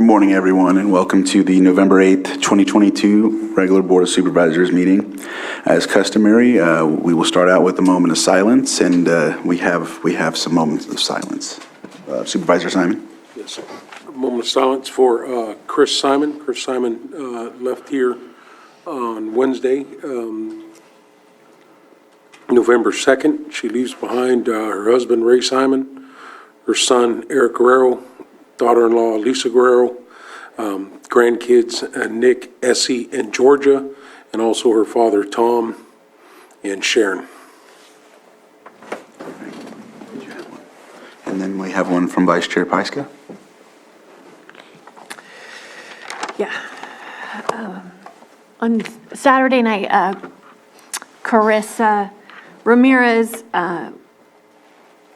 Good morning, everyone, and welcome to the November 8th, 2022 regular Board of Supervisors meeting. As customary, we will start out with a moment of silence, and we have some moments of silence. Supervisor Simon. Yes, sir. A moment of silence for Chris Simon. Chris Simon left here on Wednesday, November 2nd. She leaves behind her husband, Ray Simon, her son, Eric Guerrero, daughter-in-law, Lisa Guerrero, grandkids, Nick, Essie, and Georgia, and also her father, Tom, and Sharon. And then we have one from Vice Chair Pyska. Yeah. On Saturday night, Carissa Ramirez,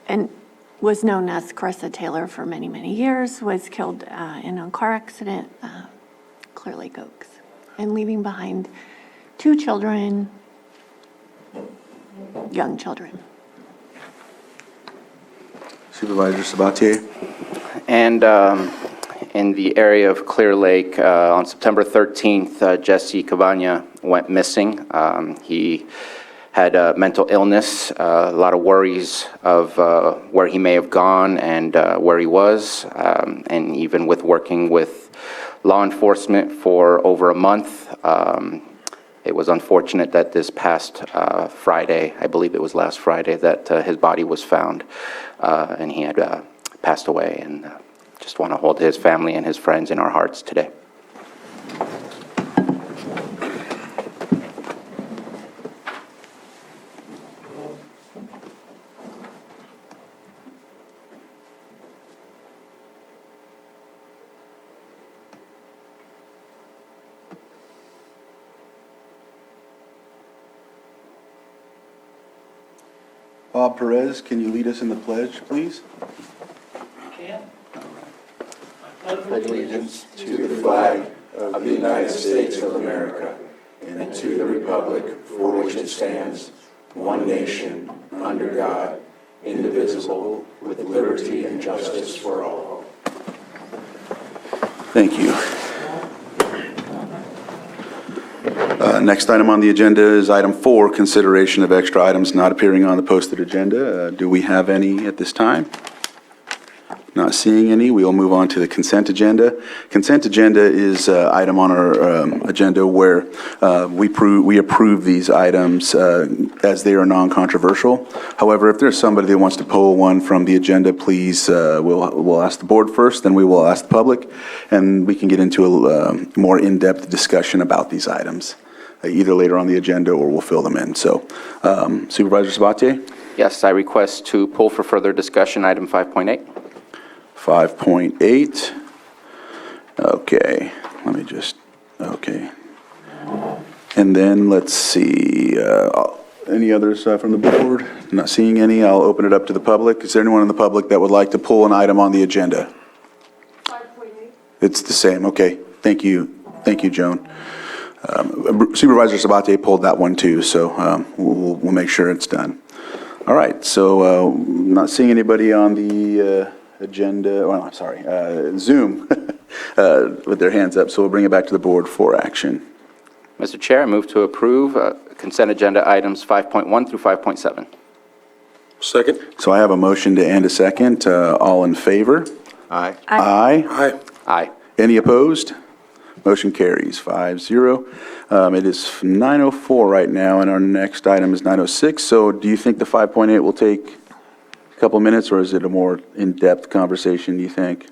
and was known as Carissa Taylor for many, many years, was killed in a car accident, Clear Lake Oaks, and leaving behind two children, young children. Supervisor Sabatier. And in the area of Clear Lake, on September 13th, Jesse Cabana went missing. He had mental illness, a lot of worries of where he may have gone and where he was, and even with working with law enforcement for over a month. It was unfortunate that this past Friday, I believe it was last Friday, that his body was found, and he had passed away. And just want to hold his family and his friends in our hearts today. Bob Perez, can you lead us in the pledge, please? Pledge allegiance to the flag of the United States of America and to the republic for which it stands, one nation, under God, indivisible, with liberty and justice for all. Thank you. Next item on the agenda is item 4, consideration of extra items not appearing on the posted agenda. Do we have any at this time? Not seeing any. We will move on to the consent agenda. Consent agenda is an item on our agenda where we approve these items as they are non-controversial. However, if there's somebody that wants to pull one from the agenda, please, we'll ask the board first, then we will ask the public, and we can get into a more in-depth discussion about these items, either later on the agenda or we'll fill them in. So, Supervisor Sabatier? Yes, I request to pull for further discussion item 5.8. 5.8. Okay, let me just, okay. And then let's see, any others from the board? Not seeing any. I'll open it up to the public. Is there anyone in the public that would like to pull an item on the agenda? 5.8. It's the same. Okay, thank you. Thank you, Joan. Supervisor Sabatier pulled that one too, so we'll make sure it's done. All right, so not seeing anybody on the agenda, well, I'm sorry, Zoom with their hands up, so we'll bring it back to the board for action. Mr. Chair, I move to approve consent agenda items 5.1 through 5.7. Second? So I have a motion to and a second. All in favor? Aye. Aye. Aye. Aye. Any opposed? Motion carries 5-0. It is 9:04 right now, and our next item is 9:06. So do you think the 5.8 will take a couple minutes, or is it a more in-depth conversation, do you think?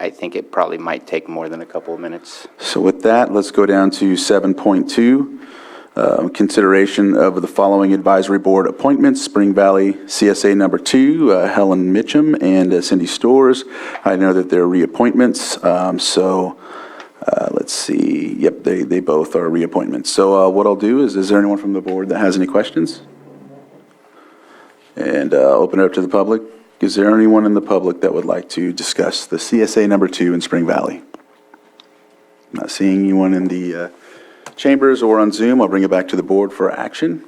I think it probably might take more than a couple of minutes. So with that, let's go down to 7.2, consideration of the following advisory board appointments: Spring Valley CSA number 2, Helen Mitchum and Cindy Storrs. I know that they're reappointments, let's see. Yep, they both are reappointments. So what I'll do is there anyone from the board that has any questions? And open it up to the public. Is there anyone in the public that would like to discuss the CSA number 2 in Spring Valley? Not seeing anyone in the chambers or on Zoom. I'll bring it back to the board for action.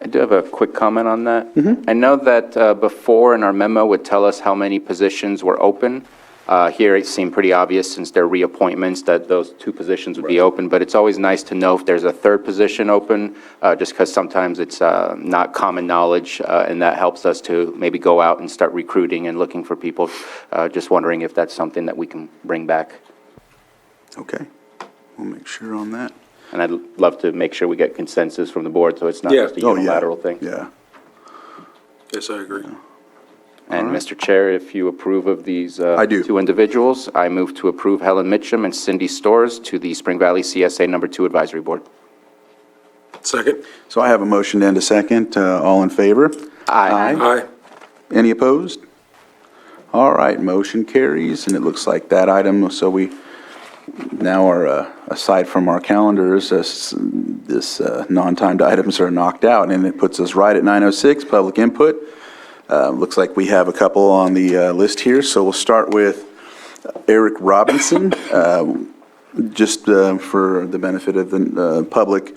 I do have a quick comment on that. I know that before in our memo would tell us how many positions were open. Here, it seemed pretty obvious, since they're reappointments, that those two positions would be open, but it's always nice to know if there's a third position open, just because sometimes it's not common knowledge, and that helps us to maybe go out and start recruiting and looking for people. Just wondering if that's something that we can bring back. Okay, we'll make sure on that. And I'd love to make sure we get consensus from the board, so it's not Yeah. just a Oh, yeah. unilateral thing. Yeah. Yes, I agree. And Mr. Chair, if you approve of these I do. two individuals, I move to approve Helen Mitchum and Cindy Storrs to the Spring Valley CSA Number 2 Advisory Board. Second? So I have a motion and a second. All in favor? Aye. Aye. Any opposed? All right, motion carries, and it looks like that item, so we now are, aside from our calendars, this non-timed items are knocked out, and it puts us right at 9:06, public input. Looks like we have a couple on the list here, so we'll start with Eric Robinson. Just for the benefit of the public,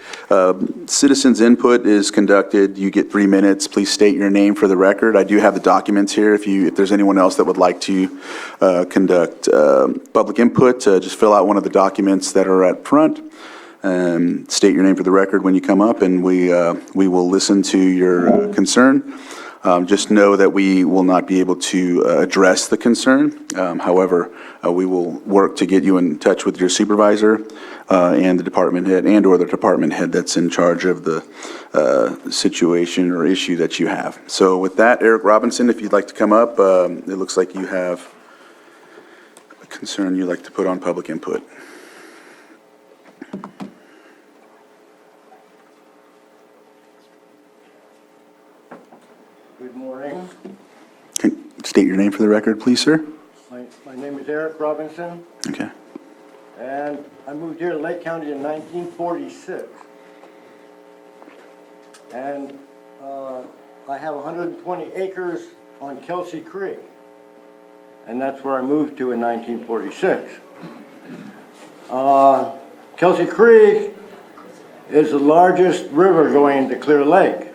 citizens' input is conducted. You get 3 minutes. Please state your name for the record. I do have the documents here. If there's anyone else that would like to conduct public input, just fill out one of the documents that are at front. State your name for the record when you come up, and we will listen to your concern. Just know that we will not be able to address the concern. However, we will work to get you in touch with your supervisor and the department head and/or the department head that's in charge of the situation or issue that you have. So with that, Eric Robinson, if you'd like to come up, it looks like you have a concern you'd like to put on public input. Good morning. Can you state your name for the record, please, sir? My name is Eric Robinson, Okay. and I moved here to Lake County in 1946. And I have 120 acres on Kelsey Creek, and that's where I moved to in 1946. Kelsey Creek is the largest river going into Clear Lake.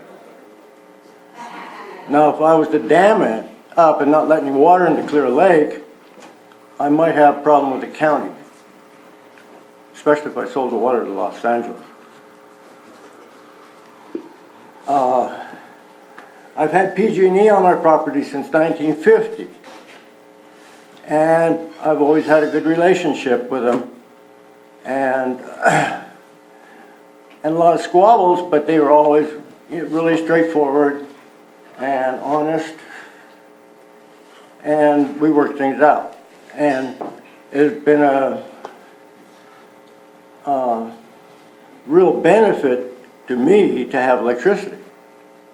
Now, if I was to dam it up and not let any water into Clear Lake, I might have a problem with the county, especially if I sold the water to Los Angeles. I've had PG&E on my property since 1950, and I've always had a good relationship with them, and a lot of squabbles, but they were always really straightforward and honest, and we worked things out. And it's been a real benefit to me to have electricity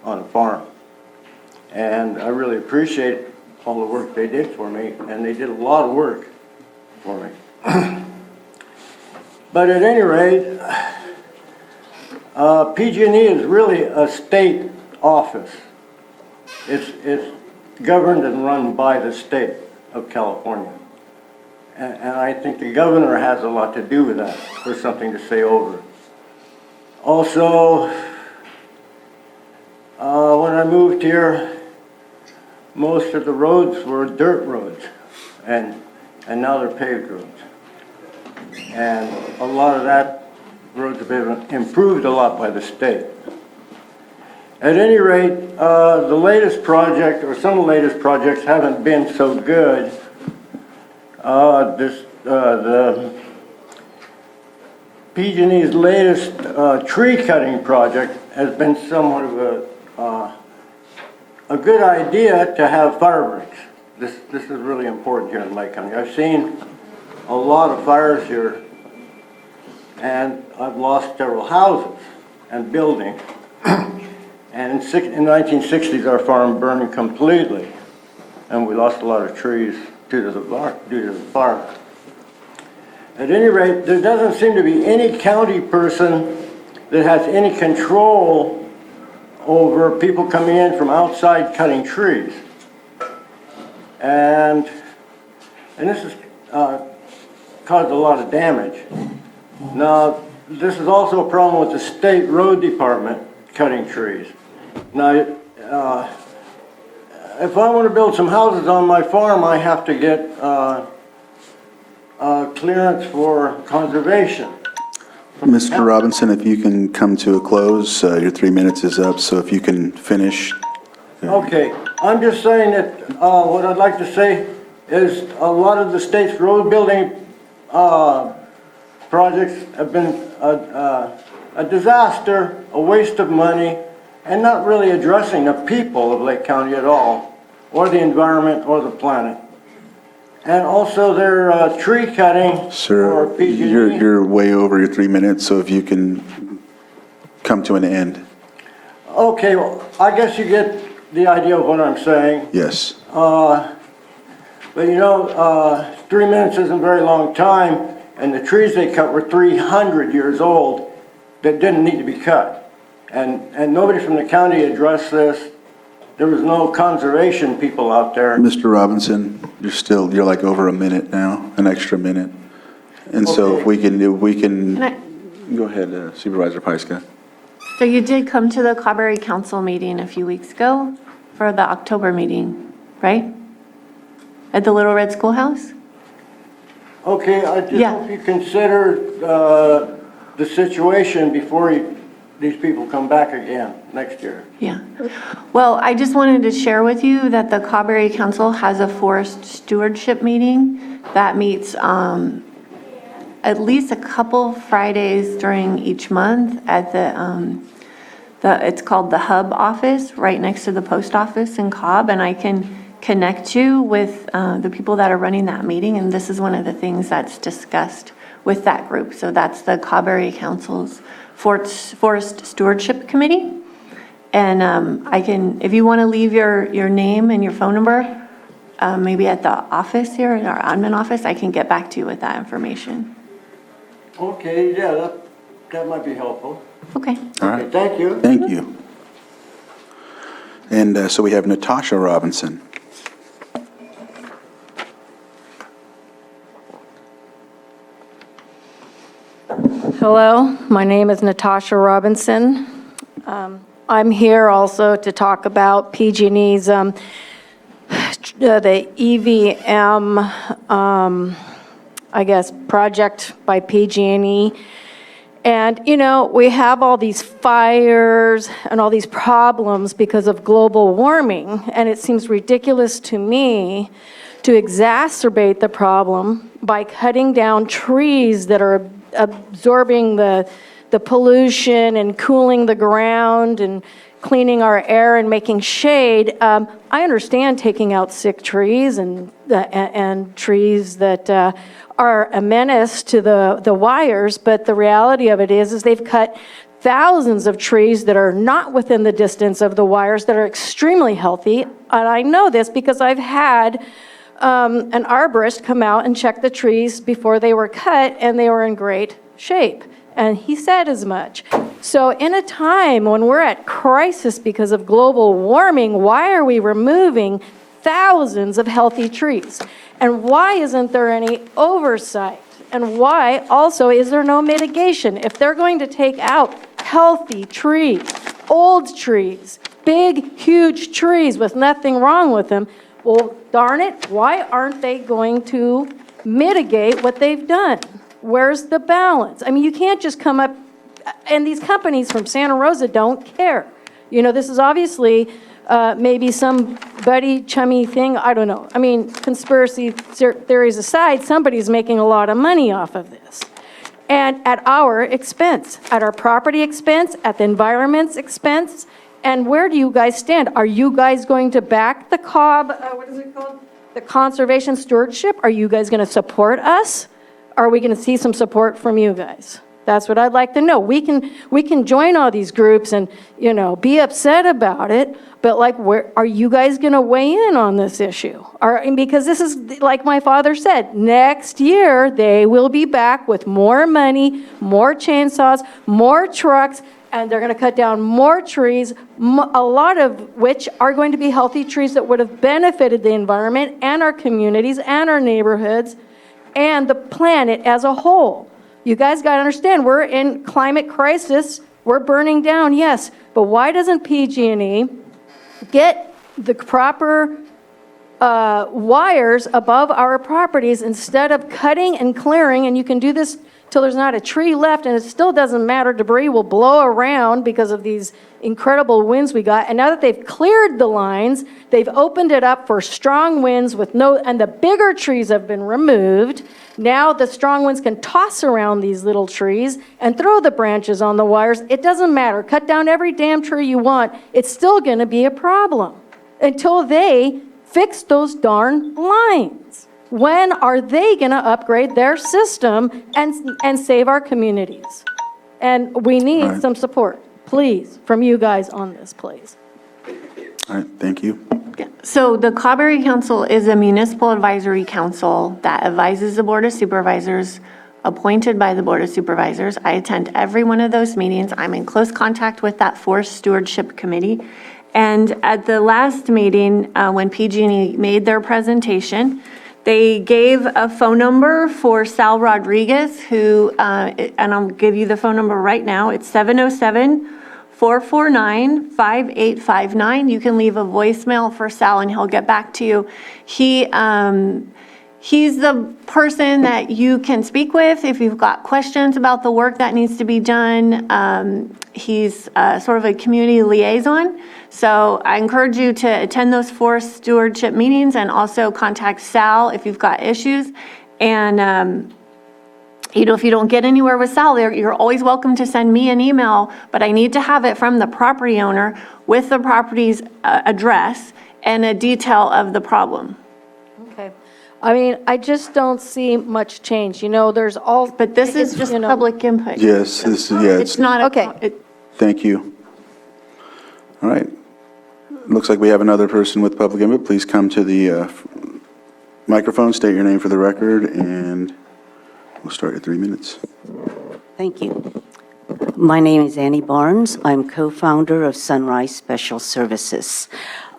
on a farm. And I really appreciate all the work they did for me, and they did a lot of work for me. But at any rate, PG&E is really a state office. It's governed and run by the state of California. And I think the governor has a lot to do with that, or something to say over it. Also, when I moved here, most of the roads were dirt roads, and now they're paved roads. And a lot of that roads have been improved a lot by the state. At any rate, the latest project, or some of the latest projects, haven't been so good. The PG&E's latest tree cutting project has been somewhat of a good idea to have fire breaks. This is really important here in Lake County. I've seen a lot of fires here, and I've lost several houses and buildings. And in the 1960s, our farm burned completely, and we lost a lot of trees due to the fire. At any rate, there doesn't seem to be any county person that has any control over people coming in from outside cutting trees. And this has caused a lot of damage. Now, this is also a problem with the state road department cutting trees. Now, if I want to build some houses on my farm, I have to get clearance for conservation. Mr. Robinson, if you can come to a close, your 3 minutes is up, so if you can finish. Okay, I'm just saying that, what I'd like to say is a lot of the state's road building projects have been a disaster, a waste of money, and not really addressing the people of Lake County at all, or the environment, or the planet. And also their tree cutting Sir, for PG&E. you're way over your 3 minutes, so if you can come to an end. Okay, well, I guess you get the idea of what I'm saying. Yes. But you know, 3 minutes isn't a very long time, and the trees they cut were 300 years old that didn't need to be cut. And nobody from the county addressed this. There was no conservation people out there. Mr. Robinson, you're like over a minute now, an extra minute. And so if we can, Can I- go ahead, Supervisor Pyska. So you did come to the Cauberry Council meeting a few weeks ago for the October meeting, right? At the Little Red Schoolhouse? Okay, I just Yeah. hope you consider the situation before these people come back again next year. Yeah. Well, I just wanted to share with you that the Cauberry Council has a forest stewardship meeting that meets at least a couple Fridays during each month at it's called the Hub office, right next to the post office in Cobb, and I can connect you with the people that are running that meeting, and this is one of the things that's discussed with that group. So that's the Cauberry Council's Forest Stewardship Committee. And I can, if you want to leave your name and your phone number, maybe at the office here, in our admin office, I can get back to you with that information. Okay, yeah, that might be helpful. Okay. All Okay, right, thank you. thank you. And so we have Natasha Robinson. Hello, my name is Natasha Robinson. I'm here also to talk about PG&E's, the EVM, I guess, project by PG&E. And, you know, we have all these fires and all these problems because of global warming, and it seems ridiculous to me to exacerbate the problem by cutting down trees that are absorbing the pollution and cooling the ground and cleaning our air and making shade. I understand taking out sick trees and trees that are a menace to the wires, but the reality of it is they've cut thousands of trees that are not within the distance of the wires that are extremely healthy. And I know this because I've had an arborist come out and check the trees before they were cut, and they were in great shape. And he said as much. So in a time when we're at crisis because of global warming, why are we removing thousands of healthy trees? And why isn't there any oversight? And why also is there no mitigation? If they're going to take out healthy trees, old trees, big, huge trees with nothing wrong with them, well, darn it, why aren't they going to mitigate what they've done? Where's the balance? I mean, you can't just come up, and these companies from Santa Rosa don't care. You know, this is obviously maybe some buddy chummy thing, I don't know. I mean, conspiracy theories aside, somebody's making a lot of money off of this. And at our expense, at our property expense, at the environment's expense. And where do you guys stand? Are you guys going to back the Cobb, what is it called? The conservation stewardship? Are you guys going to support us? Are we going to see some support from you guys? That's what I'd like to know. We can join all these groups and, you know, be upset about it, but like, where are you guys going to weigh in on this issue? Because this is, like my father said, next year they will be back with more money, more chainsaws, more trucks, and they're going to cut down more trees, a lot of which are going to be healthy trees that would have benefited the environment and our communities and our neighborhoods and the planet as a whole. You guys got to understand, we're in climate crisis. We're burning down, yes, but why doesn't PG&E get the proper wires above our properties instead of cutting and clearing, and you can do this till there's not a tree left, and it still doesn't matter. Debris will blow around because of these incredible winds we got. And now that they've cleared the lines, they've opened it up for strong winds and the bigger trees have been removed. Now the strong winds can toss around these little trees and throw the branches on the wires. It doesn't matter. Cut down every damn tree you want. It's still going to be a problem until they fix those darn lines. When are they going to upgrade their system and save our communities? And we need Right. some support, please, from you guys on this, please. All right, thank you. So the Cauberry Council is a municipal advisory council that advises the Board of Supervisors, appointed by the Board of Supervisors. I attend every one of those meetings. I'm in close contact with that Forest Stewardship Committee. And at the last meeting, when PG&E made their presentation, they gave a phone number for Sal Rodriguez, who, and I'll give you the phone number right now. It's 707-449-5859. You can leave a voicemail for Sal and he'll get back to you. He's the person that you can speak with if you've got questions about the work that needs to be done. He's sort of a community liaison. So I encourage you to attend those forest stewardship meetings and also contact Sal if you've got issues. And, if you don't get anywhere with Sal, you're always welcome to send me an email, but I need to have it from the property owner with the property's address and a detail of the problem. Okay. I mean, I just don't see much change. There's all. But this is just public input. Yes, It's not. Okay. Thank you. All right. Looks like we have another person with public input. Please come to the microphone, state your name for the record, and we'll start at 3 minutes. Thank you. My name is Annie Barnes. I'm co-founder of Sunrise Special Services.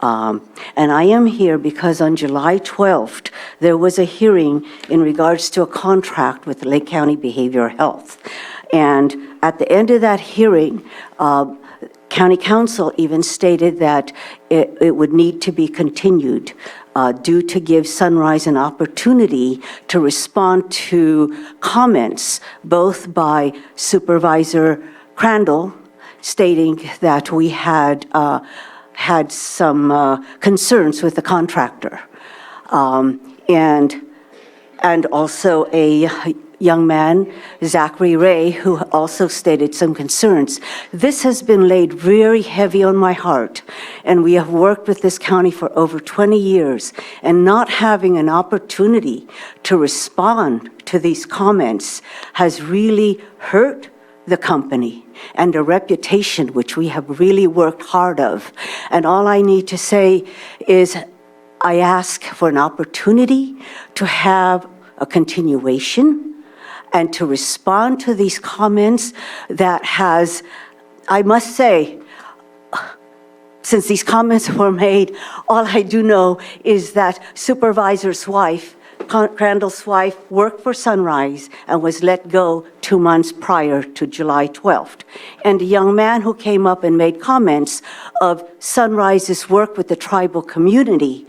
And I am here because on July 12th, there was a hearing in regards to a contract with Lake County Behavioral Health. And at the end of that hearing, County Council even stated that it would need to be continued due to give Sunrise an opportunity to respond to comments both by Supervisor Crandall stating that we had some concerns with the contractor, and also a young man, Zachary Ray, who also stated some concerns. This has been laid very heavy on my heart, and we have worked with this county for over 20 years, and not having an opportunity to respond to these comments has really hurt the company and the reputation which we have really worked hard of. And all I need to say is I ask for an opportunity to have a continuation and to respond to these comments that has, I must say, since these comments were made, all I do know is that Supervisor's wife, Crandall's wife, worked for Sunrise and was let go 2 months prior to July 12th. And a young man who came up and made comments of Sunrise's work with the tribal community,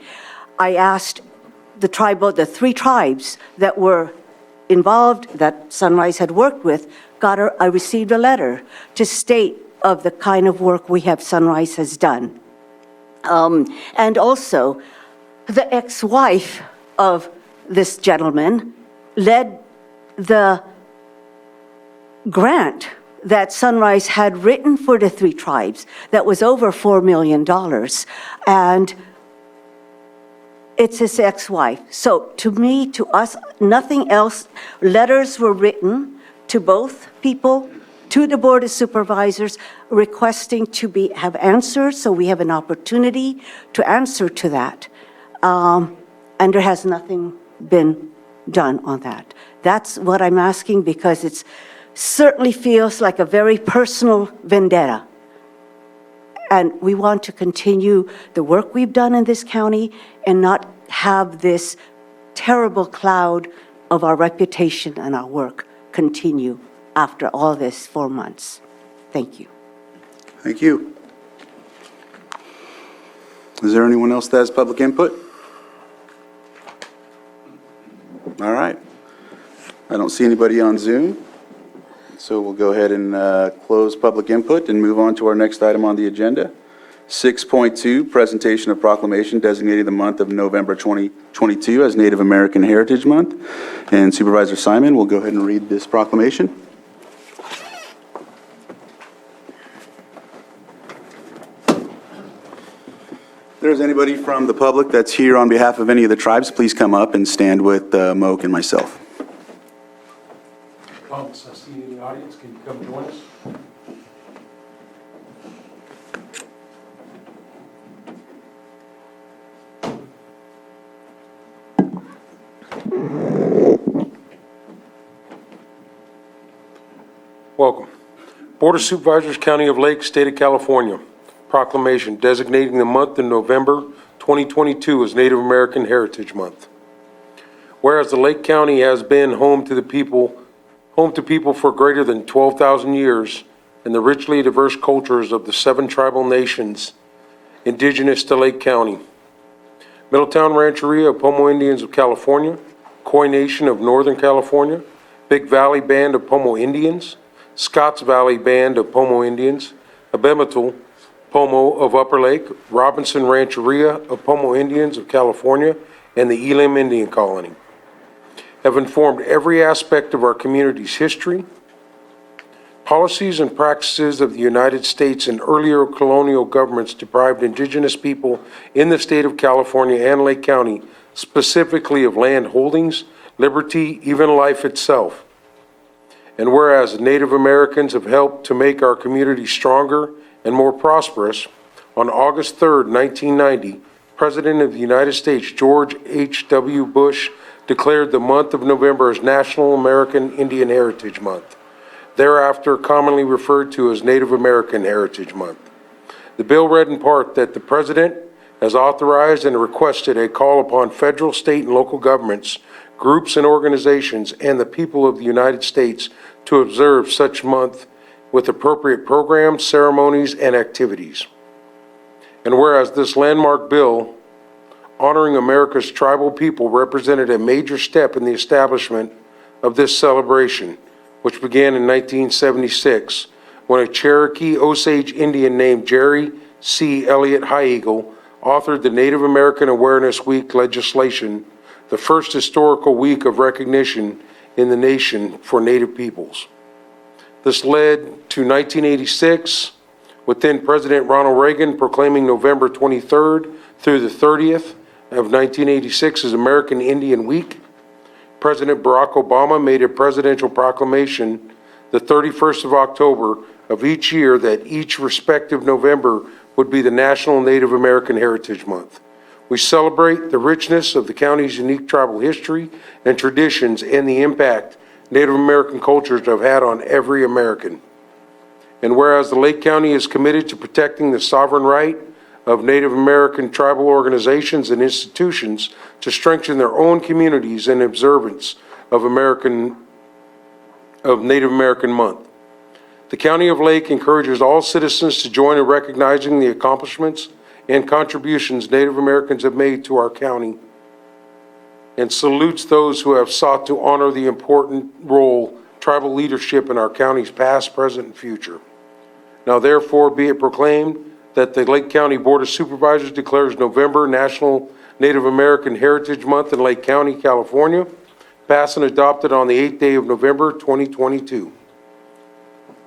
I asked the 3 tribes that were involved, that Sunrise had worked with, I received a letter to state of the kind of work we have Sunrise has done. And also, the ex-wife of this gentleman led the grant that Sunrise had written for the 3 tribes that was over $4 million. And it's his ex-wife. So to me, to us, nothing else. Letters were written to both people, to the Board of Supervisors, requesting to have answers, so we have an opportunity to answer to that. And there has nothing been done on that. That's what I'm asking, because it certainly feels like a very personal vendetta. And we want to continue the work we've done in this county and not have this terrible cloud of our reputation and our work continue after all this 4 months. Thank you. Thank you. Is there anyone else that has public input? All right. I don't see anybody on Zoom, so we'll go ahead and close public input and move on to our next item on the agenda. 6.2, presentation of proclamation designating the month of November 2022 as Native American Heritage Month. And Supervisor Simon will go ahead and read this proclamation. If there's anybody from the public that's here on behalf of any of the tribes, please come up and stand with Moak and myself. Thomas, I see you in the audience. Can you come join us? Welcome. Board of Supervisors, County of Lake, State of California. Proclamation designating the month of November 2022 as Native American Heritage Month. Whereas the Lake County has been home to people for greater than 12,000 years, and the richly diverse cultures of the 7 tribal nations indigenous to Lake County. Middletown Rancheria of Pomo Indians of California, Koi Nation of Northern California, Big Valley Band of Pomo Indians, Scotts Valley Band of Pomo Indians, Abemetal Pomo of Upper Lake, Robinson Rancheria of Pomo Indians of California, and the Elam Indian Colony have informed every aspect of our community's history, policies, and practices of the United States and earlier colonial governments deprived indigenous people in the state of California and Lake County, specifically of land holdings, liberty, even life itself. And whereas Native Americans have helped to make our community stronger and more prosperous, on August 3rd, 1990, President of the United States, George H.W. Bush, declared the month of November as National American Indian Heritage Month, thereafter commonly referred to as Native American Heritage Month. The bill read in part that the President has authorized and requested a call upon federal, state, and local governments, groups and organizations, and the people of the United States to observe such month with appropriate programs, ceremonies, and activities. And whereas this landmark bill honoring America's tribal people represented a major step in the establishment of this celebration, which began in 1976, when a Cherokee Osage Indian named Jerry C. Elliott High Eagle authored the Native American Awareness Week legislation, the first historical week of recognition in the nation for Native peoples. This led to 1986, with then President Ronald Reagan proclaiming November 23rd through the 30th of 1986 as American Indian Week. President Barack Obama made a presidential proclamation the 31st of October of each year that each respective November would be the National Native American Heritage Month. We celebrate the richness of the county's unique tribal history and traditions and the impact Native American cultures have had on every American. And whereas the Lake County is committed to protecting the sovereign right of Native American tribal organizations and institutions to strengthen their own communities in observance of Native American Month. The County of Lake encourages all citizens to join in recognizing the accomplishments and contributions Native Americans have made to our county, and salutes those who have sought to honor the important role tribal leadership in our county's past, present, and future. Now therefore be it proclaimed that the Lake County Board of Supervisors declares November National Native American Heritage Month in Lake County, California, passed and adopted on the 8th day of November, 2022.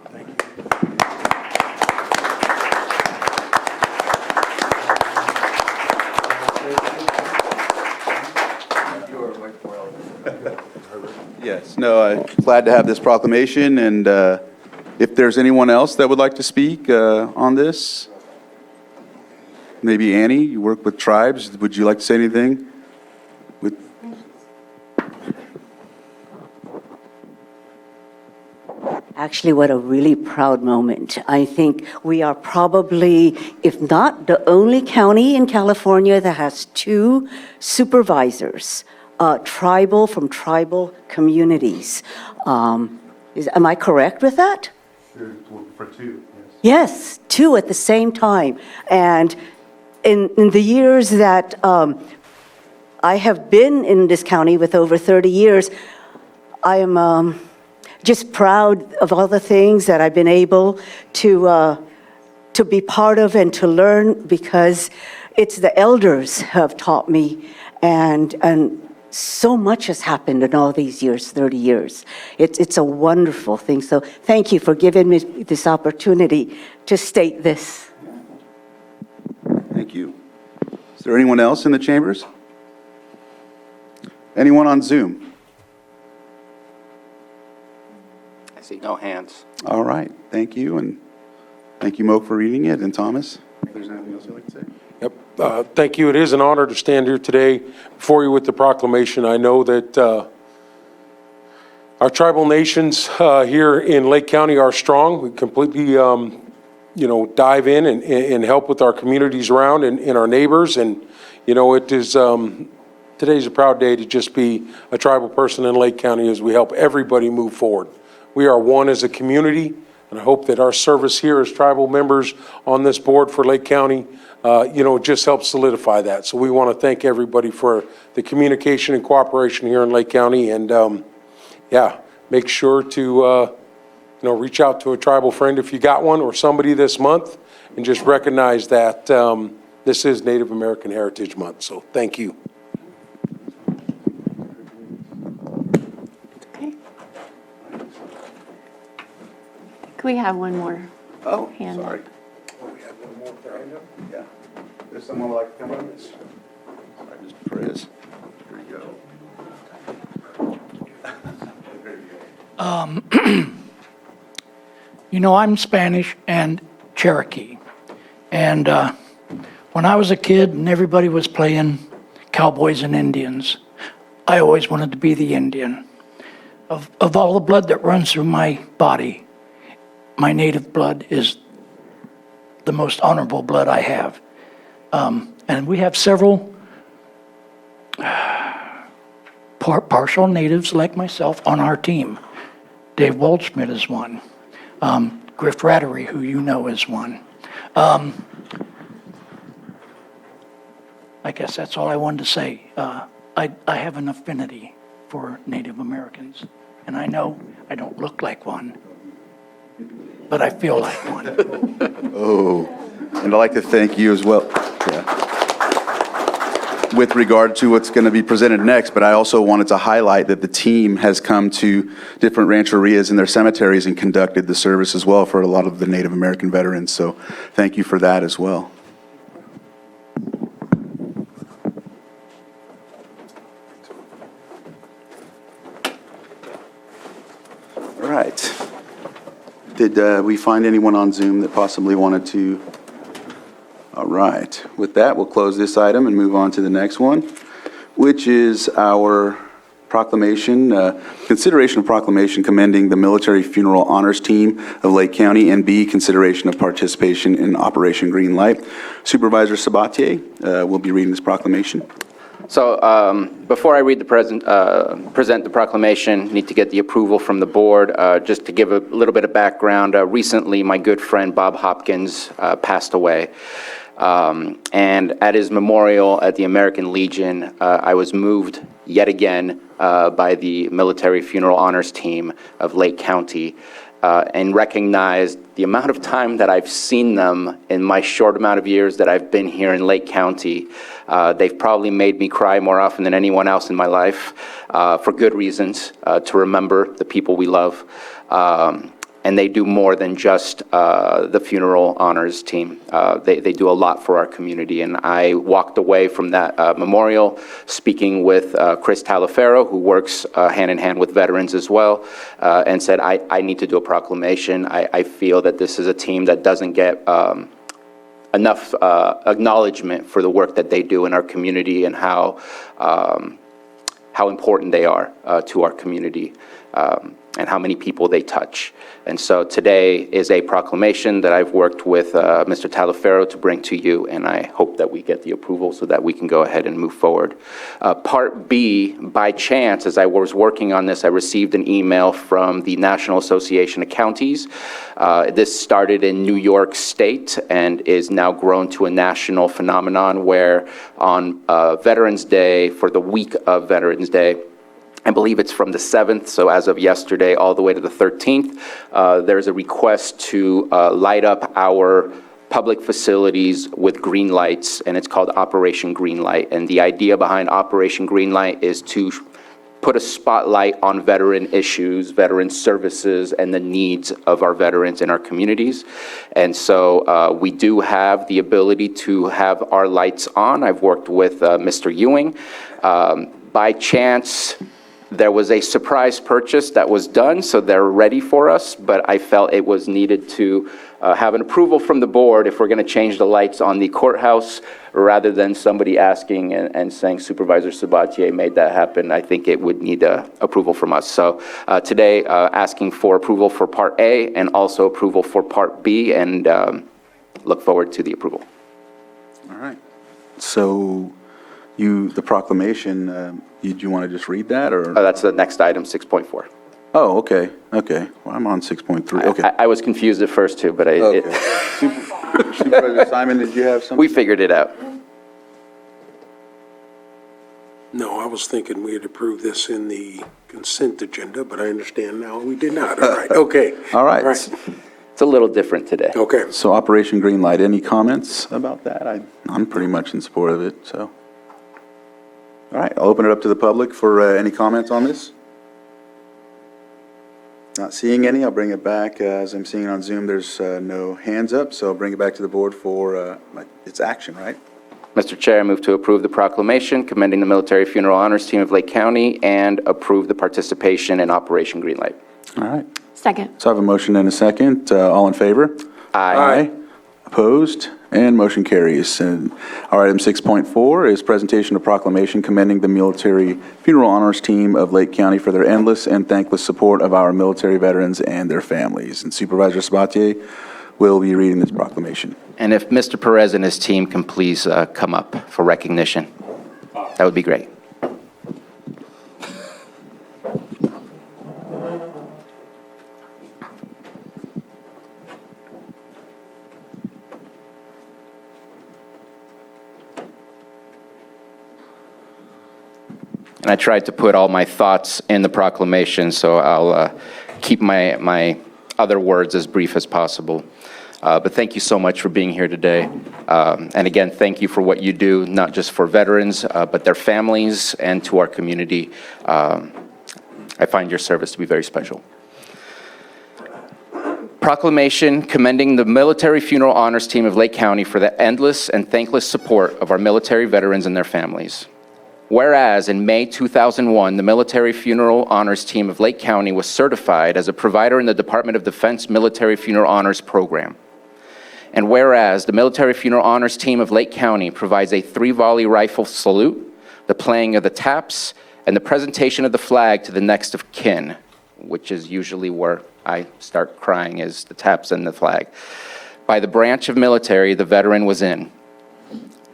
Thank you. Yes, no, I'm glad to have this proclamation, and if there's anyone else that would like to speak on this, maybe Annie, you work with tribes, would you like to say anything? Actually, what a really proud moment. I think we are probably, if not the only county in California that has 2 supervisors, from tribal communities. Am I correct with that? For 2, yes. Yes, 2 at the same time. And in the years that I have been in this county with over 30 years, I am just proud of all the things that I've been able to be part of and to learn, because it's the elders who have taught me, and so much has happened in all these years, 30 years. It's a wonderful thing. So thank you for giving me this opportunity to state this. Thank you. Is there anyone else in the chambers? Anyone on Zoom? I see no hands. All right, thank you, and thank you, Mo, for reading it, and Thomas, if there's anything else you'd like to say? Yep. Thank you. It is an honor to stand here today before you with the proclamation. I know that our tribal nations here in Lake County are strong. We completely, dive in and help with our communities around and our neighbors. And, it is, today's a proud day to just be a tribal person in Lake County as we help everybody move forward. We are one as a community, and I hope that our service here as tribal members on this board for Lake County just helps solidify that. So we want to thank everybody for the communication and cooperation here in Lake County. And make sure to, reach out to a tribal friend if you got one, or somebody this month, and just recognize that this is Native American Heritage Month. So thank you. Okay. Can we have one more? Oh, Hand sorry. up. Yeah. There's someone who would like to come on this? Sorry, Mr. Perez. Here you go. I'm Spanish and Cherokee. And when I was a kid and everybody was playing cowboys and Indians, I always wanted to be the Indian. Of all the blood that runs through my body, my native blood is the most honorable blood I have. And we have several partial natives like myself on our team. Dave Waldschmidt is one. Griff Rattery, who you know, is one. I guess that's all I wanted to say. I have an affinity for Native Americans, and I know I don't look like one, but I feel like one. Oh, and I'd like to thank you as well. Yeah. With regard to what's going to be presented next, but I also wanted to highlight that the team has come to different rancherias and their cemeteries and conducted the service as well for a lot of the Native American veterans. So thank you for that as well. All right. Did we find anyone on Zoom that possibly wanted to? All right. With that, we'll close this item and move on to the next one, which is our proclamation, consideration of proclamation commending the Military Funeral Honors Team of Lake County, and B, consideration of participation in Operation Green Light. Supervisor Sabatier will be reading this proclamation. So before I read the present the proclamation, need to get the approval from the board. Just to give a little bit of background, recently my good friend Bob Hopkins passed away. And at his memorial at the American Legion, I was moved yet again by the Military Funeral Honors Team of Lake County, and recognized the amount of time that I've seen them in my short amount of years that I've been here in Lake County. They've probably made me cry more often than anyone else in my life, for good reasons, to remember the people we love. And they do more than just the funeral honors team. They do a lot for our community. And I walked away from that memorial speaking with Chris Talaferro, who works hand in hand with veterans as well, and said, I need to do a proclamation. I feel that this is a team that doesn't get enough acknowledgement for the work that they do in our community and how important they are to our community. and how many people they touch. And so today is a proclamation that I've worked with Mr. Talaferro to bring to you, and I hope that we get the approval so that we can go ahead and move forward. Part B, by chance, as I was working on this, I received an email from the National Association of Counties. This started in New York State and is now grown to a national phenomenon where on Veterans Day, for the week of Veterans Day, I believe it's from the 7th, so as of yesterday, all the way to the 13th, there's a request to light up our public facilities with green lights, and it's called Operation Greenlight. And the idea behind Operation Greenlight is to put a spotlight on veteran issues, veteran services, and the needs of our veterans in our communities. And so we do have the ability to have our lights on. I've worked with Mr. Ewing. By chance, there was a surprise purchase that was done, so they're ready for us, but I felt it was needed to have an approval from the board if we're going to change the lights on the courthouse, rather than somebody asking and saying Supervisor Sabatier made that happen. I think it would need approval from us. So today, asking for approval for Part A and also approval for Part B, and look forward to the approval. All right. So the proclamation, do you want to just read that, or? That's the next item, 6.4. Oh, okay, okay. Well, I'm on 6.3, okay. I was confused at first too, but Okay. Supervisor Simon, did you have something? we figured it out. No, I was thinking we had approved this in the consent agenda, but I understand now we did not. All right, okay. All right. It's a little different today. Okay. So Operation Greenlight, any comments about that? I'm pretty much in support of it, so. All right, I'll open it up to the public for any comments on this. Not seeing any, I'll bring it back. As I'm seeing on Zoom, there's no hands up, so I'll bring it back to the board for its action, right? Mr. Chair, I move to approve the proclamation commending the Military Funeral Honors Team of Lake County and approve the participation in Operation Greenlight. All right, Second. so I have a motion and a second. All in favor? Aye. Opposed? And motion carries. And our item 6.4 is presentation of proclamation commending the Military Funeral Honors Team of Lake County for their endless and thankless support of our military veterans and their families. And Supervisor Sabatier will be reading this proclamation. And if Mr. Perez and his team can please come up for recognition, that would be great. And I tried to put all my thoughts in the proclamation, so I'll keep my other words as brief as possible. But thank you so much for being here today. And again, thank you for what you do, not just for veterans, but their families and to our community. I find your service to be very special. Proclamation commending the Military Funeral Honors Team of Lake County for the endless and thankless support of our military veterans and their families. Whereas in May 2001, the Military Funeral Honors Team of Lake County was certified as a provider in the Department of Defense Military Funeral Honors Program. And whereas the Military Funeral Honors Team of Lake County provides a 3-volley rifle salute, the playing of the taps, and the presentation of the flag to the next of kin, which is usually where I start crying, is the taps and the flag, by the branch of military the veteran was in.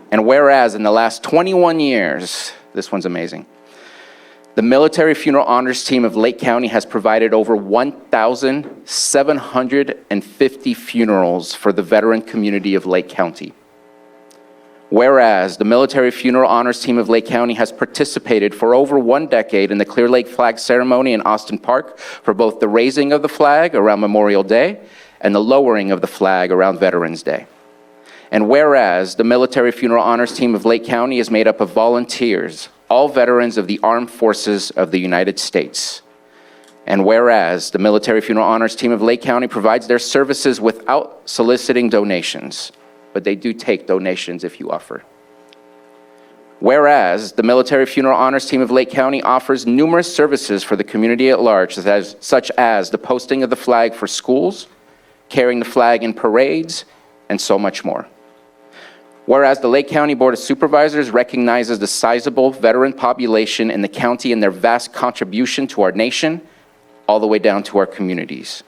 And whereas in the last 21 years, this one's amazing, the Military Funeral Honors Team of Lake County has provided over 1,750 funerals for the veteran community of Lake County. Whereas the Military Funeral Honors Team of Lake County has participated for over 1 decade in the Clear Lake Flag Ceremony in Austin Park for both the raising of the flag around Memorial Day and the lowering of the flag around Veterans Day. And whereas the Military Funeral Honors Team of Lake County is made up of volunteers, all veterans of the Armed Forces of the United States. And whereas the Military Funeral Honors Team of Lake County provides their services without soliciting donations, but they do take donations if you offer. Whereas the Military Funeral Honors Team of Lake County offers numerous services for the community at large, such as the posting of the flag for schools, carrying the flag in parades, and so much more. Whereas the Lake County Board of Supervisors recognizes the sizable veteran population in the county and their vast contribution to our nation, all the way down to our communities.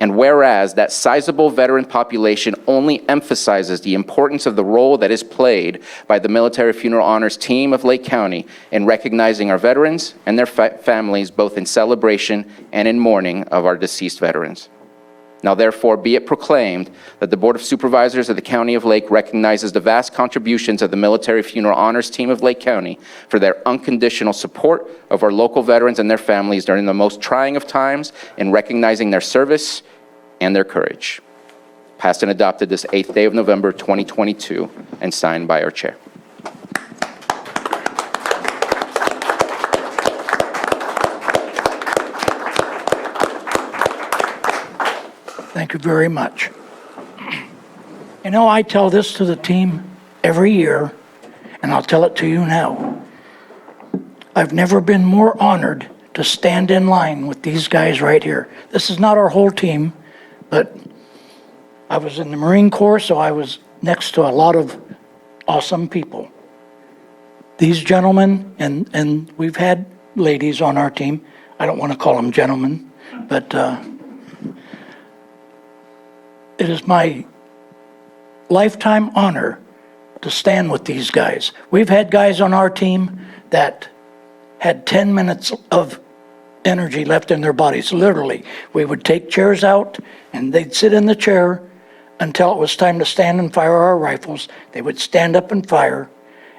And whereas that sizable veteran population only emphasizes the importance of the role that is played by the Military Funeral Honors team of Lake County in recognizing our veterans and their families both in celebration and in mourning of our deceased veterans. Now therefore be it proclaimed that the Board of Supervisors of the County of Lake recognizes the vast contributions of the Military Funeral Honors team of Lake County for their unconditional support of our local veterans and their families during the most trying of times in recognizing their service and their courage. Passed and adopted this 8th day of November 2022 and signed by our chair. Thank you very much. You know, I tell this to the team every year, and I'll tell it to you now. I've never been more honored to stand in line with these guys right here. This is not our whole team, but I was in the Marine Corps, so I was next to a lot of awesome people. These gentlemen, and we've had ladies on our team. I don't want to call them gentlemen, but it is my lifetime honor to stand with these guys. We've had guys on our team that had 10 minutes of energy left in their bodies, literally. We would take chairs out, and they'd sit in the chair until it was time to stand and fire our rifles. They would stand up and fire,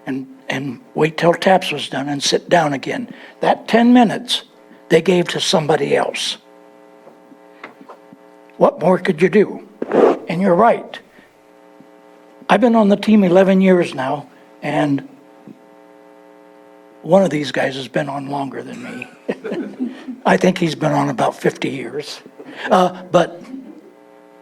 and wait till taps was done and sit down again. That 10 minutes, they gave to somebody else. What more could you do? And you're right. I've been on the team 11 years now, and one of these guys has been on longer than me. I think he's been on about 50 years. But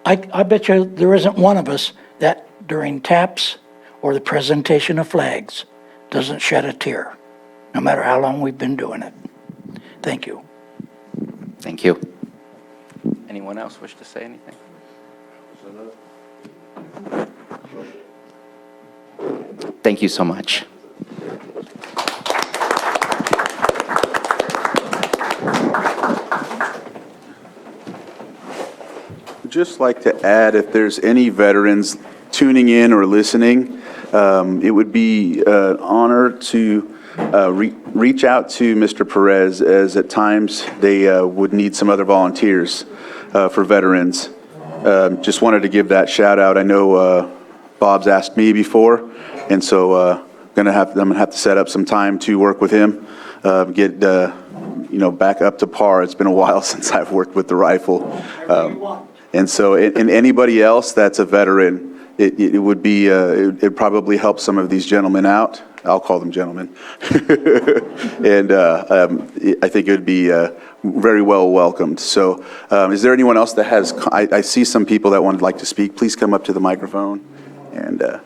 I bet you there isn't one of us that during taps or the presentation of flags doesn't shed a tear, no matter how long we've been doing it. Thank you. Thank you. Anyone else wish to say anything? Thank you so much. I'd just like to add, if there's any veterans tuning in or listening, it would be an honor to reach out to Mr. Perez, as at times they would need some other volunteers for veterans. Just wanted to give that shout out. I know Bob's asked me before, and so I'm gonna have to set up some time to work with him, get back up to par. It's been a while since I've worked with the rifle, and so and anybody else that's a veteran, it would be it'd probably help some of these gentlemen out. I'll call them gentlemen, and I think it would be very well welcomed. So, is there anyone else that has? I see some people that would like to speak. Please come up to the microphone. And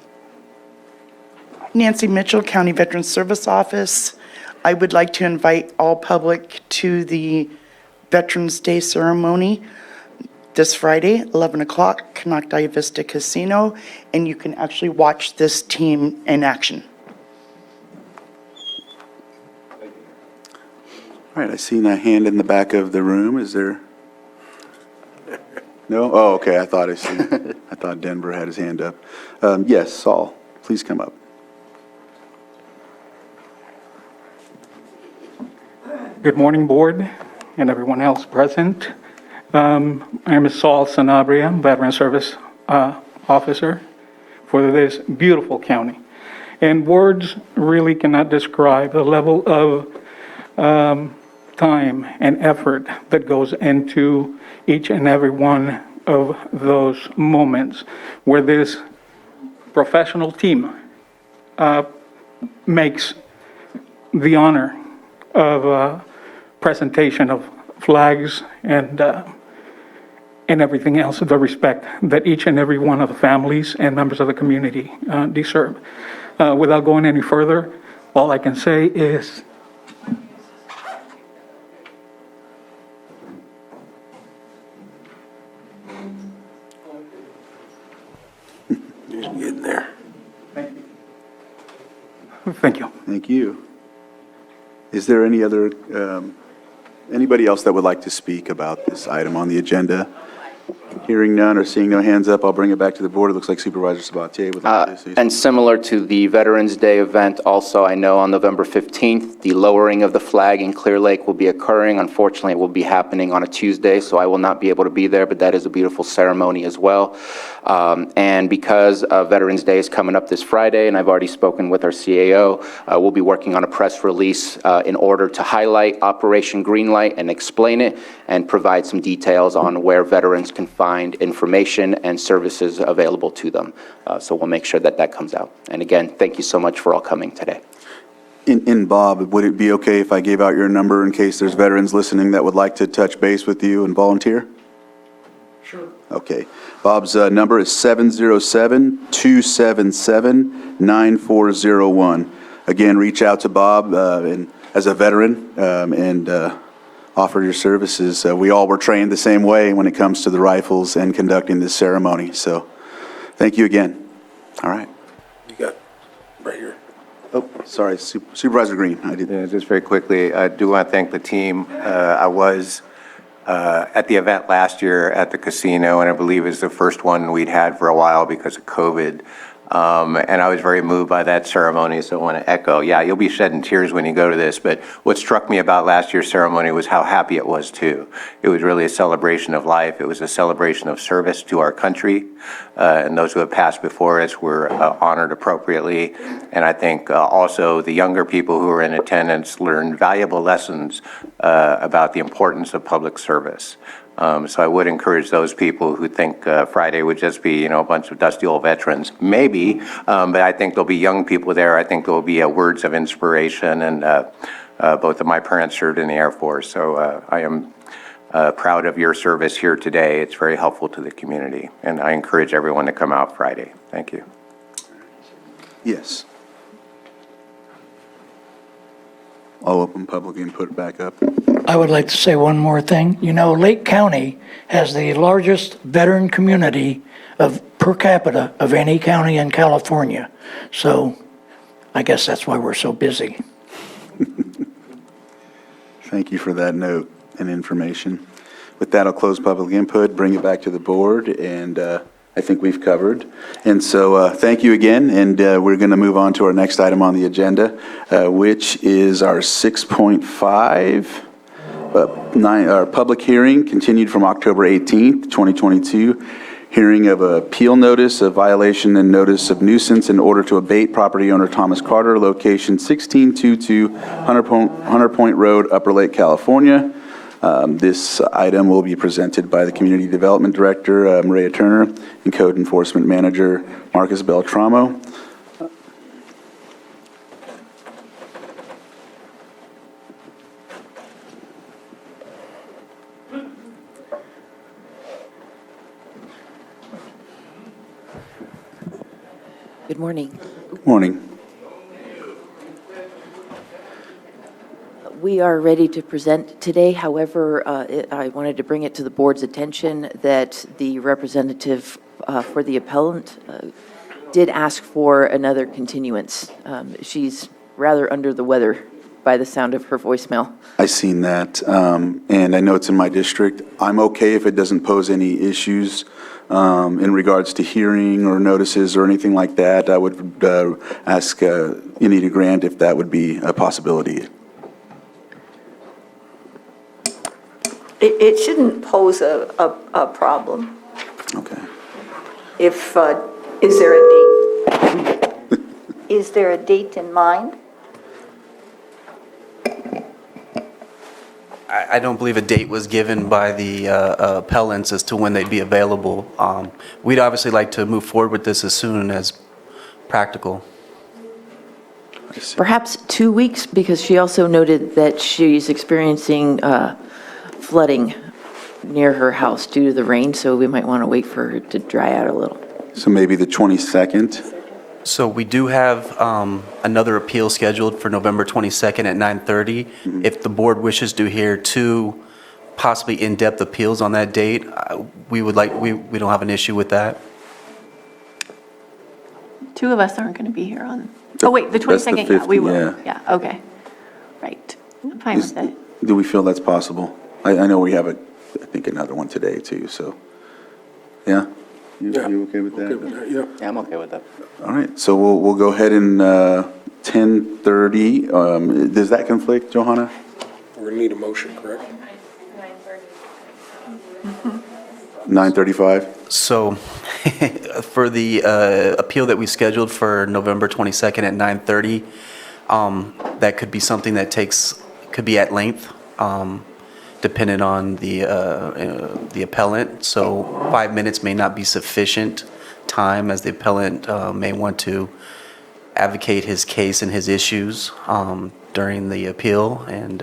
Nancy Mitchell, County Veterans Service Office. I would like to invite all public to the Veterans Day ceremony this Friday, 11 o'clock, Canocti Vista Casino, and you can actually watch this team in action. all right, I see a hand in the back of the room. Is there? No? Oh, okay. I thought Denver had his hand up. Yes, Saul, please come up. Good morning, Board, and everyone else present. My name is Saul Sanabria, Veteran Service Officer for this beautiful county. And words really cannot describe the level of time and effort that goes into each and every one of those moments where this professional team makes the honor of presentation of flags and everything else, the respect that each and every one of the families and members of the community deserve. Without going any further, all I can say is Just getting there. thank you. Thank you. Is there any other Anybody else that would like to speak about this item on the agenda? Hearing none or seeing no hands up, I'll bring it back to the board. It looks like Supervisor Sabatier would like to say something. And similar to the Veterans Day event, also, I know on November 15th, the lowering of the flag in Clear Lake will be occurring. Unfortunately, it will be happening on a Tuesday, so I will not be able to be there, but that is a beautiful ceremony as well. And because Veterans Day is coming up this Friday, and I've already spoken with our CAO, we'll be working on a press release in order to highlight Operation Greenlight and explain it and provide some details on where veterans can find information and services available to them. So we'll make sure that that comes out. And again, thank you so much for all coming today. And Bob, would it be okay if I gave out your number in case there's veterans listening that would like to touch base with you and volunteer? Sure. Okay. Bob's number is 707-277-9401. Again, reach out to Bob as a veteran and offer your services. We all were trained the same way when it comes to the rifles and conducting this ceremony. So thank you again. All right. You got right here. Oh, sorry, Supervisor Green. I did. Yeah, just very quickly, I do want to thank the team. I was at the event last year at the casino, and I believe it's the first one we'd had for a while because of COVID. And I was very moved by that ceremony, so I want to echo, yeah, you'll be shedding tears when you go to this, but what struck me about last year's ceremony was how happy it was too. It was really a celebration of life. It was a celebration of service to our country, and those who have passed before us were honored appropriately. And I think also the younger people who were in attendance learned valuable lessons about the importance of public service. So I would encourage those people who think Friday would just be, a bunch of dusty old veterans, maybe, but I think there'll be young people there. I think there'll be words of inspiration, and both of my parents served in the Air Force, so I am proud of your service here today. It's very helpful to the community, and I encourage everyone to come out Friday. Thank you. Yes. I'll open public input back up. I would like to say one more thing. Lake County has the largest veteran community per capita of any county in California. So I guess that's why we're so busy. Thank you for that note and information. With that, I'll close public input, bring it back to the board, and I think we've covered. And so thank you again, and we're going to move on to our next item on the agenda, which is our 6.5, our public hearing continued from October 18th, 2022, hearing of appeal notice of violation and notice of nuisance in order to abate property owner Thomas Carter, location 1622 Hunter Point Road, Upper Lake, California. This item will be presented by the Community Development Director, Maria Turner, and Code Enforcement Manager, Marcus Beltramo. Good morning. Morning. We are ready to present today. However, I wanted to bring it to the board's attention that the representative for the appellant did ask for another continuance. She's rather under the weather by the sound of her voicemail. I seen that, and I know it's in my district. I'm okay if it doesn't pose any issues in regards to hearing or notices or anything like that. I would ask Anita Grant if that would be a possibility. It shouldn't pose a problem. Okay. If, is there a date? Is there a date in mind? I don't believe a date was given by the appellants as to when they'd be available. We'd obviously like to move forward with this as soon as practical. Perhaps 2 weeks, because she also noted that she's experiencing flooding near her house due to the rain, so we might want to wait for her to dry out a little. So maybe the 22nd? So we do have another appeal scheduled for November 22nd at 9:30. If the board wishes to hear two possibly in-depth appeals on that date, we don't have an issue with that. Two of us aren't going to be here on, oh wait, the That's the 22nd, yeah, we 50, will. yeah. Yeah, okay. Right. I'm fine with that. Do we feel that's possible? I know we have I think another one today too, so, yeah? You okay with that? Okay with that, yeah. Yeah, I'm okay with that. All right, so we'll go ahead and 10:30, does that conflict, Johanna? We're going to need a motion, correct? 9:35? So for the appeal that we scheduled for November 22nd at 9:30, that could be something that could be at length, depending on the appellant. So 5 minutes may not be sufficient time, as the appellant may want to advocate his case and his issues during the appeal. And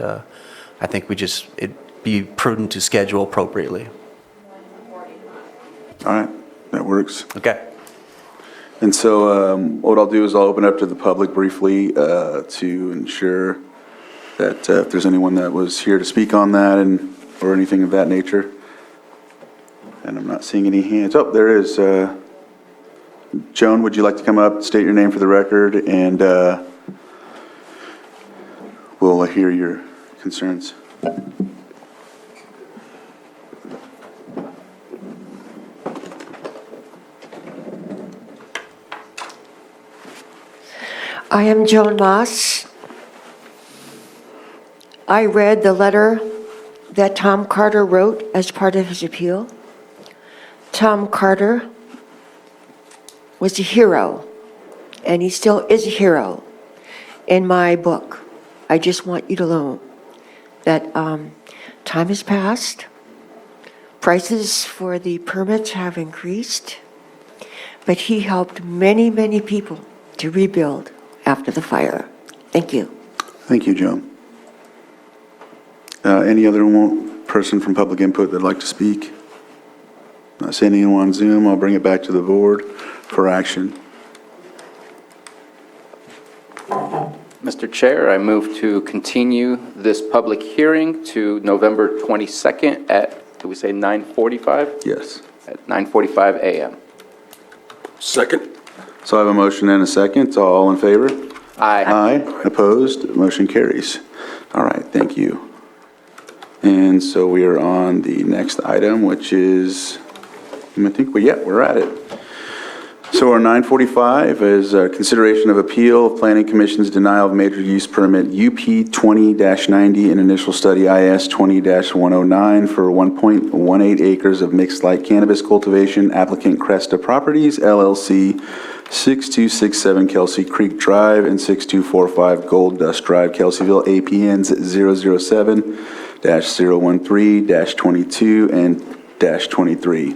I think it'd be prudent to schedule appropriately. All right, that works. Okay. And so what I'll do is I'll open up to the public briefly to ensure that if there's anyone that was here to speak on that or anything of that nature. And I'm not seeing any hands. Oh, there is. Joan, would you like to come up, state your name for the record, and we'll hear your concerns. I am Joan Moss. I read the letter that Tom Carter wrote as part of his appeal. Tom Carter was a hero, and he still is a hero in my book. I just want you to know that time has passed. Prices for the permits have increased, but he helped many, many people to rebuild after the fire. Thank you. Thank you, Joan. Any other person from public input that'd like to speak? Not seeing anyone on Zoom. I'll bring it back to the board for action. Mr. Chair, I move to continue this public hearing to November 22nd at, did we say 9:45? Yes. At 9:45 a.m. Second? So I have a motion and a second. All in favor? Aye. Aye. Opposed? Motion carries. All right, thank you. And so we are on the next item, which is, I think, we're at it. So our 9:45 is consideration of appeal of Planning Commission's denial of major use permit UP 20-90 and initial study IS 20-109 for 1.18 acres of mixed light cannabis cultivation, applicant Cresta Properties LLC, 6267 Kelsey Creek Drive and 6245 Gold Dust Drive, Kelseyville, APNs 007-013-22 and -23.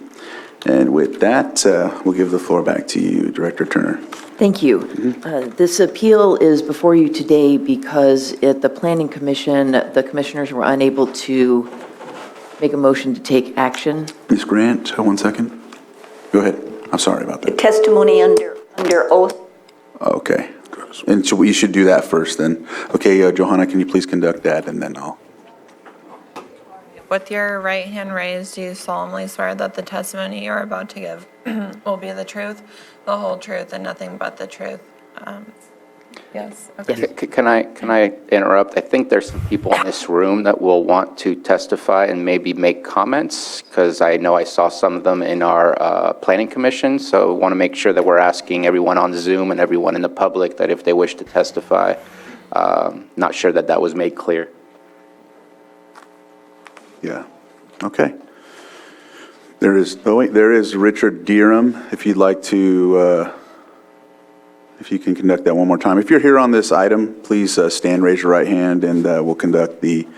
And with that, we'll give the floor back to you, Director Turner. Thank you. This appeal is before you today because at the Planning Commission, the commissioners were unable to make a motion to take action. Ms. Grant, 1 second. Go ahead. I'm sorry about that. Testimony under oath. Okay. And so you should do that first then. Okay, Johanna, can you please conduct that, and then I'll. With your right hand raised, do you solemnly swear that the testimony you are about to give will be the truth, the whole truth, and nothing but the truth? Yes. Okay. Can I interrupt? I think there's some people in this room that will want to testify and maybe make comments, because I know I saw some of them in our Planning Commission, so I want to make sure that we're asking everyone on Zoom and everyone in the public that if they wish to testify. Not sure that that was made clear. Yeah. Okay. There is Richard Deerham, if you'd like to, if you can conduct that one more time. If you're here on this item, please stand, raise your right hand, and we'll conduct the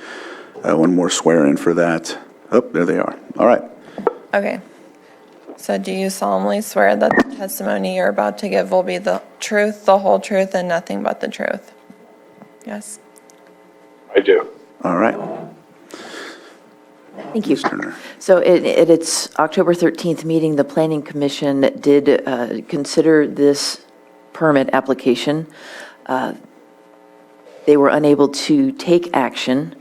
one more swear-in for that. Oh, there they are. All right. Okay. So do you solemnly swear that the testimony you're about to give will be the truth, the whole truth, and nothing but the truth? Yes. I do. All right. Thank you. Ms. Turner. So at its October 13th meeting, the Planning Commission did consider this permit application. They were unable to take action,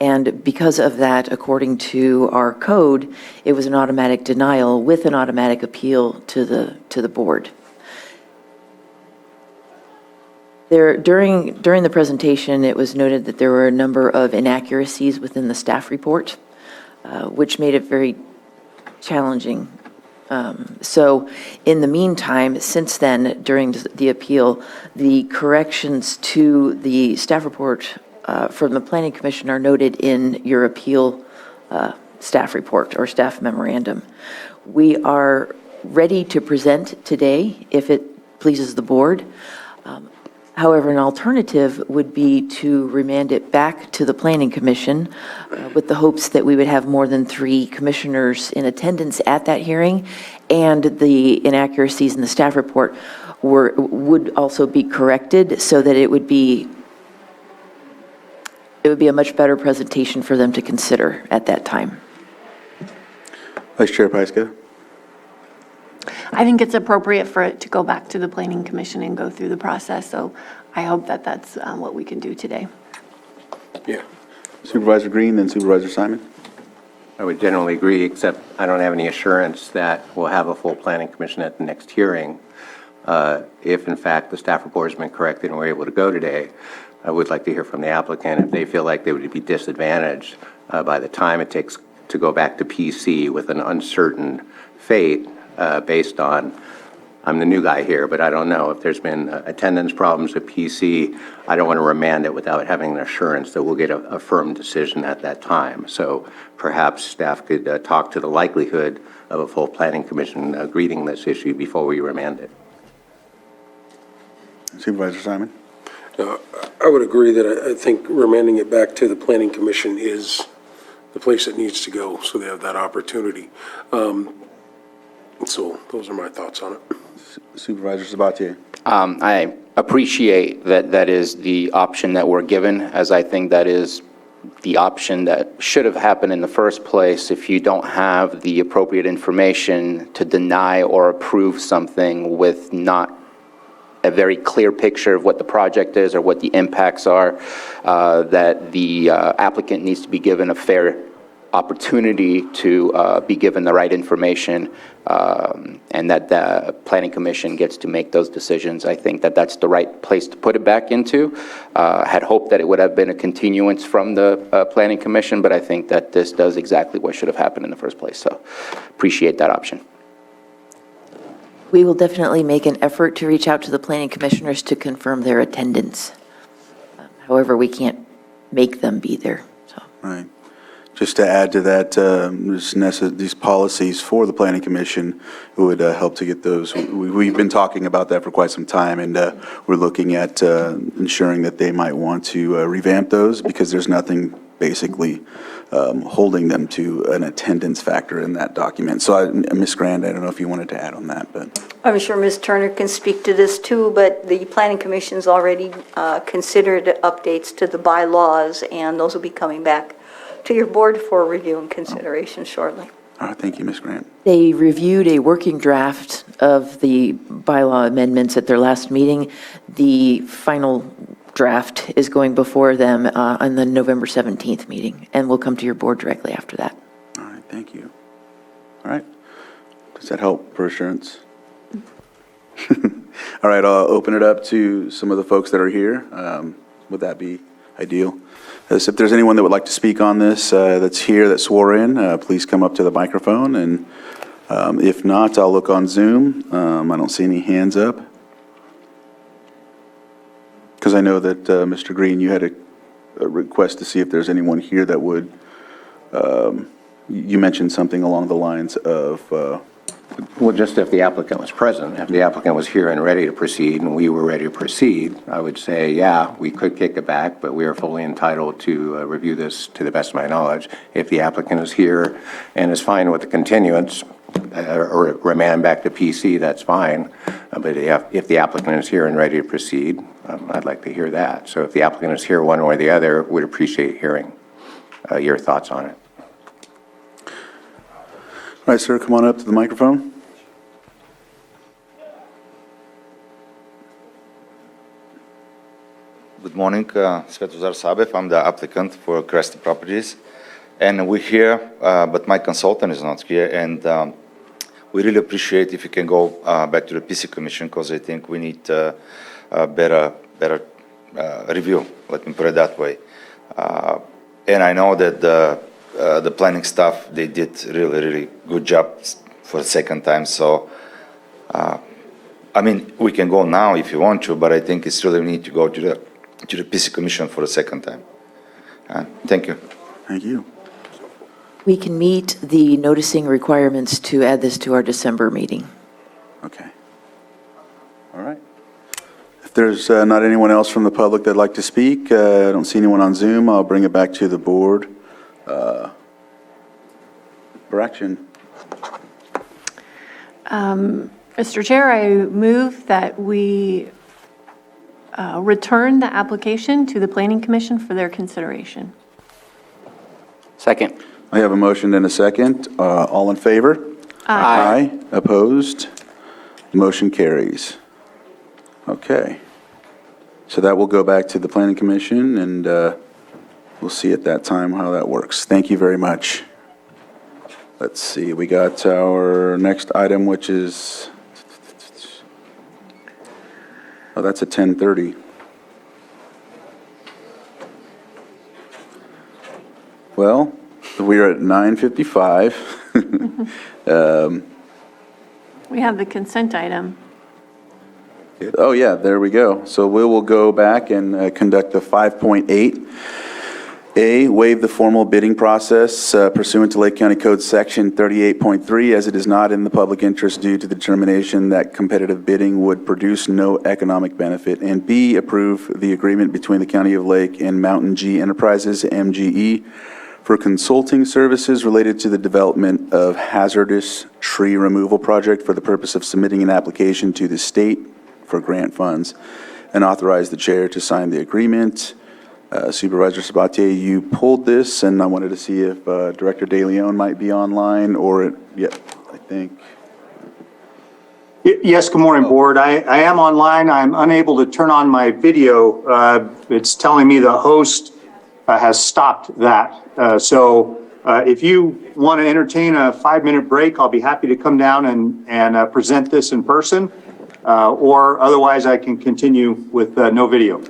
and because of that, according to our code, it was an automatic denial with an automatic appeal to the board. During the presentation, it was noted that there were a number of inaccuracies within the staff report, which made it very challenging. So in the meantime, since then, during the appeal, the corrections to the staff report from the Planning Commission are noted in your appeal staff report or staff memorandum. We are ready to present today if it pleases the board. However, an alternative would be to remand it back to the Planning Commission with the hopes that we would have more than 3 commissioners in attendance at that hearing, and the inaccuracies in the staff report would also be corrected so that it would be a much better presentation for them to consider at that time. Vice Chair Pyska? I think it's appropriate for it to go back to the Planning Commission and go through the process, so I hope that that's what we can do today. Yeah. Supervisor Green, then Supervisor Simon? I would generally agree, except I don't have any assurance that we'll have a full planning commission at the next hearing. If in fact the staff report has been corrected and we're able to go today, I would like to hear from the applicant if they feel like they would be disadvantaged by the time it takes to go back to PC with an uncertain fate based on, I'm the new guy here, but I don't know if there's been attendance problems at PC. I don't want to remand it without having an assurance that we'll get a firm decision at that time. So perhaps staff could talk to the likelihood of a full planning commission greeting this issue before we remand it. Supervisor Simon? I would agree that I think remanding it back to the Planning Commission is the place it needs to go, so they have that opportunity. So those are my thoughts on it. Supervisor Sabatier? I appreciate that that is the option that we're given, as I think that is the option that should have happened in the first place if you don't have the appropriate information to deny or approve something with not a very clear picture of what the project is or what the impacts are, that the applicant needs to be given a fair opportunity to be given the right information, and that the Planning Commission gets to make those decisions. I think that that's the right place to put it back into. Had hoped that it would have been a continuance from the Planning Commission, but I think that this does exactly what should have happened in the first place. So appreciate that option. We will definitely make an effort to reach out to the planning commissioners to confirm their attendance. However, we can't make them be there, so. Right. Just to add to that, these policies for the Planning Commission would help to get those. We've been talking about that for quite some time, and we're looking at ensuring that they might want to revamp those, because there's nothing basically holding them to an attendance factor in that document. So, Ms. Grand, I don't know if you wanted to add on that, but. I'm sure Ms. Turner can speak to this too, but the Planning Commission's already considered updates to the bylaws, and those will be coming back to your board for review and consideration shortly. All right, thank you, Ms. Grant. They reviewed a working draft of the bylaw amendments at their last meeting. The final draft is going before them on the November 17th meeting, and will come to your board directly after that. All right, thank you. All right. Does that help for assurance? All right, I'll open it up to some of the folks that are here. Would that be ideal? If there's anyone that would like to speak on this that's here, that swore in, please come up to the microphone. And if not, I'll look on Zoom. I don't see any hands up. Because I know that, Mr. Green, you had a request to see if there's anyone here that would, you mentioned something along the lines of... Well, just if the applicant was present, if the applicant was here and ready to proceed and we were ready to proceed, I would say, yeah, we could kick it back, but we are fully entitled to review this to the best of my knowledge. If the applicant is here and is fine with the continuance or remand back to PC, that's fine. But if the applicant is here and ready to proceed, I'd like to hear that. So if the applicant is here one way or the other, we'd appreciate hearing your thoughts on it. All right, sir, come on up to the microphone. Good morning, Svetozar Sabev. I'm the applicant for Cresty Properties. And we're here, but my consultant is not here. And we really appreciate if you can go back to the PC Commission, because I think we need better better review, let me put it that way. And I know that the planning staff, they did really, really good job for the second time. So, I mean, we can go now if you want to, but I think it's really need to go to the PC Commission for the second time. Thank you. Thank you. We can meet the noticing requirements to add this to our December meeting. Okay. All right. If there's not anyone else from the public that'd like to speak, I don't see anyone on Zoom, I'll bring it back to the board for action. Mr. Chair, I move that we return the application to the Planning Commission for their consideration. Second. I have a motion and a second. All in favor? Aye. Opposed? Motion carries. Okay. So that will go back to the Planning Commission, and we'll see at that time how that works. Thank you very much. Let's see, we got our next item, which is, oh, that's at 10:30. Well, we are at 9:55. We have the consent item. Oh, yeah, there we go. So we will go back and conduct the 5.8A, waive the formal bidding process pursuant to Lake County Code Section 38.3, as it is not in the public interest due to the determination that competitive bidding would produce no economic benefit. And B, approve the agreement between the County of Lake and Mountain G Enterprises, MGE, for consulting services related to the development of hazardous tree removal project for the purpose of submitting an application to the state for grant funds, and authorize the chair to sign the agreement. Supervisor Sabatier, you pulled this, and I wanted to see if Director De Leon might be online, or, yeah, I think. Yes, good morning, Board. I am online. I'm unable to turn on my video. It's telling me the host has stopped that. So if you want to entertain a 5-minute break, I'll be happy to come down and present this in person. Or otherwise, I can continue with no video.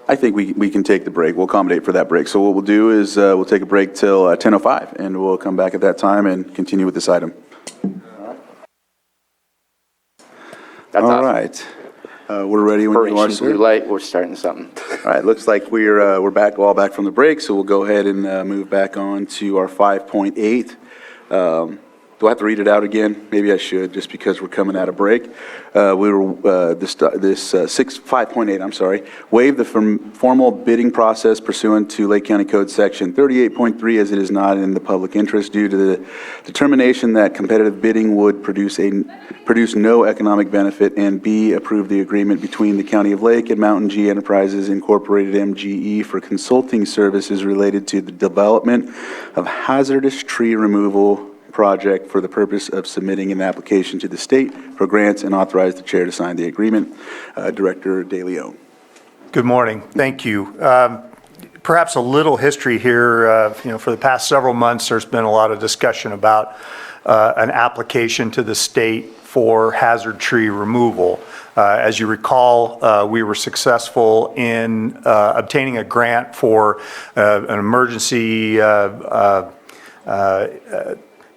I think we can take the break. We'll accommodate for that break. So what we'll do is we'll take a break till 10:05, and we'll come back at that time and continue with this item. That's All awesome. right. We're ready when you are, Operation Blue sir. Light, we're starting something. All right, looks like we're back, all back from the break, so we'll go ahead and move back on to our 5.8. Do I have to read it out again? Maybe I should, just because we're coming out of break. This 5.8, I'm sorry, waive the formal bidding process pursuant to Lake County Code Section 38.3, as it is not in the public interest due to the determination that competitive bidding would produce no economic benefit, and B, approve the agreement between the County of Lake and Mountain G Enterprises Incorporated, MGE, for consulting services related to the development of hazardous tree removal project for the purpose of submitting an application to the state for grants, and authorize the chair to sign the agreement. Director De Leon. Good morning. Thank you. Perhaps a little history here. For the past several months, there's been a lot of discussion about an application to the state for hazard tree removal. As you recall, we were successful in obtaining a grant for an emergency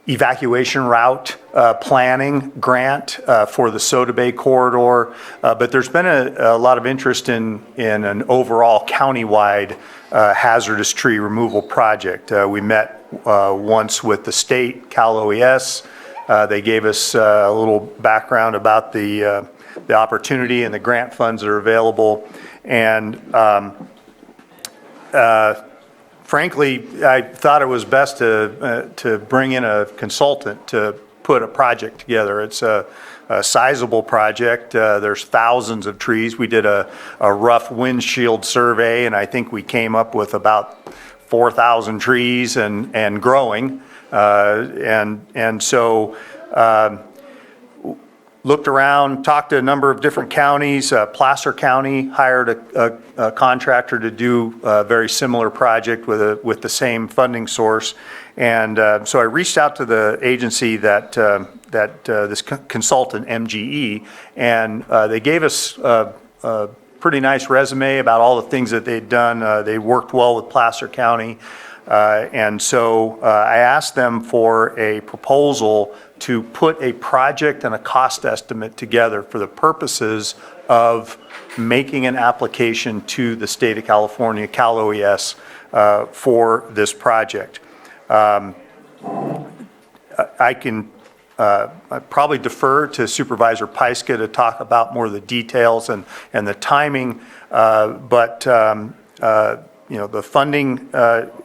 evacuation route planning grant for the Soda Bay corridor, but there's been a lot of interest in an overall countywide hazardous tree removal project. We met once with the state, Cal OES. They gave us a little background about the opportunity and the grant funds that are available, and frankly, I thought it was best to bring in a consultant to put a project together. It's a sizable project. There's thousands of trees. We did a rough windshield survey, and I think we came up with about 4,000 trees and growing. And so looked around, talked to a number of different counties. Placer County hired a contractor to do a very similar project with the same funding source. And so I reached out to the agency that this consultant, MGE, and they gave us pretty nice resume about all the things that they'd done. They worked well with Placer County. And so I asked them for a proposal to put a project and a cost estimate together for the purposes of making an application to the state of California, Cal OES, for this project. I can probably defer to Supervisor Pyska to talk about more of the details and the timing, but you know, the funding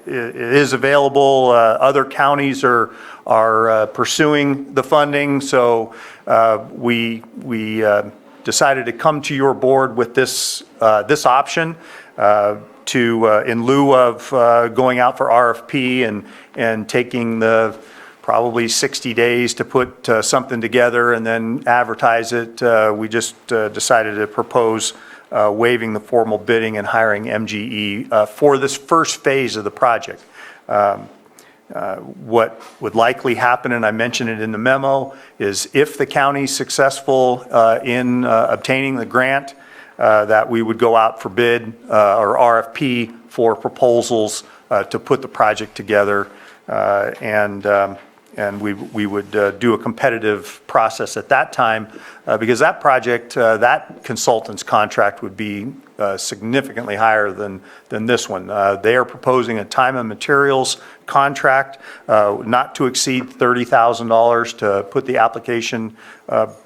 is available. Other counties are pursuing the funding, so we decided to come to your board with this option in lieu of going out for RFP and taking the probably 60 days to put something together and then advertise it. We just decided to propose waiving the formal bidding and hiring MGE for this first phase of the project. What would likely happen, and I mentioned it in the memo, is if the county's successful in obtaining the grant, that we would go out for bid or RFP for proposals to put the project together, and we would do a competitive process at that time, because that project, that consultant's contract would be significantly higher than this one. They are proposing a time and materials contract not to exceed $30,000 to put the application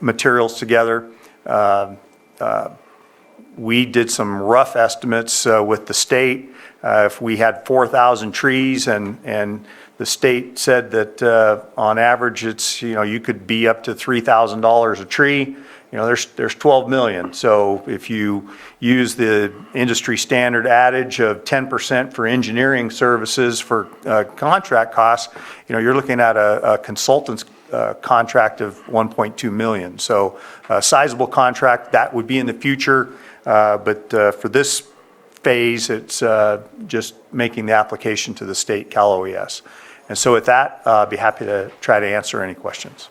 materials together. We did some rough estimates with the state. If we had 4,000 trees and the state said that on average it's, you know, you could be up to $3,000 a tree, you know, there's 12 million. So if you use the industry standard adage of 10% for engineering services for contract costs, you know, you're looking at a consultant's contract of 1.2 million. So a sizable contract that would be in the future, but for this phase, it's just making the application to the state Cal OES. And so with that, I'll be happy to try to answer any questions.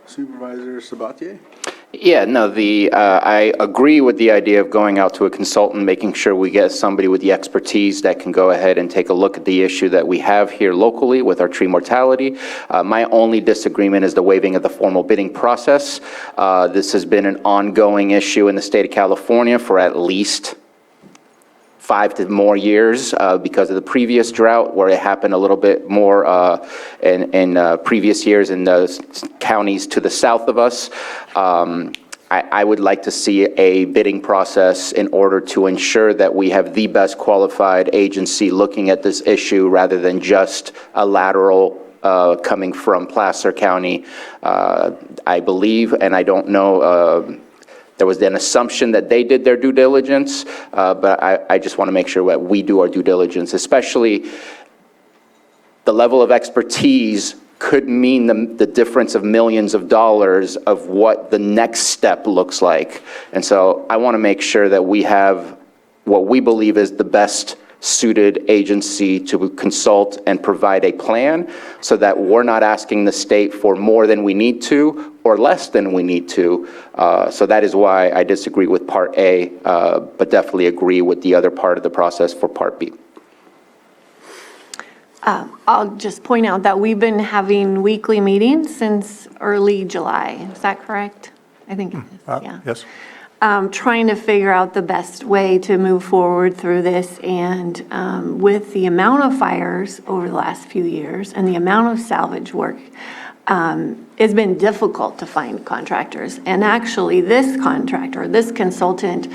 Supervisor Sabatier? Yeah, no, I agree with the idea of going out to a consultant, making sure we get somebody with the expertise that can go ahead and take a look at the issue that we have here locally with our tree mortality. My only disagreement is the waiving of the formal bidding process. This has been an ongoing issue in the state of California for at least 5 to more years because of the previous drought, where it happened a little bit more in previous years in the counties to the south of us. I would like to see a bidding process in order to ensure that we have the best qualified agency looking at this issue rather than just a lateral coming from Placer County. I believe, and I don't know, there was an assumption that they did their due diligence, but I just want to make sure that we do our due diligence, especially the level of expertise could mean the difference of millions of dollars of what the next step looks like. And so I want to make sure that we have what we believe is the best suited agency to consult and provide a plan so that we're not asking the state for more than we need to or less than we need to. So that is why I disagree with Part A, but definitely agree with the other part of the process for Part B. I'll just point out that we've been having weekly meetings since early July. Is that correct? I think it is, yeah. Yes. Trying to figure out the best way to move forward through this, and with the amount of fires over the last few years and the amount of salvage work, it's been difficult to find contractors. And actually this contractor, this consultant,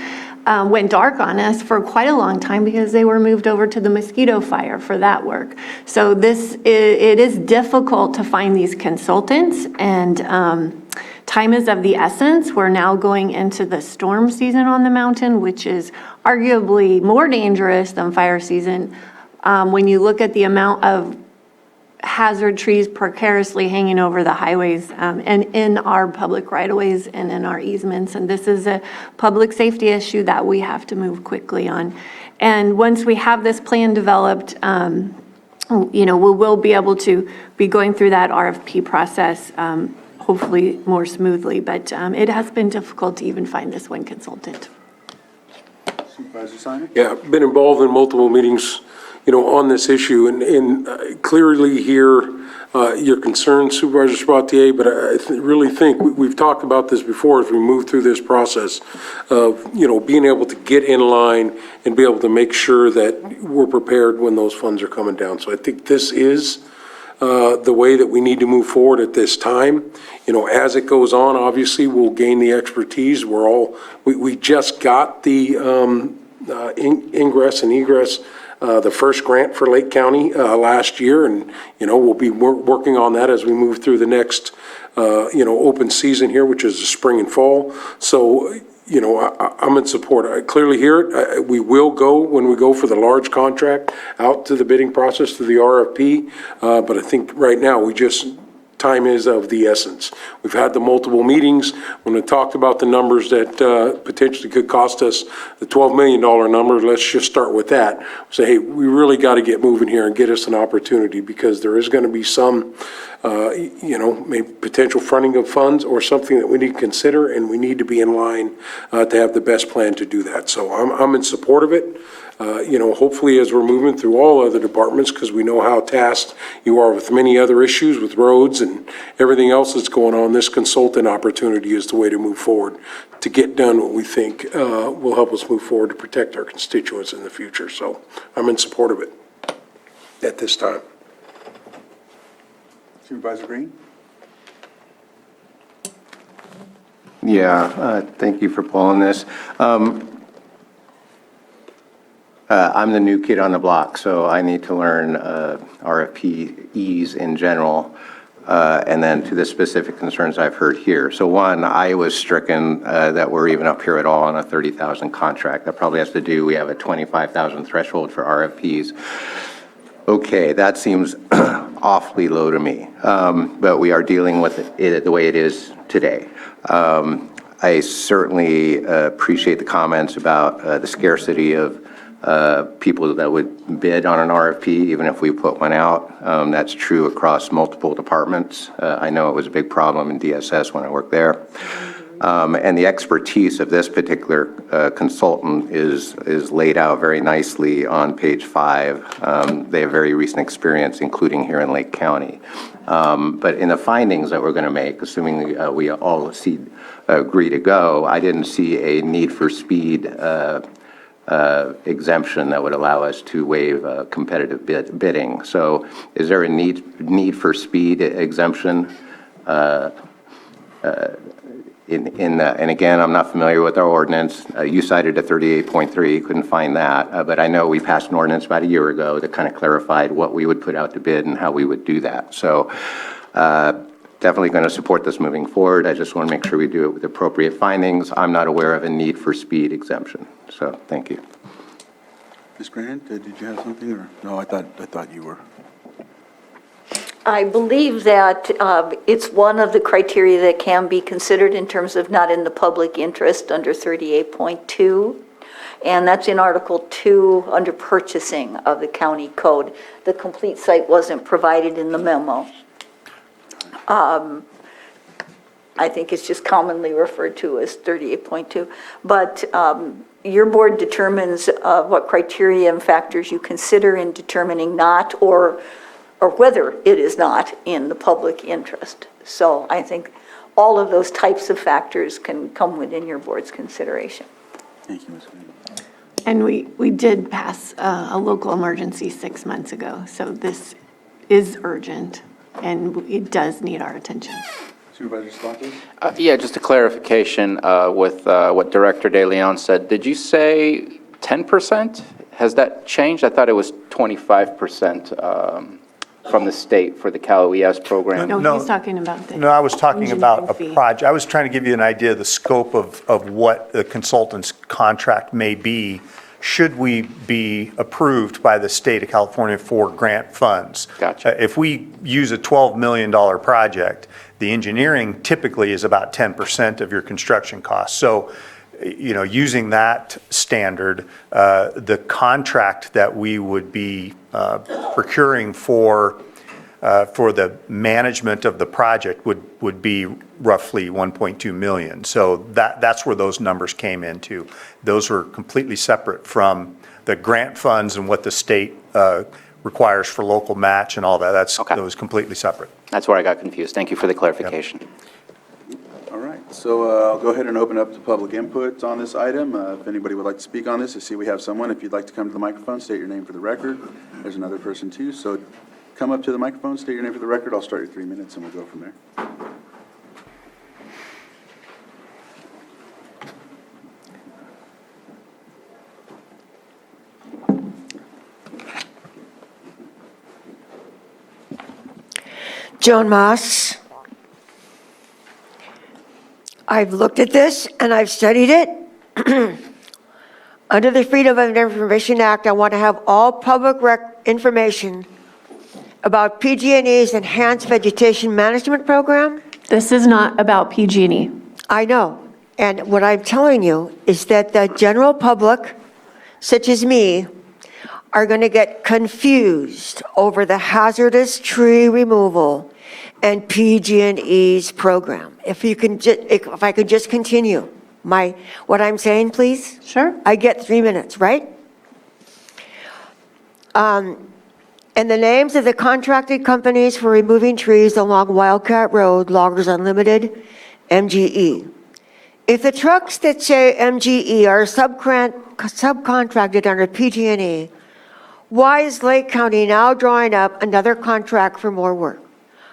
went dark on us for quite a long time because they were moved over to the mosquito fire for that work. So it is difficult to find these consultants, and time is of the essence. We're now going into the storm season on the mountain, which is arguably more dangerous than fire season. When you look at the amount of hazard trees precariously hanging over the highways and in our public right-of-ways and in our easements. And this is a public safety issue that we have to move quickly on. And once we have this plan developed, you know, we will be able to be going through that RFP process hopefully more smoothly. But it has been difficult to even find this one consultant. Supervisor Simon? Yeah, I've been involved in multiple meetings, on this issue, and clearly hear your concerns, Supervisor Sabatier, but I really think, we've talked about this before as we move through this process of, being able to get in line and be able to make sure that we're prepared when those funds are coming down. So I think this is the way that we need to move forward at this time. As it goes on, obviously, we'll gain the expertise. We just got the ingress and egress, the first grant for Lake County last year, and, we'll be working on that as we move through the next, open season here, which is the spring and fall. So, I'm in support. I clearly hear it. We will go, when we go for the large contract, out to the bidding process, to the RFP. But I think right now, time is of the essence. We've had the multiple meetings when we talked about the numbers that potentially could cost us the $12 million number. Let's just start with that. Say, hey, we really got to get moving here and get us an opportunity, because there is going to be some, maybe potential fronting of funds or something that we need to consider, and we need to be in line to have the best plan to do that. So I'm in support of it. Hopefully as we're moving through all other departments, because we know how tasked you are with many other issues with roads and everything else that's going on, this consultant opportunity is the way to move forward to get done what we think will help us move forward to protect our constituents in the future. So I'm in support of it at this time. Supervisor Green? Yeah, thank you for pulling this. I'm the new kid on the block, so I need to learn RFPs in general, and then to the specific concerns I've heard here. So one, I was stricken that we're even up here at all on a 30,000 contract. That probably has to do, we have a 25,000 threshold for RFPs. Okay, that seems awfully low to me, but we are dealing with it the way it is today. I certainly appreciate the comments about the scarcity of people that would bid on an RFP, even if we put one out. That's true across multiple departments. I know it was a big problem in DSS when I worked there. And the expertise of this particular consultant is laid out very nicely on page 5. They have very recent experience, including here in Lake County. But in the findings that we're going to make, assuming we all agree to go, I didn't see a need for speed exemption that would allow us to waive competitive bidding. So is there a need for speed exemption? And again, I'm not familiar with our ordinance. You cited a 38.3, couldn't find that. But I know we passed an ordinance about a year ago that kind of clarified what we would put out to bid and how we would do that. So definitely going to support this moving forward. I just want to make sure we do it with appropriate findings. I'm not aware of a need for speed exemption. So thank you. Ms. Grant, did you have something, or no? I thought you were. I believe that it's one of the criteria that can be considered in terms of not in the public interest under 38.2, and that's in Article 2 under purchasing of the county code. The complete site wasn't provided in the memo. I think it's just commonly referred to as 38.2, but your board determines what criteria and factors you consider in determining not or whether it is not in the public interest. So I think all of those types of factors can come within your board's consideration. Thank you, Ms. Grant. And we did pass a local emergency 6 months ago, so this is urgent, and it does need our attention. Supervisor Sabatier? Yeah, just a clarification with what Director De Leon said. Did you say 10%? Has that changed? I thought it was 25% from the state for the Cal OES program. No, he's talking about the. No, I was talking about a engineering fee. project. I was trying to give you an idea of the scope of what the consultant's contract may be, should we be approved by the state of California for grant funds. Gotcha. If we use a $12 million project, the engineering typically is about 10% of your construction costs. So, using that standard, the contract that we would be procuring for for the management of the project would be roughly 1.2 million. So that's where those numbers came into. Those were completely separate from the grant funds and what the state requires for local match and all that. That was completely separate. That's where I got confused. Thank you for the clarification. All right, so I'll go ahead and open up to public input on this item. If anybody would like to speak on this, I see we have someone. If you'd like to come to the microphone, state your name for the record. There's another person too, so come up to the microphone, state your name for the record. I'll start your 3 minutes and we'll go from there. Joan Moss. I've looked at this and I've studied it. Under the Freedom of Information Act, I want to have all public information about PG&E's Enhanced Vegetation Management Program. This is not about PG&E. I know. And what I'm telling you is that the general public, such as me, are going to get confused over the hazardous tree removal and PG&E's program. If I could just continue what I'm saying, please? Sure. I get 3 minutes, right? And the names of the contracted companies for removing trees along Wildcat Road, Loggers Unlimited, MGE. If the trucks that say MGE are subcontracted under PG&E, why is Lake County now drawing up another contract for more work?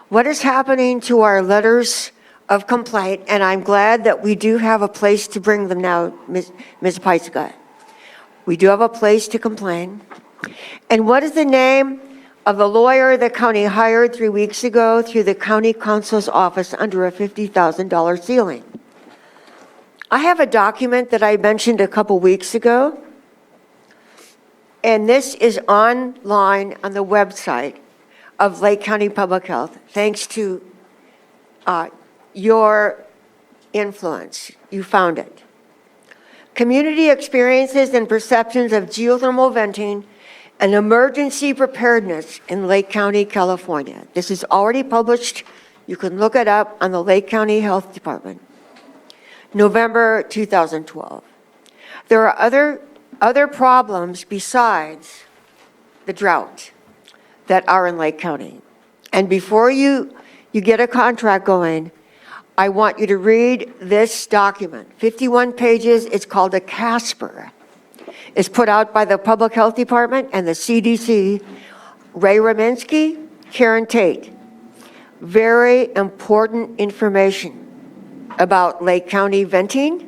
What is happening to our letters of complaint? And I'm glad that we do have a place to bring them now, Ms. Peiska. We do have a place to complain. And what is the name of the lawyer the county hired 3 weeks ago through the county counsel's office under a $50,000 ceiling? I have a document that I mentioned a couple weeks ago, and this is online on the website of Lake County Public Health, thanks to your influence. You found it. Community experiences and perceptions of geothermal venting and emergency preparedness in Lake County, California. This is already published. You can look it up on the Lake County Health Department. November 2012. There are other problems besides the drought that are in Lake County. And before you get a contract going, I want you to read this document, 51 pages. It's called a CASPER. It's put out by the Public Health Department and the CDC. Ray Rominsky, Karen Tate. Very important information about Lake County venting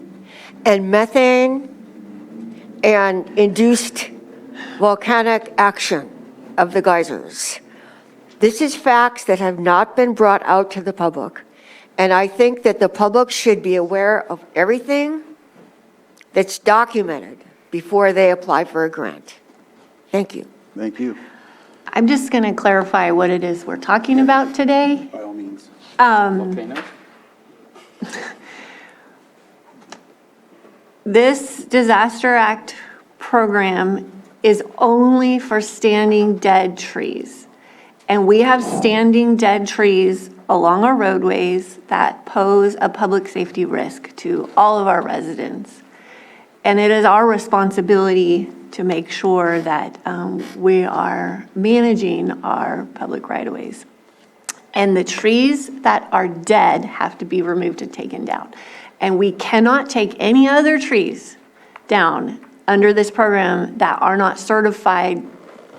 and methane and induced volcanic action of the geysers. This is facts that have not been brought out to the public. And I think that the public should be aware of everything that's documented before they apply for a grant. Thank you. Thank you. I'm just going to clarify what it is we're talking about today. By all means. This Disaster Act program is only for standing dead trees. And we have standing dead trees along our roadways that pose a public safety risk to all of our residents. And it is our responsibility to make sure that we are managing our public right-of-ways. And the trees that are dead have to be removed and taken down. And we cannot take any other trees down under this program that are not certified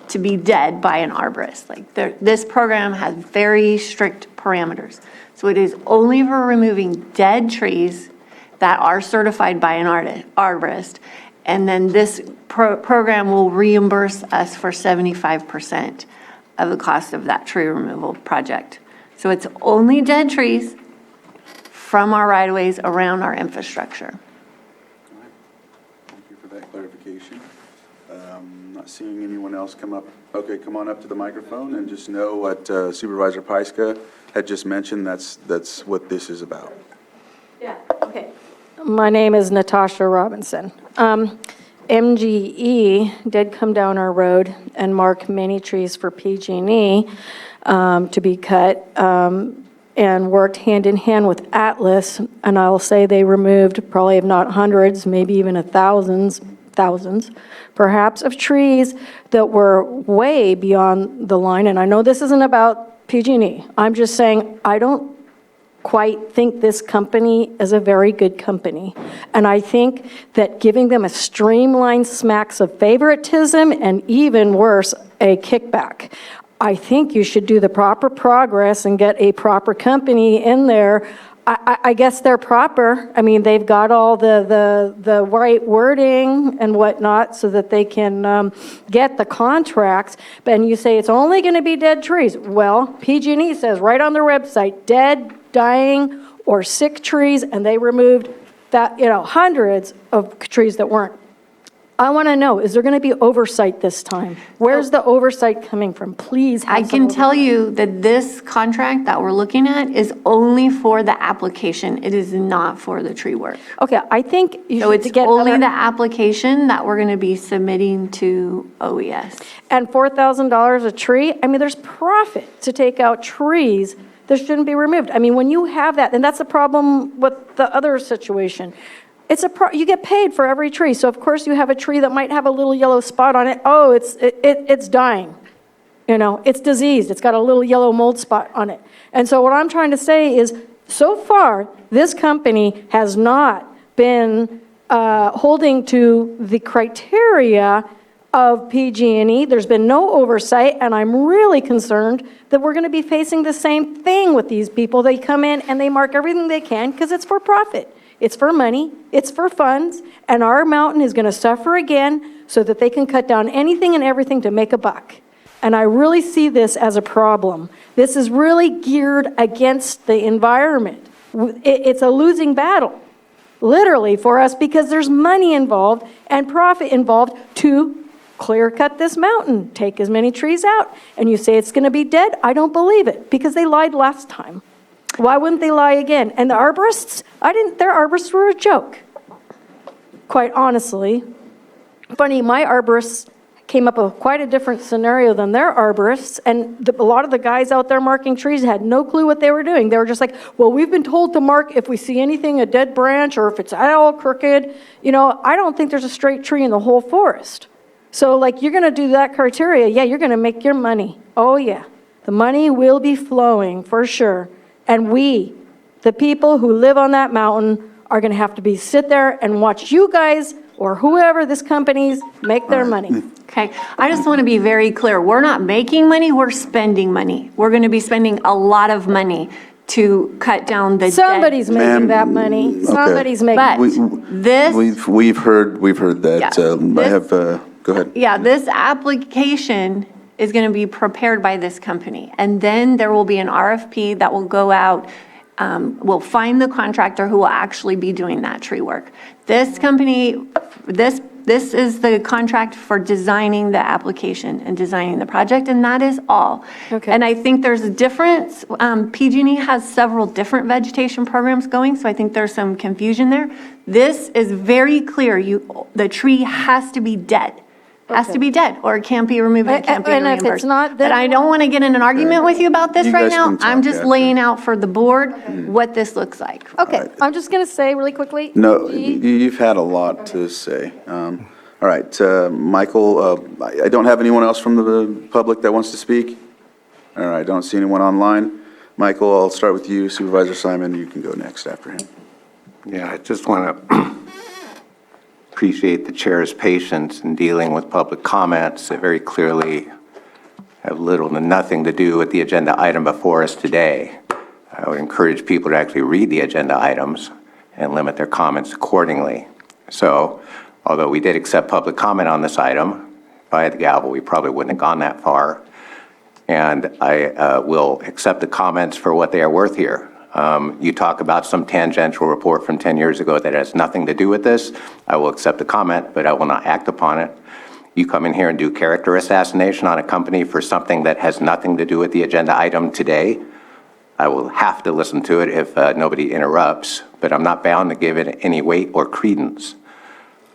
to be dead by an arborist. This program has very strict parameters. So it is only for removing dead trees that are certified by an arborist. And then this program will reimburse us for 75% of the cost of that tree removal project. So it's only dead trees from our right-of-ways around our infrastructure. Thank you for that clarification. Not seeing anyone else come up. Okay, come on up to the microphone and just know what Supervisor Peiska had just mentioned. That's what this is about. Yeah, okay. My name is Natasha Robinson. MGE did come down our road and mark many trees for PG&E to be cut, and worked hand in hand with Atlas, and I'll say they removed probably, if not hundreds, maybe even thousands, perhaps, of trees that were way beyond the line. And I know this isn't about PG&E. I'm just saying I don't quite think this company is a very good company. And I think that giving them a streamlined smacks of favoritism and even worse, a kickback. I think you should do the proper progress and get a proper company in there. I guess they're proper. I mean, they've got all the right wording and whatnot so that they can get the contracts. And you say it's only going to be dead trees. Well, PG&E says right on their website, dead, dying, or sick trees, and they removed that, hundreds of trees that weren't. I want to know, is there going to be oversight this time? Where's the oversight coming from? Please have I can tell you that this contract that we're looking at is only for the application. It is not for the tree work. Okay, I think you So should it's get only other- the application that we're going to be submitting to OES. And $4,000 a tree, I mean, there's profit to take out trees that shouldn't be removed. I mean, when you have that, and that's the problem with the other situation. You get paid for every tree. So of course you have a tree that might have a little yellow spot on it. Oh, it's dying. It's diseased. It's got a little yellow mold spot on it. And so what I'm trying to say is, so far, this company has not been holding to the criteria of PG&E. There's been no oversight, and I'm really concerned that we're going to be facing the same thing with these people. They come in and they mark everything they can because it's for profit. It's for money, it's for funds, and our mountain is going to suffer again so that they can cut down anything and everything to make a buck. And I really see this as a problem. This is really geared against the environment. It's a losing battle, literally, for us because there's money involved and profit involved to clear cut this mountain, take as many trees out. And you say it's going to be dead? I don't believe it because they lied last time. Why wouldn't they lie again? And the arborists, their arborists were a joke, quite honestly. Funny, my arborists came up with quite a different scenario than their arborists, and a lot of the guys out there marking trees had no clue what they were doing. They were just like, well, we've been told to mark if we see anything, a dead branch, or if it's at all crooked. I don't think there's a straight tree in the whole forest. So, you're going to do that criteria, yeah, you're going to make your money. Oh, yeah. The money will be flowing, for sure. And we, the people who live on that mountain, are going to have to sit there and watch you guys or whoever this company's make their money. Okay, I just want to be very clear. We're not making money, we're spending money. We're going to be spending a lot of money to cut down the Somebody's dead. making that money. okay. Somebody's making This, We've heard that. Yeah, I have, go ahead. yeah, this application is going to be prepared by this company. And then there will be an RFP that will go out. We'll find the contractor who will actually be doing that tree work. This company, this is the contract for designing the application and designing the project, and that is all. Okay. And I think there's a difference. PG&E has several different vegetation programs going, so I think there's some confusion there. This is very clear. The tree has to be dead. Has to be dead, or it can't be removed, it can't be And if reimbursed. it's not, then- But I don't want to get in an argument with you about this You right guys now. can talk I'm just after. laying out for the board what this looks like. Okay, I'm just going to say really quickly. No, you've had a lot to say. All right, Michael, I don't have anyone else from the public that wants to speak. All right, I don't see anyone online. Michael, I'll start with you. Supervisor Simon, you can go next after him. Yeah, I just want to appreciate the chair's patience in dealing with public comments that very clearly have little to nothing to do with the agenda item before us today. I would encourage people to actually read the agenda items and limit their comments accordingly. So, although we did accept public comment on this item, if I had the gavel, we probably wouldn't have gone that far. And I will accept the comments for what they are worth here. You talk about some tangential report from 10 years ago that has nothing to do with this. I will accept the comment, but I will not act upon it. You come in here and do character assassination on a company for something that has nothing to do with the agenda item today. I will have to listen to it if nobody interrupts, but I'm not bound to give it any weight or credence.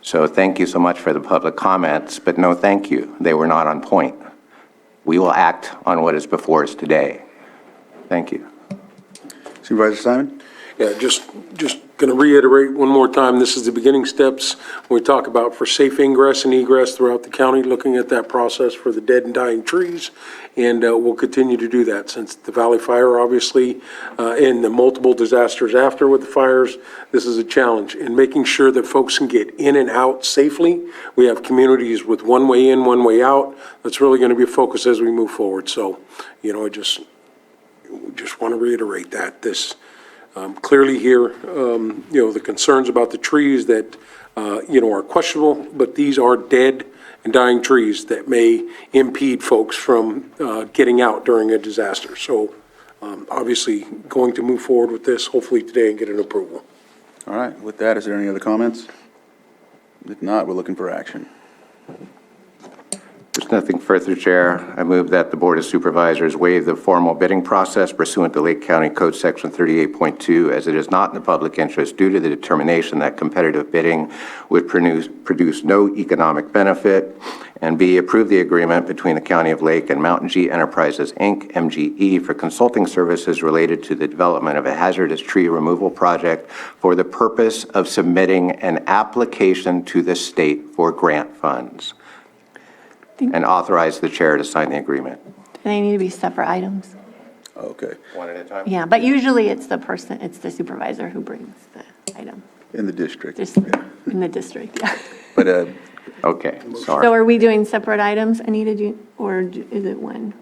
So thank you so much for the public comments, but no thank you. They were not on point. We will act on what is before us today. Thank you. Supervisor Simon? Yeah, just going to reiterate one more time, this is the beginning steps when we talk about for safe ingress and egress throughout the county, looking at that process for the dead and dying trees, and we'll continue to do that since the Valley Fire, obviously, and the multiple disasters after with the fires, this is a challenge. And making sure that folks can get in and out safely. We have communities with one way in, one way out. That's really going to be a focus as we move forward. So, I just want to reiterate that this clearly here, the concerns about the trees that, are questionable, but these are dead and dying trees that may impede folks from getting out during a disaster. So obviously going to move forward with this hopefully today and get an approval. All right, with that, is there any other comments? If not, we're looking for action. There's nothing further, Chair. I move that the Board of Supervisors waive the formal bidding process pursuant to Lake County Code Section 38.2 as it is not in the public interest due to the determination that competitive bidding would produce no economic benefit, and B, approve the agreement between the County of Lake and Mountain G Enterprises, Inc., MGE, for consulting services related to the development of a hazardous tree removal project for the purpose of submitting an application to the state for grant funds, and authorize the chair to sign the agreement. They need to be separate items. Okay. One at a time? Yeah, but usually it's the supervisor who brings the item. In the district. Just in the district, yeah. But, okay, So are we doing separate items, Anita, or is it one?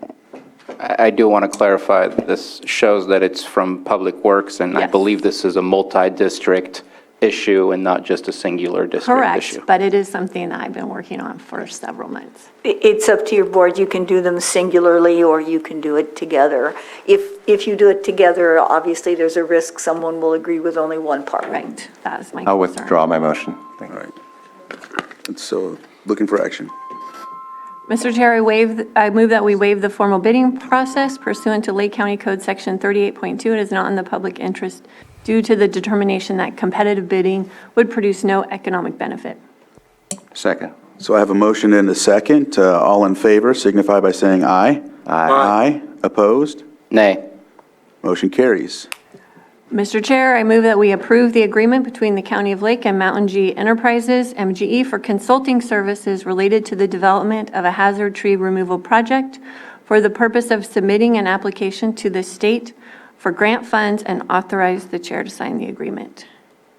I do want to clarify, this shows that it's from Public Works, and I Yes. believe this is a multi-district issue and not just a singular district issue. Correct, but it is something that I've been working on for several months. It's up to your board. You can do them singularly or you can do it together. If you do it together, obviously there's a risk someone will agree with only one part. Right, that is my concern. I'll withdraw my motion. Thank you. all right. And so, looking for action. Mr. Chair, I move that we waive the formal bidding process pursuant to Lake County Code Section 38.2. It is not in the public interest due to the determination that competitive bidding would produce no economic benefit. Second. So I have a motion and a second. All in favor signify by saying aye. Aye. Aye. Opposed? Nay. Motion carries. Mr. Chair, I move that we approve the agreement between the County of Lake and Mountain G Enterprises, MGE, for consulting services related to the development of a hazard tree removal project for the purpose of submitting an application to the state for grant funds and authorize the chair to sign the agreement.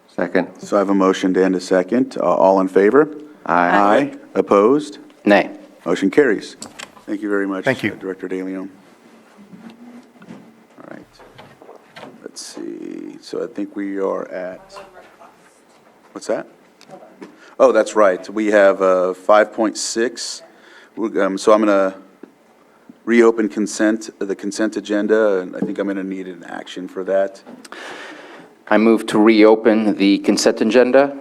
Second. So I have a motion and a second. All in favor? Aye. Aye. Opposed? Nay. Motion carries. Thank you very much. Thank you. Director De Leon. All right. Let's see. So I think we are at, what's that? Oh, that's right. We have 5.6. So I'm going to reopen the consent agenda, and I think I'm going to need an action for that. I move to reopen the consent agenda,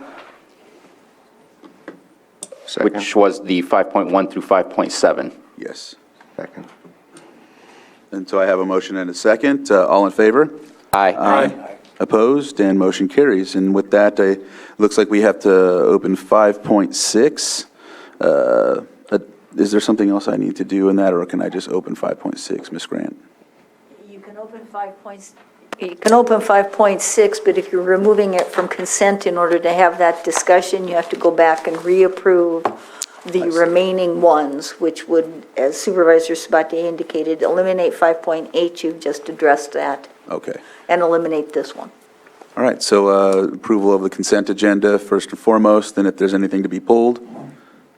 Second. which was the 5.1 through 5.7. Yes. Second. And so I have a motion and a second. All in favor? Aye. Aye. Opposed, and motion carries. And with that, it looks like we have to open 5.6. Is there something else I need to do in that, or can I just open 5.6, Ms. Grant? You can open 5.6, but if you're removing it from consent in order to have that discussion, you have to go back and reapprove the remaining ones, which would, as Supervisor Sabatier indicated, eliminate 5.8. You've just addressed that. Okay. And eliminate this one. All right, so approval of the consent agenda first and foremost, and if there's anything to be pulled,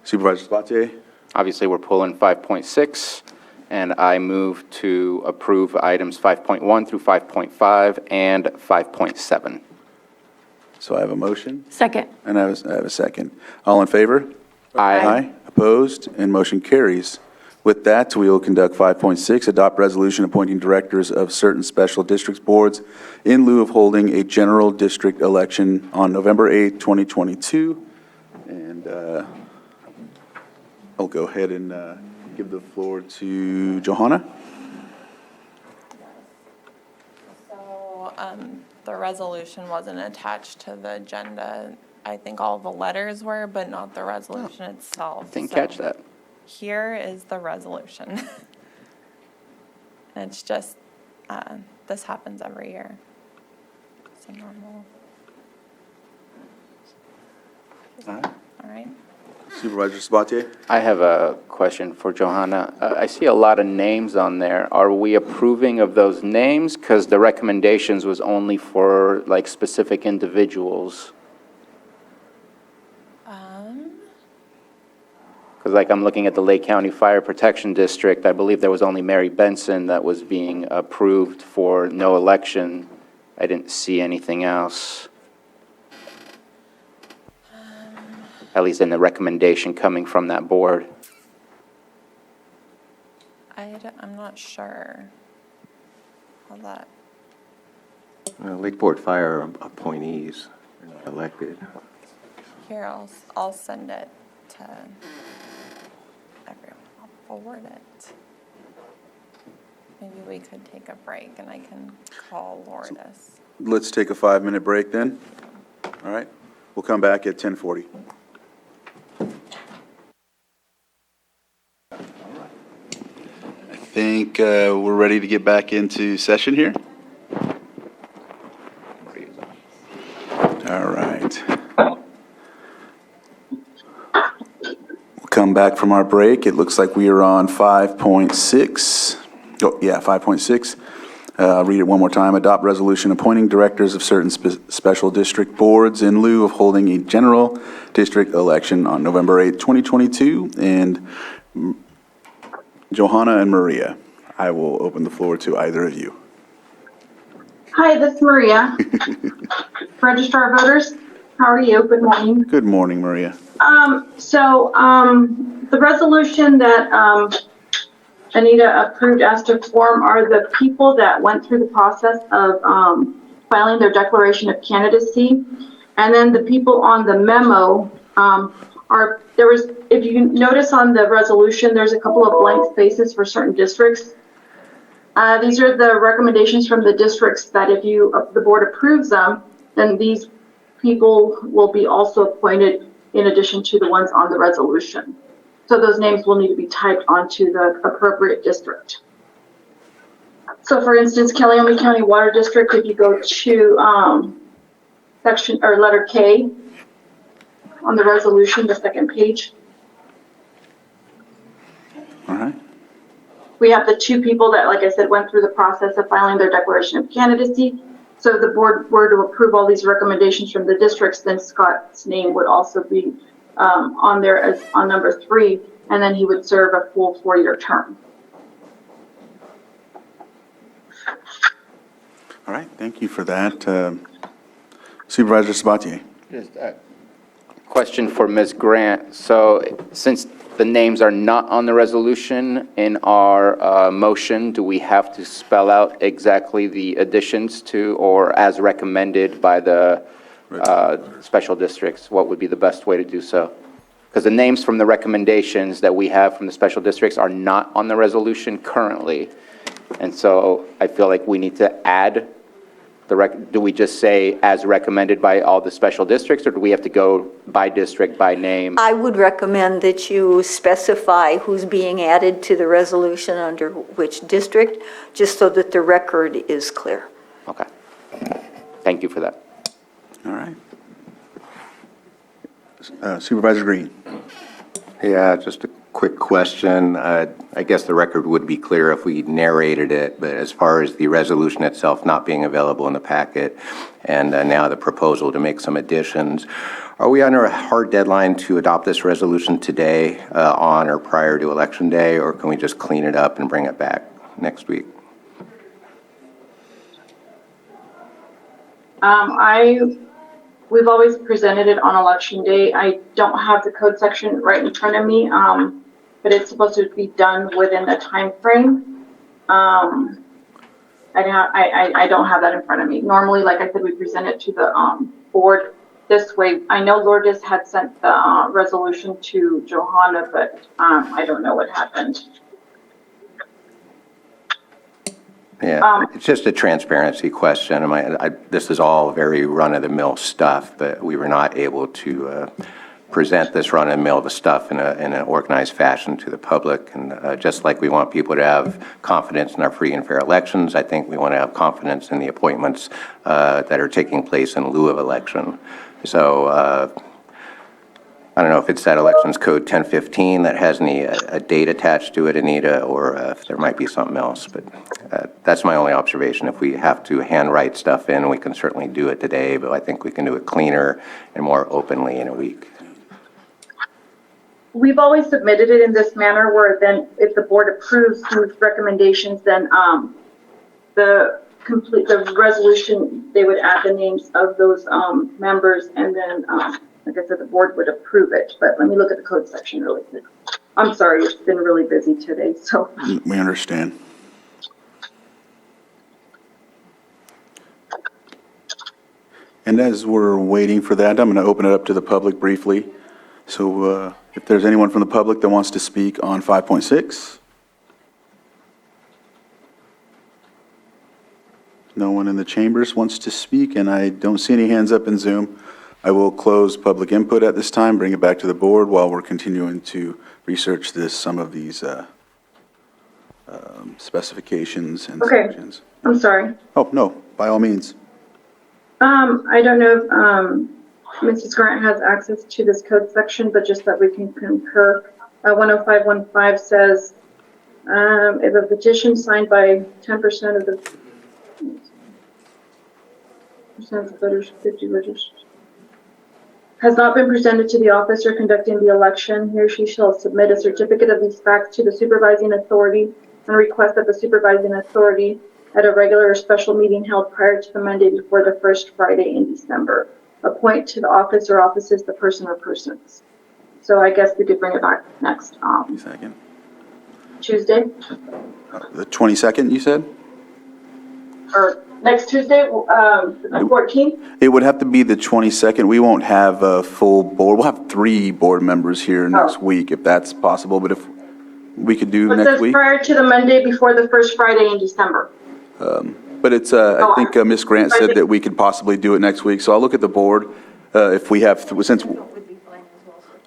Supervisor Sabatier? Obviously, we're pulling 5.6, and I move to approve items 5.1 through 5.5 and 5.7. So I have a motion, Second. and I have a second. All in favor? Aye. Opposed, and motion carries. With that, we will conduct 5.6, adopt resolution appointing directors of certain special districts boards in lieu of holding a general district election on November 8, 2022. And I'll go ahead and give the floor to Johanna. So the resolution wasn't attached to the agenda. I think all the letters were, but not the resolution itself. Didn't So catch that. Here is the resolution. And it's just, this happens every year. It's a normal. All right. Supervisor Sabatier? I have a question for Johanna. I see a lot of names on there. Are we approving of those names? Because the recommendations was only for like specific individuals. Because like I'm looking at the Lake County Fire Protection District, I believe there was only Mary Benson that was being approved for no election. I didn't see anything else. At least in the recommendation coming from that board. I'm not sure how that, Lakeport Fire appointees are not elected. here, I'll send it to everyone. I'll forward it. Maybe we could take a break and I can call Lourdes. Let's take a 5-minute break then. All right, we'll come back at 10:40. I think we're ready to get back into session here. All right. We'll come back from our break. It looks like we are on 5.6. Oh, yeah, 5.6. Read it one more time. Adopt resolution appointing directors of certain special district boards in lieu of holding a general district election on November 8th, 2022. And Johanna and Maria, I will open the floor to either of you. Hi, this is Maria, Registrar of Voters. How are you? Good morning. Good morning, Maria. The resolution that Anita approved as to form are the people that went through the process of filing their declaration of candidacy. And then the people on the memo if you notice on the resolution, there's a couple of blank spaces for certain districts. These are the recommendations from the districts that if the board approves them, then these people will be also appointed in addition to the ones on the resolution. So those names will need to be typed onto the appropriate district. So for instance, Kelleyama County Water District, if you go to section or letter K on the resolution, the second page. All right. We have the two people that, like I said, went through the process of filing their declaration of candidacy. So if the board were to approve all these recommendations from the districts, then Scott's name would also be on there as on number 3, and then he would serve a full 4-year term. All right, thank you for that. Supervisor Sabatier. Just a question for Ms. Grant. So since the names are not on the resolution in our motion, do we have to spell out exactly the additions to or as recommended by the special districts? What would be the best way to do so? Because the names from the recommendations that we have from the special districts are not on the resolution currently. And so I feel like we need to add do we just say as recommended by all the special districts, or do we have to go by district, by name? I would recommend that you specify who's being added to the resolution under which district, just so that the record is clear. Okay. Thank you for that. All right. Supervisor Green. Yeah, just a quick question. I guess the record would be clear if we narrated it, but as far as the resolution itself not being available in the packet and now the proposal to make some additions, are we under a hard deadline to adopt this resolution today on or prior to Election Day, or can we just clean it up and bring it back next week? We've always presented it on Election Day. I don't have the code section right in front of me, but it's supposed to be done within a time frame. I don't have that in front of me. Normally, like I said, we present it to the board this way. I know Lourdes had sent the resolution to Johanna, but I don't know what happened. Yeah, it's just a transparency question. This is all very run-of-the-mill stuff, but we were not able to present this run-of-the-mill stuff in an organized fashion to the public. And just like we want people to have confidence in our free and fair elections, I think we want to have confidence in the appointments that are taking place in lieu of election. So I don't know if it's that Elections Code 1015 that has a date attached to it, Anita, or if there might be something else. But that's my only observation. If we have to handwrite stuff in, we can certainly do it today, but I think we can do it cleaner and more openly in a week. We've always submitted it in this manner where then if the board approves these recommendations, then the resolution, they would add the names of those members, and then like I said, the board would approve it. But let me look at the code section really quick. I'm sorry, it's been really busy today, so. We understand. And as we're waiting for that, I'm going to open it up to the public briefly. So if there's anyone from the public that wants to speak on 5.6. No one in the chambers wants to speak, and I don't see any hands up in Zoom. I will close public input at this time, bring it back to the board while we're continuing to research some of these specifications and Okay, sections. I'm sorry. Oh, no, by all means. I don't know if Mrs. Grant has access to this code section, but just that we can concur. 10515 says, if a petition signed by 10% of the percent of voters, 50 registered, has not been presented to the officer conducting the election, he or she shall submit a certificate of these facts to the supervising authority and request that the supervising authority at a regular or special meeting held prior to the Monday before the first Friday in December appoint to the office or offices the person or persons. So I guess we could bring it back next Second. Tuesday, The 22nd, you said? or next Tuesday, the 14th. It would have to be the 22nd. We won't have a full board. We'll have 3 board members here next week, if that's possible. But if we could do It next says week. prior to the Monday before the first Friday in December. But it's, I think Ms. Grant said that we could possibly do it next week. So I'll look at the board if we have,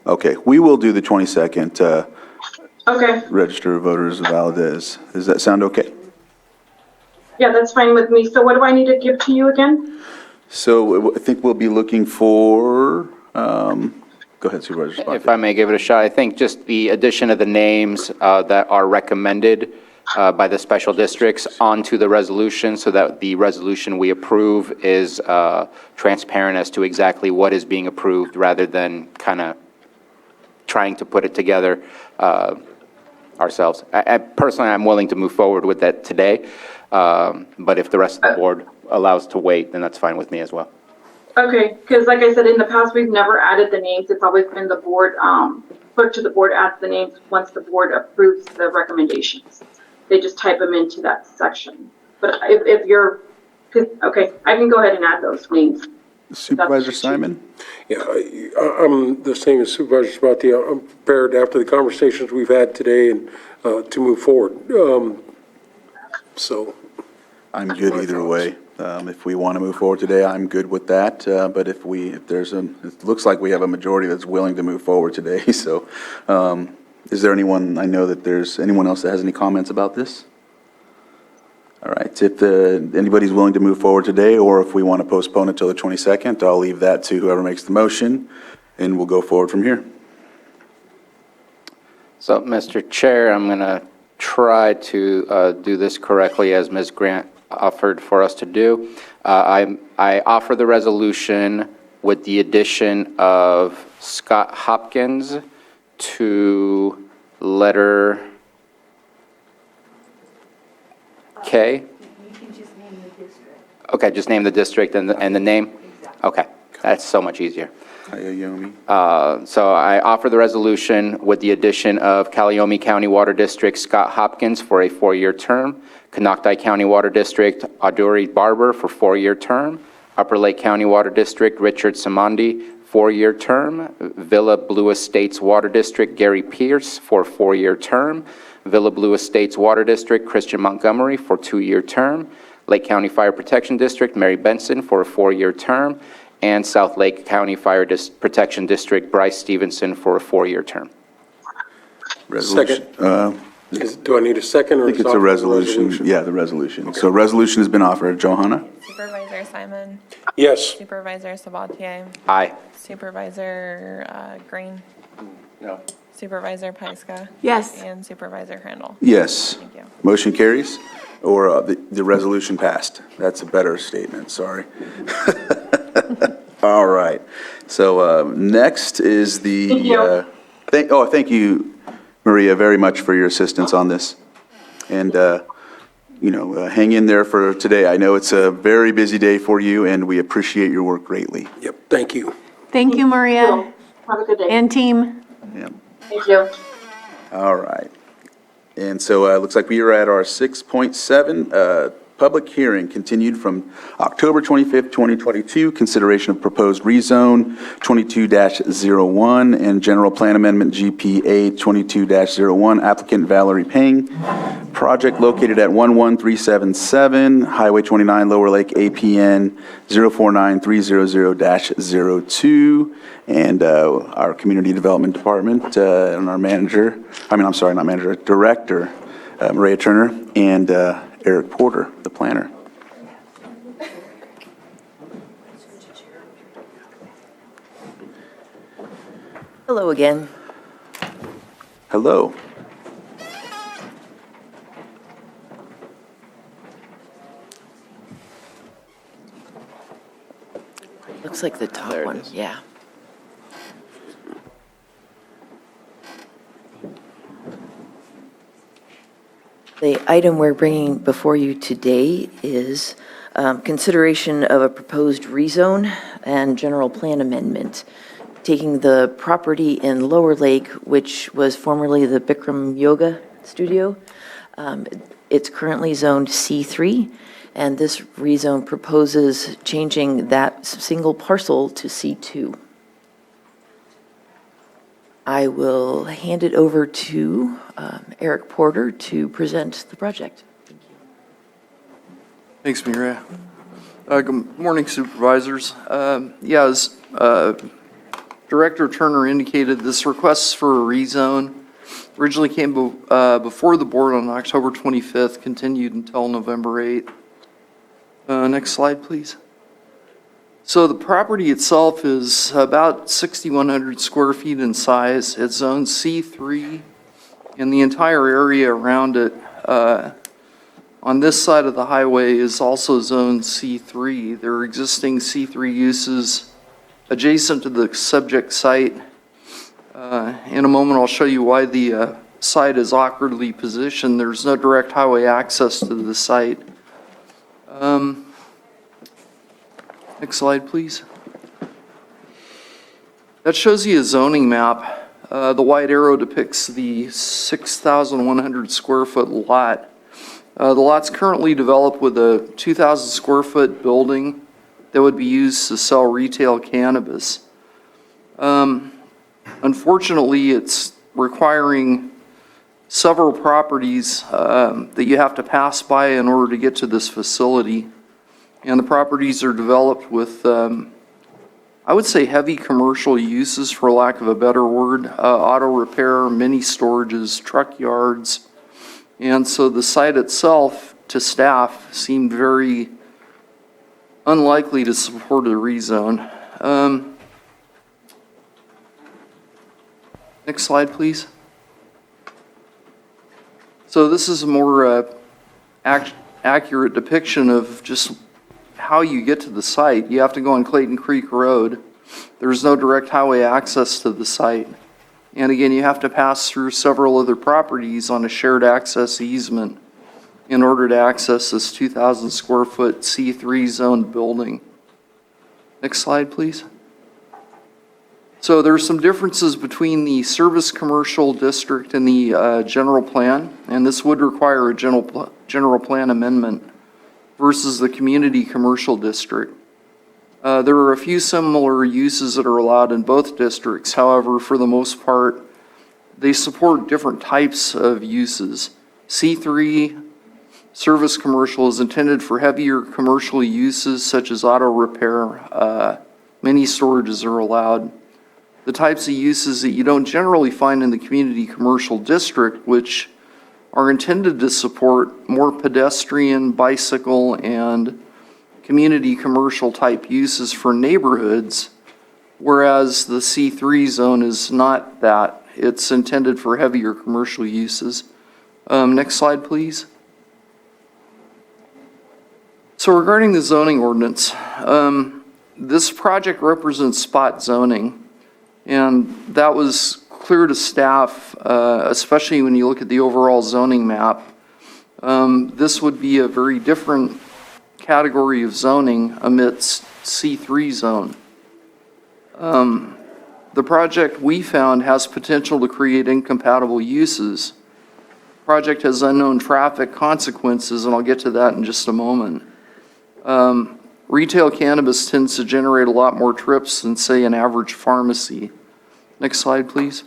okay, we will do the 22nd. Okay. Register of Voters of Valdez. Does that sound okay? Yeah, that's fine with me. So what do I need to give to you again? So I think we'll be looking for, go ahead, Supervisor Spock. If I may give it a shot, I think just the addition of the names that are recommended by the special districts onto the resolution so that the resolution we approve is transparent as to exactly what is being approved rather than kind of trying to put it together ourselves. Personally, I'm willing to move forward with that today, but if the rest of the board allows to wait, then that's fine with me as well. Okay, because like I said, in the past, we've never added the names. It's always been the board, clerk to the board adds the names once the board approves the recommendations. They just type them into that section. But if you're, okay, I can go ahead and add those names. Supervisor Simon? Yeah, I'm the same as Supervisor Sabatier. I'm prepared after the conversations we've had today and to move forward. So I'm good either way. If we want to move forward today, I'm good with that. But if it looks like we have a majority that's willing to move forward today. So is there anyone, I know that there's anyone else that has any comments about this? All right, if anybody's willing to move forward today, or if we want to postpone it till the 22nd, I'll leave that to whoever makes the motion, and we'll go forward from here. So, Mr. Chair, I'm going to try to do this correctly as Ms. Grant offered for us to do. I offer the resolution with the addition of Scott Hopkins to letter K. You can just name the district. Okay, just name the district and the name? Okay, that's so much easier. So I offer the resolution with the addition of Calliope County Water District Scott Hopkins for a 4-year term, Canocti County Water District Aduri Barber for 4-year term, Upper Lake County Water District Richard Simandi 4-year term. Villa Blue Estates Water District, Gary Pierce, for a 4-year term. Villa Blue Estates Water District, Christian Montgomery, for a 2-year term. Lake County Fire Protection District, Mary Benson, for a 4-year term. And South Lake County Fire Protection District, Bryce Stevenson, for a 4-year term. Resolution. Do I need a second, or I think it's a resolution. Yeah, the resolution. So resolution has been offered. Johanna? Supervisor Simon? Yes. Supervisor Sabatier? Aye. Supervisor Green? No. Supervisor Pyska? Yes. And Supervisor Crandall? Yes. Thank you. Motion carries, or the resolution passed. That's a better statement, sorry. All right. So next is the... Thank you. Thank you, Maria, very much for your assistance on this. And, hang in there for today. I know it's a very busy day for you, and we appreciate your work greatly. Yep, thank you. Thank you, Maria, Have a good day. and team. Yeah. Thank you. All right. And so it looks like we are at our 6.7, public hearing continued from October 25th, 2022, consideration of proposed rezone 22-01 and general plan amendment GPA 22-01, applicant Valerie Peng, project located at 11377 Highway 29 Lower Lake, APN 049300-02, and our Community Development Department and our Director, Maria Turner, and Eric Porter, the planner. Hello again. Hello. Looks like the top one, yeah. The item we're bringing before you today is consideration of a proposed rezone and general plan amendment, taking the property in Lower Lake, which was formerly the Bikram Yoga Studio. It's currently zoned C3, and this rezone proposes changing that single parcel to C2. I will hand it over to Eric Porter to present the project. Thanks, Maria. Good morning, Supervisors. As Director Turner indicated, this request for a rezone originally came before the board on October 25th, continued until November 8th. Next slide, please. So the property itself is about 6,100 square feet in size. It's zoned C3, and the entire area around it on this side of the highway is also zoned C3. There are existing C3 uses adjacent to the subject site. In a moment, I'll show you why the site is awkwardly positioned. There's no direct highway access to the site. Next slide, please. That shows you a zoning map. The white arrow depicts the 6,100 square foot lot. The lot's currently developed with a 2,000 square foot building that would be used to sell retail cannabis. Unfortunately, it's requiring several properties that you have to pass by in order to get to this facility. And the properties are developed with, I would say, heavy commercial uses, for lack of a better word, auto repair, mini storages, truck yards. And so the site itself, to staff, seemed very unlikely to support a rezone. Next slide, please. So this is a more accurate depiction of just how you get to the site. You have to go on Clayton Creek Road. There's no direct highway access to the site. And again, you have to pass through several other properties on a shared access easement in order to access this 2,000 square foot C3 zoned building. Next slide, please. So there's some differences between the service commercial district and the general plan, and this would require a general plan amendment versus the community commercial district. There are a few similar uses that are allowed in both districts. However, for the most part, they support different types of uses. C3 service commercial is intended for heavier commercial uses such as auto repair. Many storages are allowed. The types of uses that you don't generally find in the community commercial district, which are intended to support more pedestrian, bicycle, and community commercial type uses for neighborhoods, whereas the C3 zone is not that. It's intended for heavier commercial uses. Next slide, please. So regarding the zoning ordinance, this project represents spot zoning, and that was clear to staff, especially when you look at the overall zoning map. This would be a very different category of zoning amidst C3 zone. The project we found has potential to create incompatible uses. Project has unknown traffic consequences, and I'll get to that in just a moment. Retail cannabis tends to generate a lot more trips than, say, an average pharmacy. Next slide, please.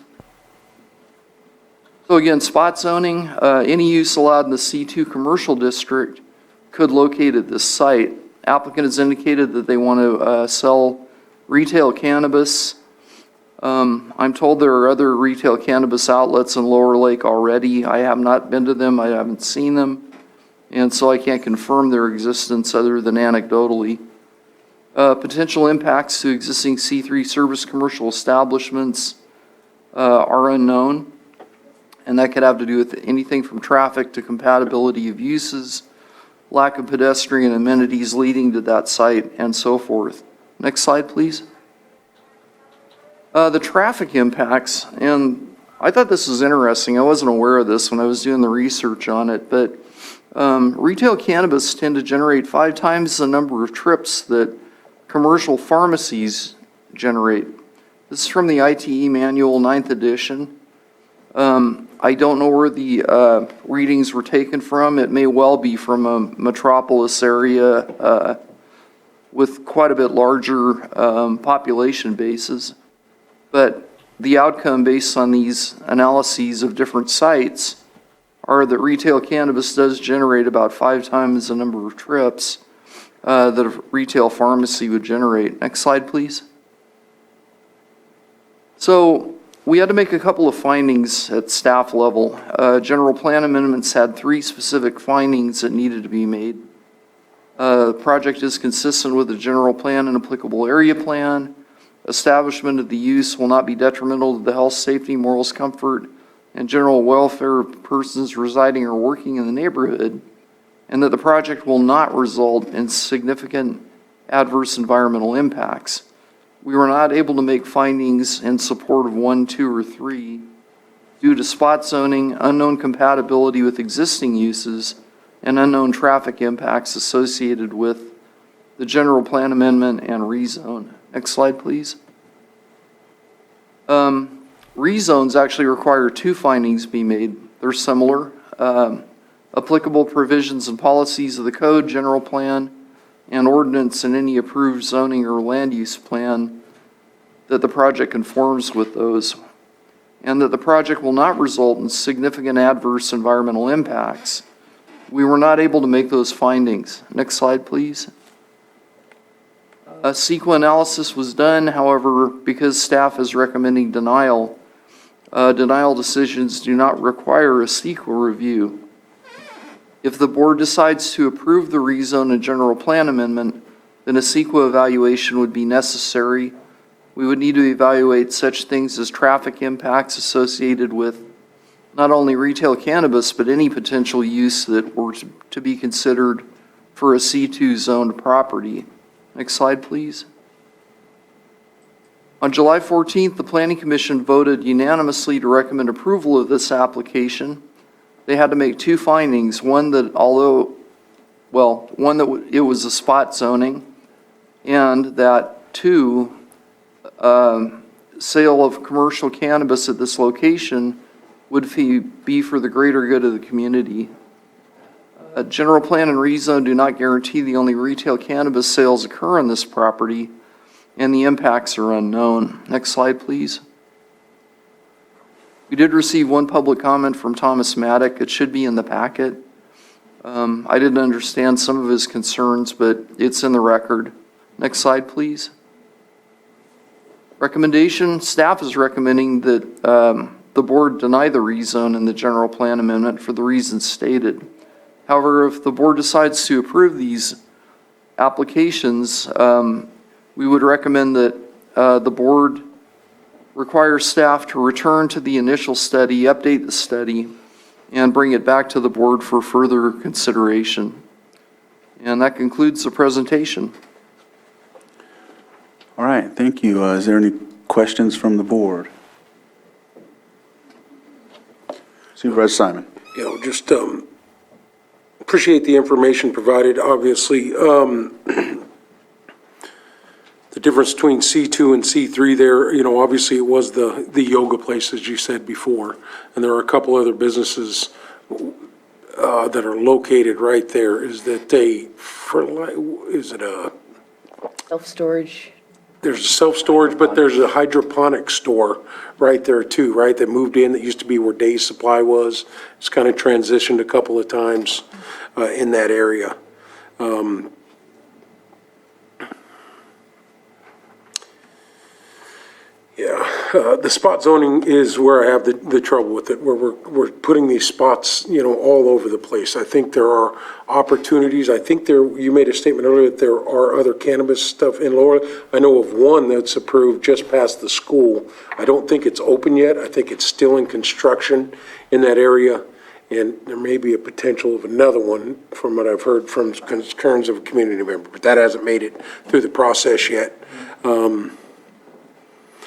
So again, spot zoning, any use allowed in the C2 commercial district could locate at this site. Applicant has indicated that they want to sell retail cannabis. I'm told there are other retail cannabis outlets in Lower Lake already. I have not been to them, I haven't seen them, and so I can't confirm their existence other than anecdotally. Potential impacts to existing C3 service commercial establishments are unknown, and that could have to do with anything from traffic to compatibility of uses, lack of pedestrian amenities leading to that site, and so forth. Next slide, please. The traffic impacts, and I thought this was interesting. I wasn't aware of this when I was doing the research on it, but retail cannabis tend to generate 5 times the number of trips that commercial pharmacies generate. This is from the ITE manual, 9th edition. I don't know where the readings were taken from. It may well be from a metropolis area with quite a bit larger population bases. But the outcome based on these analyses of different sites are that retail cannabis does generate about 5 times the number of trips that a retail pharmacy would generate. Next slide, please. So we had to make a couple of findings at staff level. General plan amendments had 3 specific findings that needed to be made. The project is consistent with the general plan and applicable area plan. Establishment of the use will not be detrimental to the health, safety, morals, comfort, and general welfare of persons residing or working in the neighborhood, and that the project will not result in significant adverse environmental impacts. We were not able to make findings in support of 1, 2, or 3 due to spot zoning, unknown compatibility with existing uses, and unknown traffic impacts associated with the general plan amendment and rezone. Next slide, please. Rezones actually require 2 findings be made. They're similar. Applicable provisions and policies of the code, general plan, and ordinance and any approved zoning or land use plan that the project conforms with those, and that the project will not result in significant adverse environmental impacts. We were not able to make those findings. Next slide, please. A CEQA analysis was done, however, because staff is recommending denial, denial decisions do not require a CEQA review. If the board decides to approve the rezone and general plan amendment, then a CEQA evaluation would be necessary. We would need to evaluate such things as traffic impacts associated with not only retail cannabis, but any potential use that were to be considered for a C2 zoned property. Next slide, please. On July 14th, the Planning Commission voted unanimously to recommend approval of this application. They had to make 2 findings. One that it was a spot zoning, and that 2, sale of commercial cannabis at this location would be for the greater good of the community. General plan and rezone do not guarantee the only retail cannabis sales occur on this property, and the impacts are unknown. Next slide, please. We did receive one public comment from Thomas Maddock. It should be in the packet. I didn't understand some of his concerns, but it's in the record. Next slide, please. Recommendation, staff is recommending that the board deny the rezone and the general plan amendment for the reasons stated. However, if the board decides to approve these applications, we would recommend that the board require staff to return to the initial study, update the study, and bring it back to the board for further consideration. And that concludes the presentation. All right, thank you. Is there any questions from the board? Supervisor Simon. Just appreciate the information provided. Obviously, the difference between C2 and C3 there, obviously it was the yoga place, as you said before, and there are a couple other businesses that are located right there. Is it a Self-storage. There's a self-storage, but there's a hydroponic store right there too, right? That moved in, that used to be where Days Supply was. It's kind of transitioned a couple of times in that area. The spot zoning is where I have the trouble with it, where we're putting these spots, all over the place. I think there are opportunities. I think you made a statement earlier that there are other cannabis stuff in Laurel. I know of one that's approved just past the school. I don't think it's open yet. I think it's still in construction in that area. And there may be a potential of another one from what I've heard from concerns of a community member, but that hasn't made it through the process yet.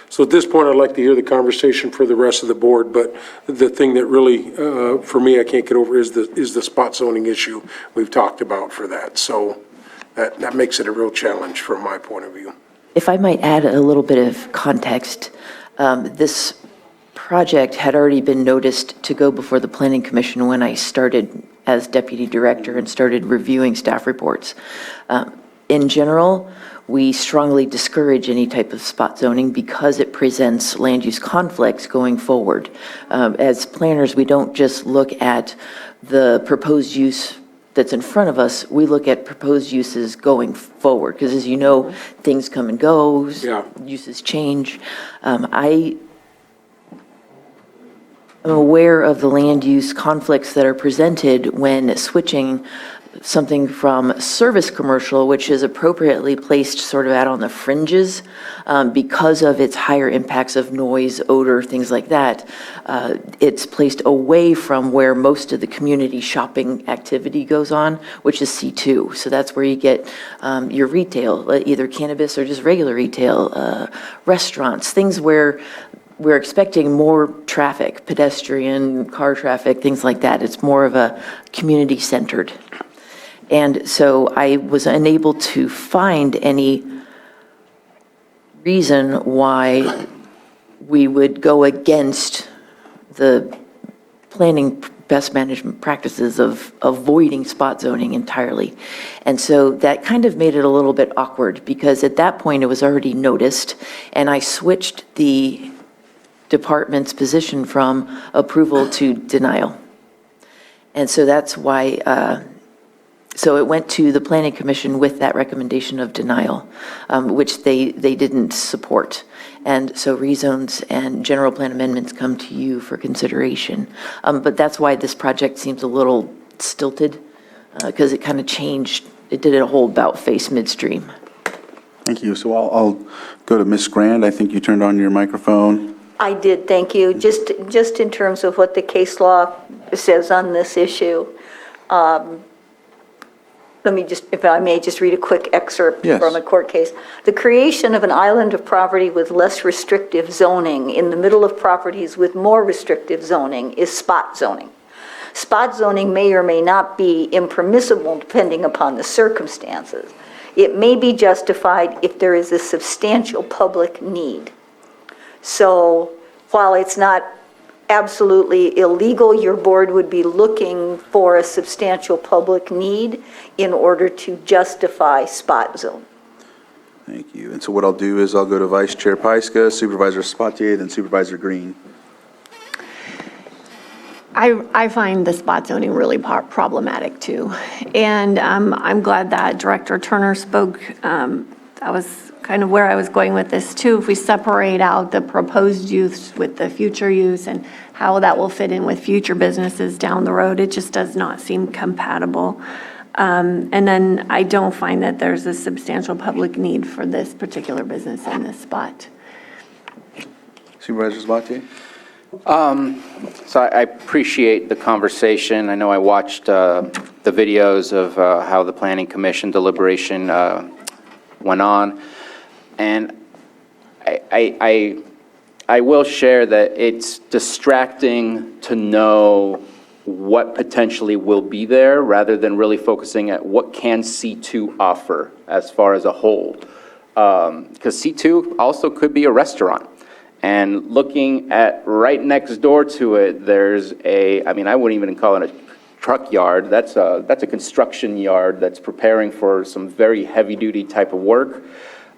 So at this point, I'd like to hear the conversation for the rest of the board, but the thing that really, for me, I can't get over is the spot zoning issue we've talked about for that. So that makes it a real challenge from my point of view. If I might add a little bit of context, this project had already been noticed to go before the Planning Commission when I started as deputy director and started reviewing staff reports. In general, we strongly discourage any type of spot zoning because it presents land use conflicts going forward. As planners, we don't just look at the proposed use that's in front of us, we look at proposed uses going forward, because as you know, things come and go, uses change. I am aware of the land use conflicts that are presented when switching something from service commercial, which is appropriately placed sort of out on the fringes because of its higher impacts of noise, odor, things like that. It's placed away from where most of the community shopping activity goes on, which is C2. So that's where you get your retail, either cannabis or just regular retail, restaurants, things where we're expecting more traffic, pedestrian, car traffic, things like that. It's more of a community-centered. And so I was unable to find any reason why we would go against the planning best management practices of avoiding spot zoning entirely. And so that kind of made it a little bit awkward because at that point it was already noticed and I switched the department's position from approval to denial. And so that's why, so it went to the Planning Commission with that recommendation of denial, which they didn't support. And so rezones and general plan amendments come to you for consideration. But that's why this project seems a little stilted, because it kind of changed. It did a whole about-face midstream. Thank you. So I'll go to Ms. Grand. I think you turned on your microphone. I did, thank you. Just in terms of what the case law says on this issue, let me just, if I may, just read a quick excerpt from a court case. The creation of an island of property with less restrictive zoning in the middle of properties with more restrictive zoning is spot zoning. Spot zoning may or may not be impermissible depending upon the circumstances. It may be justified if there is a substantial public need. So while it's not absolutely illegal, your board would be looking for a substantial public need in order to justify spot zone. Thank you. And so what I'll do is I'll go to Vice Chair Pyska, Supervisor Sabatier, then Supervisor Green. I find the spot zoning really problematic too. And I'm glad that Director Turner spoke. That was kind of where I was going with this too. If we separate out the proposed use with the future use and how that will fit in with future businesses down the road, it just does not seem compatible. And then I don't find that there's a substantial public need for this particular business in this spot. Supervisor Sabatier? So I appreciate the conversation. I know I watched the videos of how the Planning Commission deliberation went on, and I will share that it's distracting to know what potentially will be there rather than really focusing at what can C2 offer as far as a whole. Because C2 also could be a restaurant. And looking at right next door to it, there's I wouldn't even call it a truck yard. That's a construction yard that's preparing for some very heavy-duty type of work.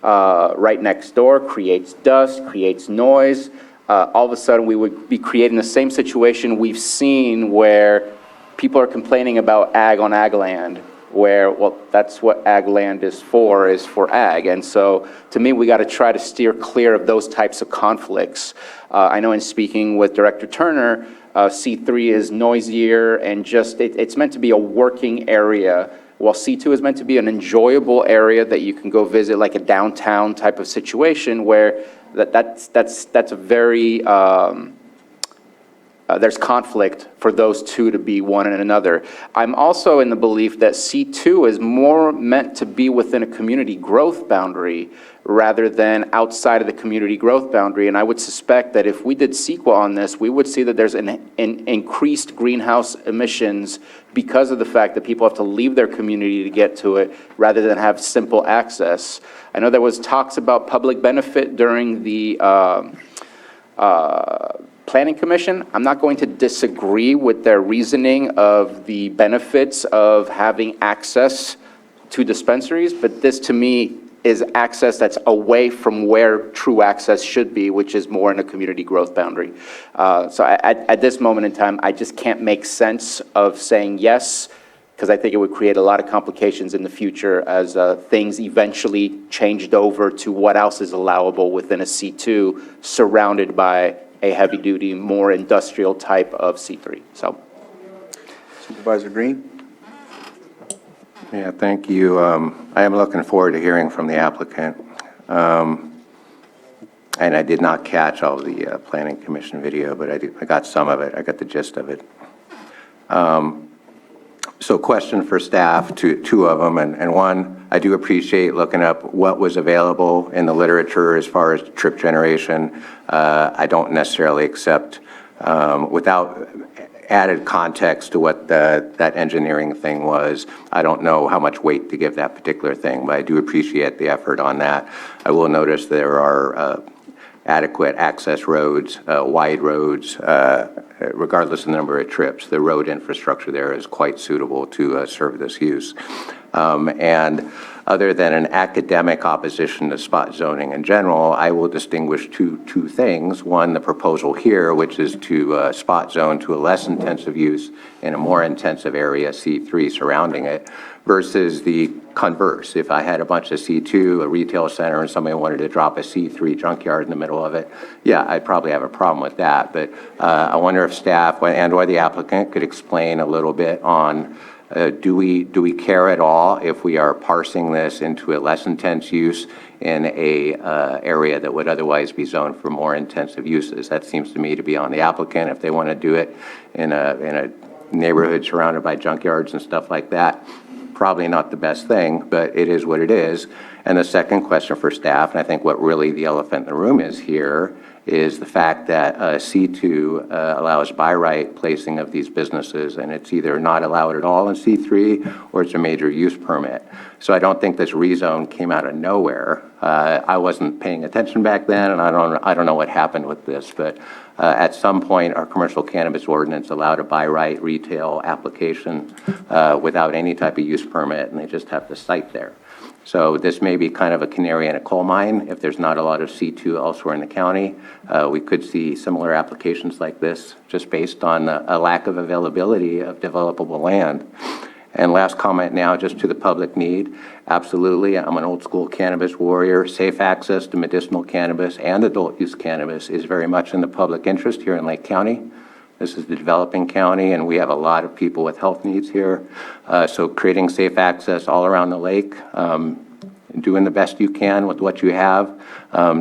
Right next door, creates dust, creates noise. All of a sudden, we would be creating the same situation we've seen where people are complaining about ag on ag land, where, well, that's what ag land is for ag. And so, to me, we got to try to steer clear of those types of conflicts. I know in speaking with Director Turner, C3 is noisier and just, it's meant to be a working area, while C2 is meant to be an enjoyable area that you can go visit, like a downtown type of situation where that's a very, there's conflict for those two to be one and another. I'm also in the belief that C2 is more meant to be within a community growth boundary rather than outside of the community growth boundary. And I would suspect that if we did CEQA on this, we would see that there's an increased greenhouse emissions because of the fact that people have to leave their community to get to it rather than have simple access. I know there was talks about public benefit during the Planning Commission. I'm not going to disagree with their reasoning of the benefits of having access to dispensaries, but this to me is access that's away from where true access should be, which is more in a community growth boundary. So at this moment in time, I just can't make sense of saying yes, because I think it would create a lot of complications in the future as things eventually changed over to what else is allowable within a C2 surrounded by a heavy-duty, more industrial type of C3. So, Supervisor Green? Yeah, thank you. I am looking forward to hearing from the applicant. And I did not catch all of the Planning Commission video, but I got some of it. I got the gist of it. So question for staff, two of them, and one, I do appreciate looking up what was available in the literature as far as trip generation. I don't necessarily accept, without added context to what that engineering thing was, I don't know how much weight to give that particular thing, but I do appreciate the effort on that. I will notice there are adequate access roads, wide roads, regardless of the number of trips. The road infrastructure there is quite suitable to serve this use. And other than an academic opposition to spot zoning in general, I will distinguish two things. One, the proposal here, which is to spot zone to a less intensive use in a more intensive area, C3, surrounding it, versus the converse. If I had a bunch of C2, a retail center, and somebody wanted to drop a C3 junkyard in the middle of it, yeah, I'd probably have a problem with that. But I wonder if staff and/or the applicant could explain a little bit on do we care at all if we are parsing this into a less intense use in a area that would otherwise be zoned for more intensive uses? That seems to me to be on the applicant. If they want to do it in a neighborhood surrounded by junkyards and stuff like that, probably not the best thing, but it is what it is. And the second question for staff, and I think what really the elephant in the room is here, is the fact that C2 allows by right placing of these businesses, and it's either not allowed at all in C3 or it's a major use permit. So I don't think this rezone came out of nowhere. I wasn't paying attention back then, and I don't know what happened with this, but At some point, our commercial cannabis ordinance allowed a by right retail application without any type of use permit, and they just have the site there. So this may be kind of a canary in a coal mine. If there's not a lot of C2 elsewhere in the county, we could see similar applications like this just based on a lack of availability of developable land. And last comment now, just to the public need, absolutely, I'm an old school cannabis warrior. Safe access to medicinal cannabis and adult use cannabis is very much in the public interest here in Lake County. This is the developing county, and we have a lot of people with health needs here. So creating safe access all around the lake, doing the best you can with what you have,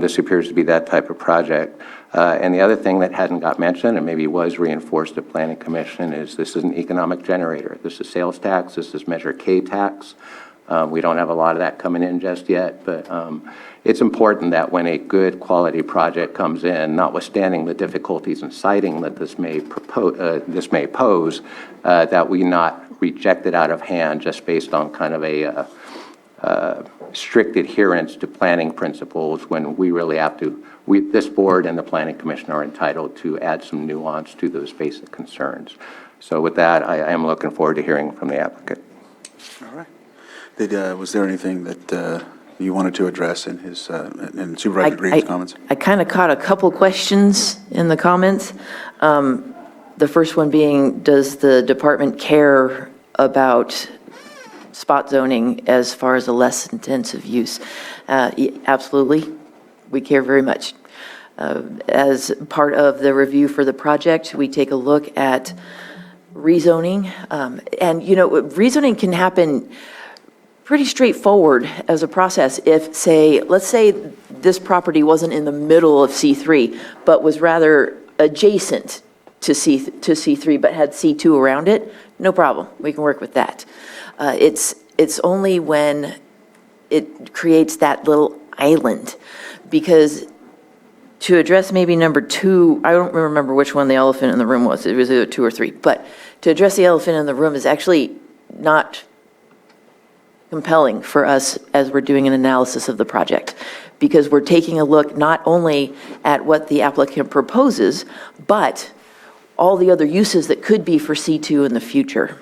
this appears to be that type of project. And the other thing that hadn't got mentioned, and maybe was reinforced at Planning Commission, is this is an economic generator. This is sales tax, this is Measure K tax. We don't have a lot of that coming in just yet, but it's important that when a good quality project comes in, notwithstanding the difficulties in siting that this may pose, that we not reject it out of hand just based on kind of a strict adherence to planning principles when we really have to, this board and the Planning Commission are entitled to add some nuance to those basic concerns. So with that, I am looking forward to hearing from the applicant. All right. Was there anything that you wanted to address in his, in Supervisor Green's comments? I kind of caught a couple questions in the comments. The first one being, does the department care about spot zoning as far as a less intensive use? Absolutely. We care very much. As part of the review for the project, we take a look at rezoning. And, you know, rezoning can happen pretty straightforward as a process if, say, let's say this property wasn't in the middle of C3, but was rather adjacent to C3, but had C2 around it, no problem. We can work with that. It's only when it creates that little island, because to address maybe number 2, I don't remember which one the elephant in the room was. It was either 2 or 3, but to address the elephant in the room is actually not compelling for us as we're doing an analysis of the project, because we're taking a look not only at what the applicant proposes, but all the other uses that could be for C2 in the future.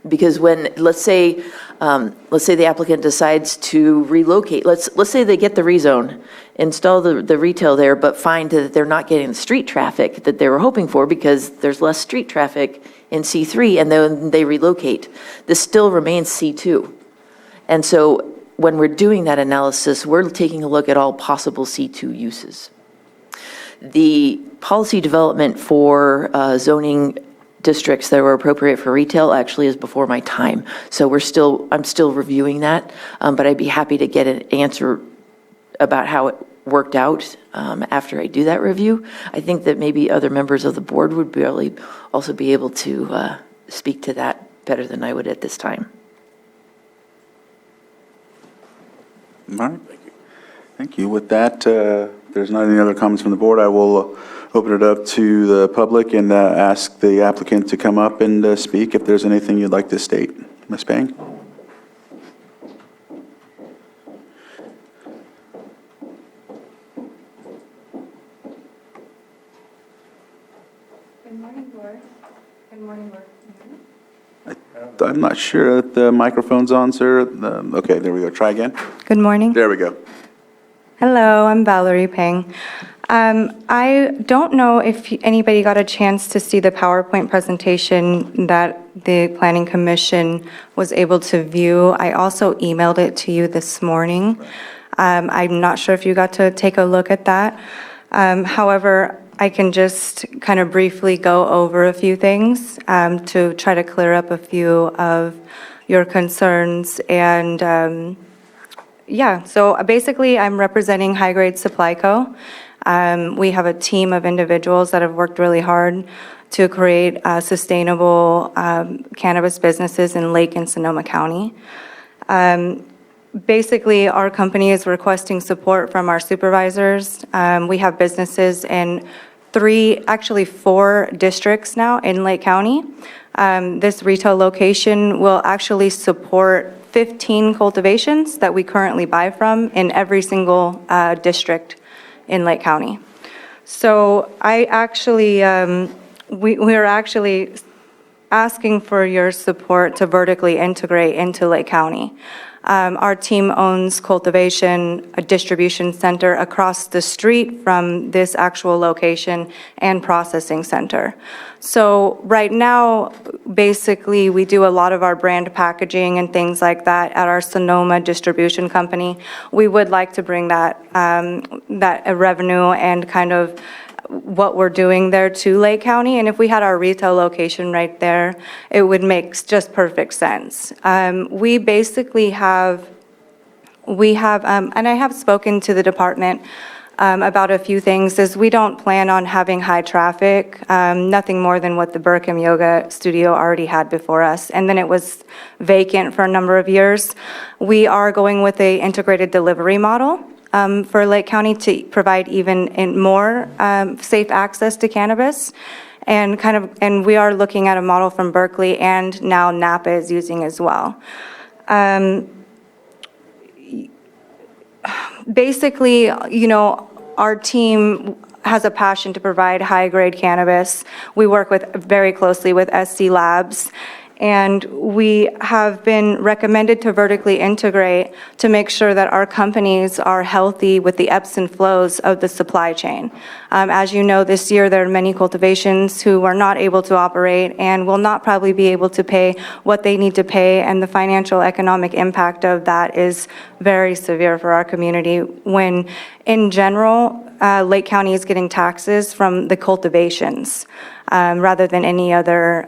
Because when, let's say the applicant decides to relocate, let's say they get the rezone, install the retail there, but find that they're not getting the street traffic that they were hoping for because there's less street traffic in C3, and then they relocate. This still remains C2. And so when we're doing that analysis, we're taking a look at all possible C2 uses. The policy development for zoning districts that were appropriate for retail actually is before my time. So I'm still reviewing that, but I'd be happy to get an answer about how it worked out after I do that review. I think that maybe other members of the board would really also be able to speak to that better than I would at this time. All right. Thank you. With that, if there's not any other comments from the board, I will open it up to the public and ask the applicant to come up and speak if there's anything you'd like to state. Ms. Pang? Good morning, board. Good morning, board. I'm not sure that the microphone's on, sir. Okay, there we go. Try again. Good morning. There we go. Hello, I'm Valerie Pang. I don't know if anybody got a chance to see the PowerPoint presentation that the Planning Commission was able to view. I also emailed it to you this morning. I'm not sure if you got to take a look at that. However, I can just kind of briefly go over a few things to try to clear up a few of your concerns. And yeah, so basically I'm representing High Grade Supply Co. We have a team of individuals that have worked really hard to create sustainable cannabis businesses in Lake and Sonoma County. Basically, our company is requesting support from our supervisors. We have businesses in 4 districts now in Lake County. This retail location will actually support 15 cultivations that we currently buy from in every single district in Lake County. So I actually, we're actually asking for your support to vertically integrate into Lake County. Our team owns cultivation, a distribution center across the street from this actual location and processing center. So right now, basically, we do a lot of our brand packaging and things like that at our Sonoma distribution company. We would like to bring that revenue and kind of what we're doing there to Lake County, and if we had our retail location right there, it would make just perfect sense. We basically have, and I have spoken to the department about a few things, is we don't plan on having high traffic, nothing more than what the Burkham Yoga Studio already had before us, and then it was vacant for a number of years. We are going with a integrated delivery model for Lake County to provide even more safe access to cannabis. And we are looking at a model from Berkeley, and now Napa is using as well. Basically, you know, our team has a passion to provide high-grade cannabis. We work very closely with SC Labs, and we have been recommended to vertically integrate to make sure that our companies are healthy with the ebbs and flows of the supply chain. As you know, this year there are many cultivations who are not able to operate and will not probably be able to pay what they need to pay, and the financial economic impact of that is very severe for our community when, in general, Lake County is getting taxes from the cultivations rather than any other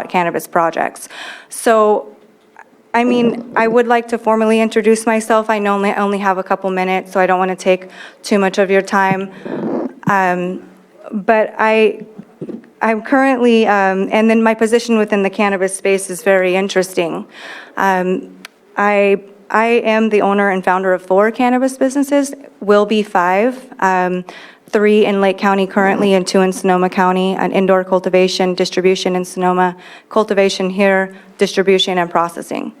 cannabis projects. So, I mean, I would like to formally introduce myself. I know I only have a couple minutes, so I don't want to take too much of your time. But I'm currently, and then my position within the cannabis space is very interesting. I am the owner and founder of 4 cannabis businesses, will be 5. 3 in Lake County currently and 2 in Sonoma County, an indoor cultivation, distribution in Sonoma, cultivation here, distribution and processing.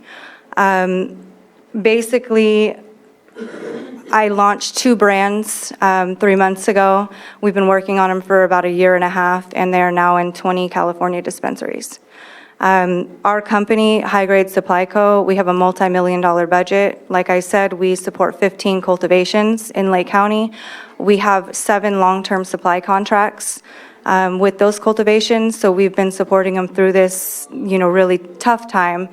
Basically, I launched 2 brands 3 months ago. We've been working on them for about a year and a half, and they are now in 20 California dispensaries. Our company, High Grade Supply Co., we have a multi-million-dollar budget. Like I said, we support 15 cultivations in Lake County. We have 7 long-term supply contracts with those cultivations, so we've been supporting them through this, you know, really tough time.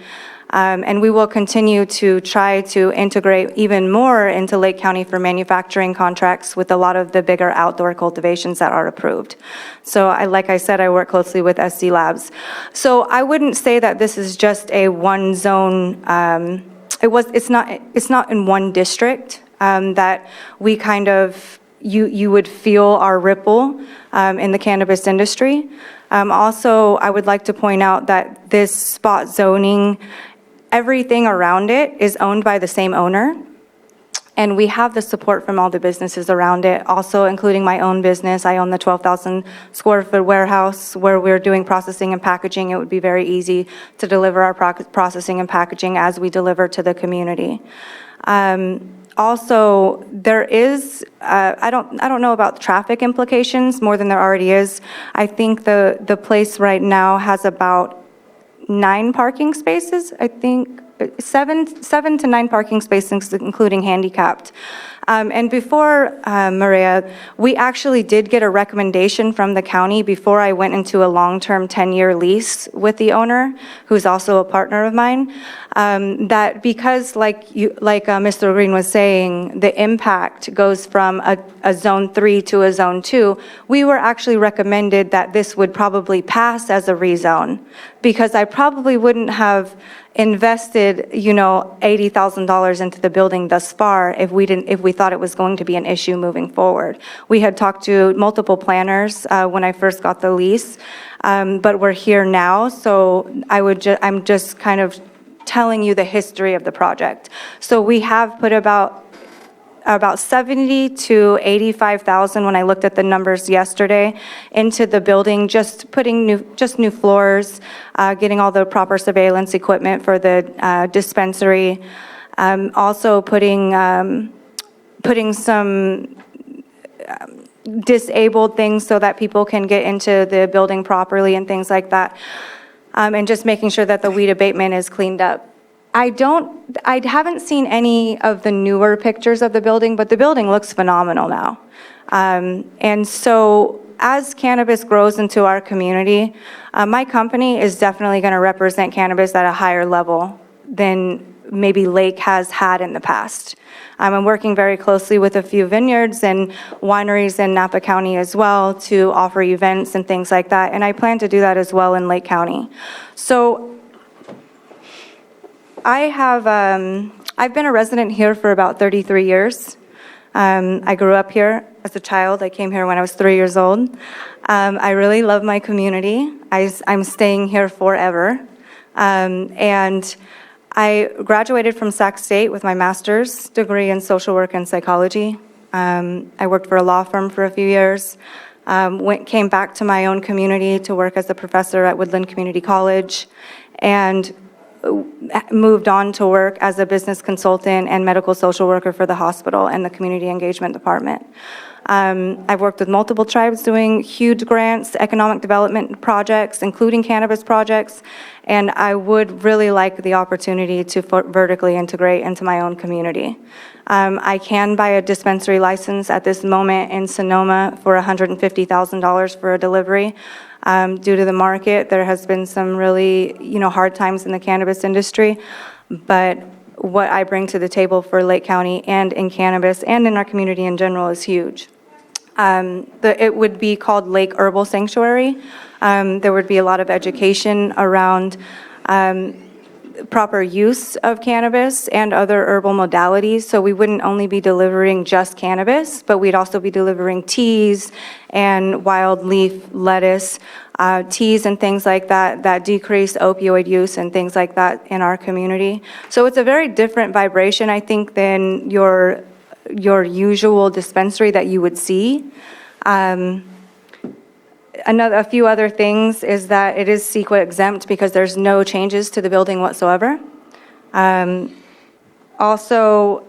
And we will continue to try to integrate even more into Lake County for manufacturing contracts with a lot of the bigger outdoor cultivations that are approved. So like I said, I work closely with SC Labs. So I wouldn't say that this is just a one zone, it's not in one district that we kind of, you would feel our ripple in the cannabis industry. Also, I would like to point out that this spot zoning, everything around it is owned by the same owner, and we have the support from all the businesses around it, also including my own business. I own the 12,000 square foot warehouse where we're doing processing and packaging. It would be very easy to deliver our processing and packaging as we deliver to the community. Also, there is, I don't know about traffic implications more than there already is. I think the place right now has about 9 parking spaces, I think, 7 to 9 parking spaces, including handicapped. And before, Maria, we actually did get a recommendation from the county before I went into a long-term 10-year lease with the owner, who's also a partner of mine, that because, like Mr. Green was saying, the impact goes from a Zone 3 to a Zone 2, we were actually recommended that this would probably pass as a rezone, because I probably wouldn't have invested, you know, $80,000 into the building thus far if we thought it was going to be an issue moving forward. We had talked to multiple planners when I first got the lease, but we're here now, so I'm just kind of telling you the history of the project. So we have put about 70 to 85,000 when I looked at the numbers yesterday into the building, just putting new floors, getting all the proper surveillance equipment for the dispensary, also putting some disabled things so that people can get into the building properly and things like that. And just making sure that the weed abatement is cleaned up. I haven't seen any of the newer pictures of the building, but the building looks phenomenal now. And so as cannabis grows into our community, my company is definitely going to represent cannabis at a higher level than maybe Lake has had in the past. I'm working very closely with a few vineyards and wineries in Napa County as well to offer events and things like that, and I plan to do that as well in Lake County. So I've been a resident here for about 33 years. I grew up here as a child. I came here when I was 3 years old. I really love my community. I'm staying here forever. And I graduated from Sac State with my master's degree in social work and psychology. I worked for a law firm for a few years. Came back to my own community to work as a professor at Woodland Community College, and moved on to work as a business consultant and medical social worker for the hospital and the community engagement department. I've worked with multiple tribes doing huge grants, economic development projects, including cannabis projects, and I would really like the opportunity to vertically integrate into my own community. I can buy a dispensary license at this moment in Sonoma for $150,000 for a delivery. Due to the market, there has been some really, hard times in the cannabis industry, but what I bring to the table for Lake County and in cannabis and in our community in general is huge. It would be called Lake Herbal Sanctuary. There would be a lot of education around proper use of cannabis and other herbal modalities. So we wouldn't only be delivering just cannabis, but we'd also be delivering teas and wild leaf lettuce, teas and things like that, that decrease opioid use and things like that in our community. So it's a very different vibration, I think, than your usual dispensary that you would see. A few other things is that it is CEQA exempt because there's no changes to the building whatsoever. Also,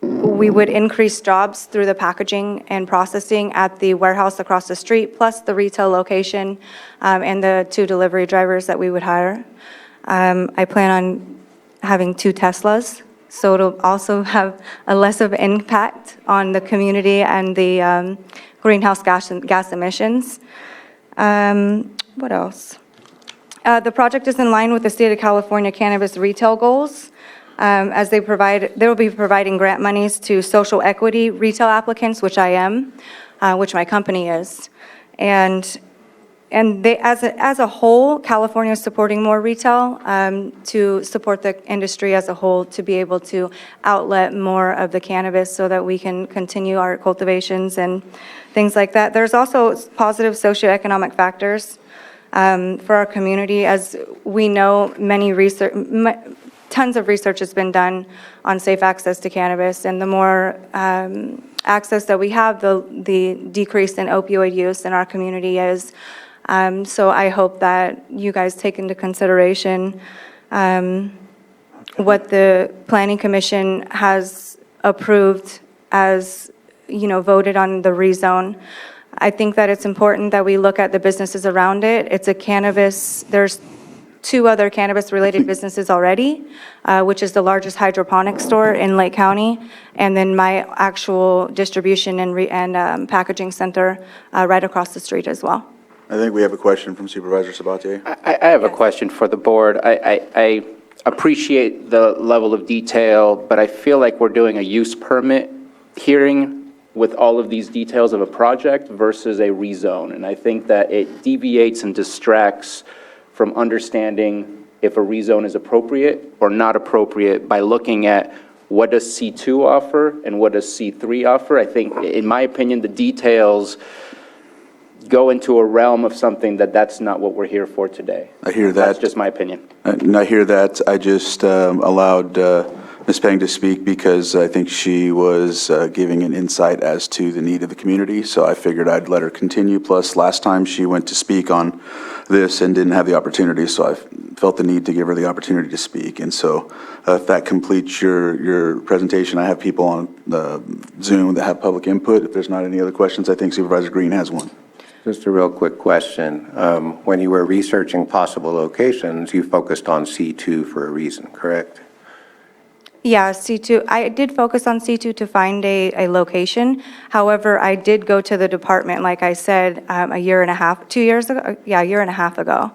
we would increase jobs through the packaging and processing at the warehouse across the street, plus the retail location and the 2 delivery drivers that we would hire. I plan on having 2 Teslas, so it'll also have a less of impact on the community and the greenhouse gas emissions. What else? The project is in line with the state of California cannabis retail goals, as they will be providing grant monies to social equity retail applicants, which I am, which my company is. And they, as a whole, California is supporting more retail to support the industry as a whole, to be able to outlet more of the cannabis so that we can continue our cultivations and things like that. There's also positive socioeconomic factors for our community. As we know, tons of research has been done on safe access to cannabis, and the more access that we have, the decrease in opioid use in our community is. So I hope that you guys take into consideration what the Planning Commission has approved as, voted on the rezone. I think that it's important that we look at the businesses around it. It's a cannabis, there's 2 other cannabis-related businesses already, which is the largest hydroponic store in Lake County, and then my actual distribution and packaging center right across the street as well. I think we have a question from Supervisor Sabatier. I have a question for the board. I appreciate the level of detail, but I feel like we're doing a use permit hearing with all of these details of a project versus a rezone. And I think that it deviates and distracts from understanding if a rezone is appropriate or not appropriate by looking at what does C2 offer and what does C3 offer. I think, in my opinion, the details go into a realm of something that's not what we're here for today. I hear that. That's just my opinion. And I hear that. I just allowed Mr. Ms. Peng to speak because I think she was giving an insight as to the need of the community, so I figured I'd let her continue. Plus, last time she went to speak on this and didn't have the opportunity, so I felt the need to give her the opportunity to speak. And so if that completes your presentation, I have people on the Zoom that have public input. If there's not any other questions, I think Supervisor Green has one. Just a real quick question. When you were researching possible locations, you focused on C2 for a reason, correct? Yeah, C2. I did focus on C2 to find a location. However, I did go to the department, like I said, a year and a half ago,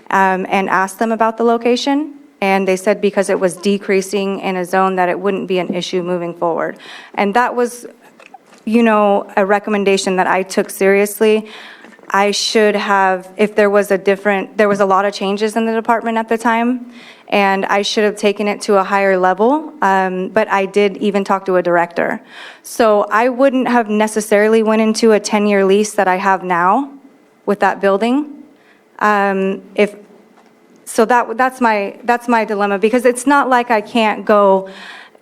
and asked them about the location. And they said because it was decreasing in a zone that it wouldn't be an issue moving forward. And that was, a recommendation that I took seriously. I should have, if there was a lot of changes in the department at the time, and I should have taken it to a higher level, but I did even talk to a director. So I wouldn't have necessarily went into a 10-year lease that I have now with that building. That's my dilemma, because it's not like I can't go,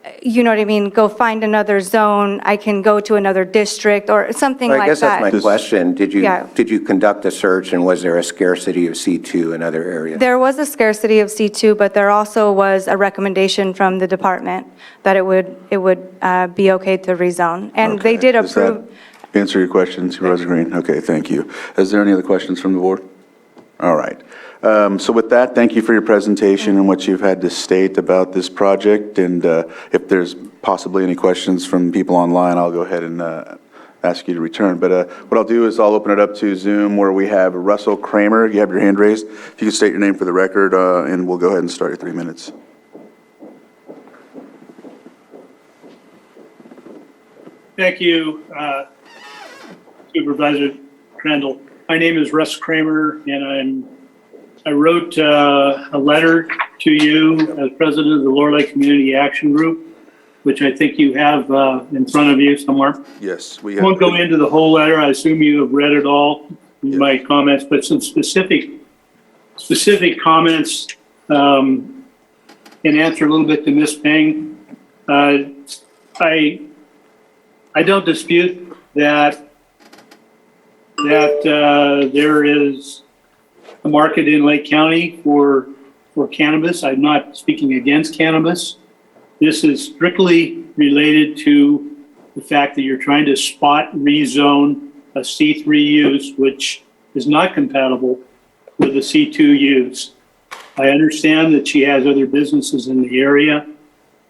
go find another zone. I can go to another district or something like that. I guess that's my question. Did Yeah. you conduct a search, and was there a scarcity of C2 in other areas? There was a scarcity of C2, but there also was a recommendation from the department that it would be okay to rezone. And they did Does that approve. answer your question, Supervisor Green? Okay, thank you. Is there any other questions from the board? All right. So with that, thank you for your presentation and what you've had to state about this project. And if there's possibly any questions from people online, I'll go ahead and ask you to return. But what I'll do is I'll open it up to Zoom, where we have Russell Kramer. You have your hand raised. If you could state your name for the record, and we'll go ahead and start your 3 minutes. Thank you, Supervisor Crandall. My name is Russ Kramer, and I wrote a letter to you as president of the Lower Lake Community Action Group, which I think you have in front of you somewhere. Yes, we I have. won't go into the whole letter. I assume you have read it all, my comments, but some specific comments and answer a little bit to Ms. Peng. I don't dispute that there is a market in Lake County for cannabis. I'm not speaking against cannabis. This is strictly related to the fact that you're trying to spot rezone a C3 use, which is not compatible with the C2 use. I understand that she has other businesses in the area.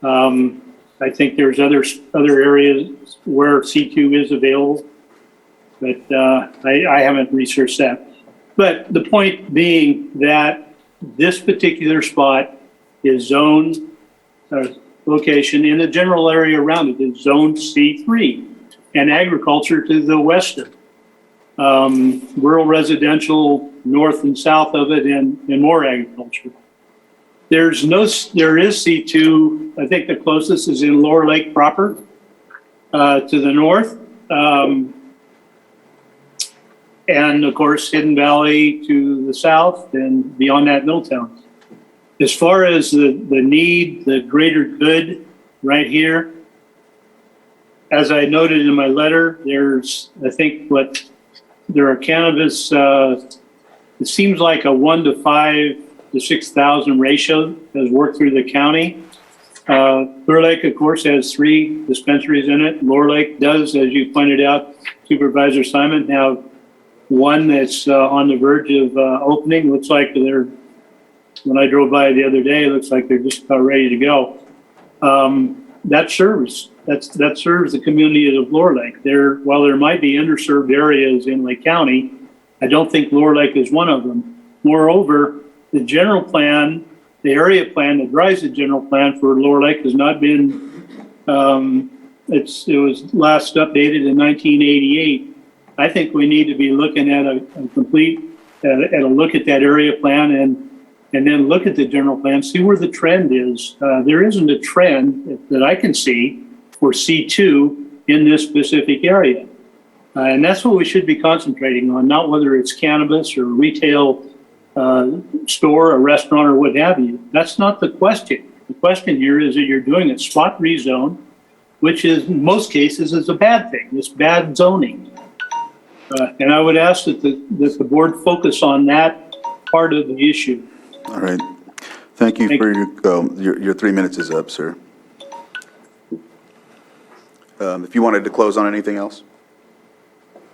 I think there's other areas where C2 is available, but I haven't researched that. But the point being that this particular spot is zoned, location in the general area around it is zoned C3, and agriculture to the western. Rural residential north and south of it, and more agriculture. There is C2, I think the closest is in Lower Lake proper, to the north. And of course, Hidden Valley to the south, and beyond that, Milltown. As far as the need, the greater good right here, as I noted in my letter, there's, I think there are cannabis, it seems like a 1 to 5 to 6,000 ratio has worked through the county. Clear Lake, of course, has 3 dispensaries in it. Lower Lake does, as you pointed out, Supervisor Simon, have one that's on the verge of opening. Looks like when I drove by the other day, it looks like they're just about ready to go. That serves the community of Lower Lake. While there might be underserved areas in Lake County, I don't think Lower Lake is one of them. Moreover, the general plan, the area plan that drives the general plan for Lower Lake has not been, it was last updated in 1988. I think we need to be looking at a look at that area plan and then look at the general plan, see where the trend is. There isn't a trend that I can see for C2 in this specific area. And that's what we should be concentrating on, not whether it's cannabis or retail store, a restaurant, or what have you. That's not the question. The question here is that you're doing a spot rezone, which is, in most cases, is a bad thing. It's bad zoning. And I would ask that the board focus on that part of the issue. All right. Thank you for your 3 minutes is up, sir. If you wanted to close on anything else?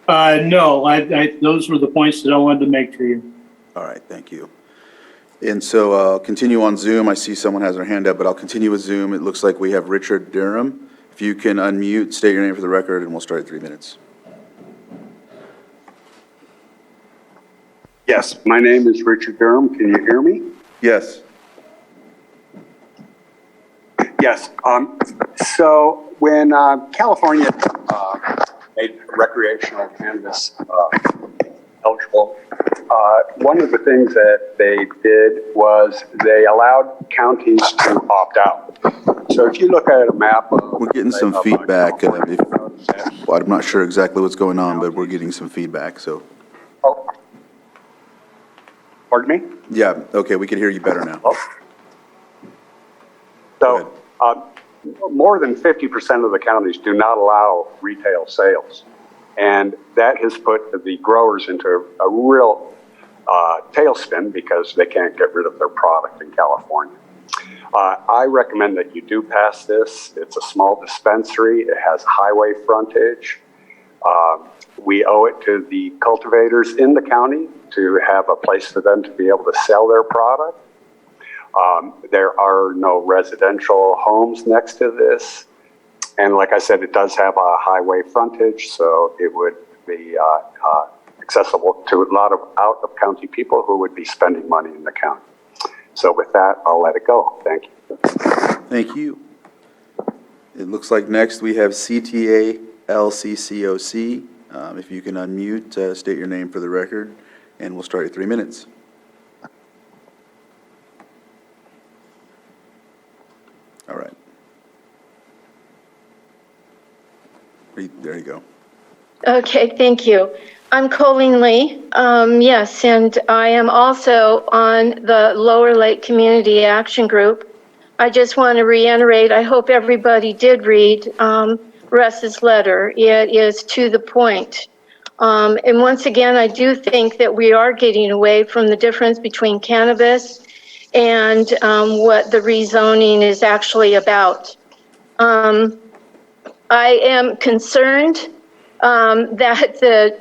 No, those were the points that I wanted to make to you. All right, thank you. And so I'll continue on Zoom. I see someone has their hand up, but I'll continue with Zoom. It looks like we have Richard Durham. If you can unmute, state your name for the record, and we'll start at 3 minutes. Yes, my name is Richard Durham. Can you hear me? Yes. Yes. So when California made recreational cannabis eligible, one of the things that they did was they allowed counties to opt out. So if you look at a map, we're getting some feedback. I'm not sure exactly what's going on, but we're getting some feedback. So. Oh. Pardon me? Yeah. Okay, we can hear you better now. So more than 50% of the counties do not allow retail sales. And that has put the growers into a real tailspin because they can't get rid of their product in California. I recommend that you do pass this. It's a small dispensary. It has highway frontage. We owe it to the cultivators in the county to have a place for them to be able to sell their product. There are no residential homes next to this. And like I said, it does have a highway frontage, so it would be accessible to a lot of out-of-county people who would be spending money in the county. So with that, I'll let it go. Thank you. Thank you. It looks like next we have CTA LCCOC. If you can unmute, state your name for the record, and we'll start at 3 minutes. All right. There you go. Okay, thank you. I'm Colleen Lee. Yes, and I am also on the Lower Lake Community Action Group. I just want to reiterate, I hope everybody did read Russ's letter. It is to the point. And once again, I do think that we are getting away from the difference between cannabis and what the rezoning is actually about. I am concerned that the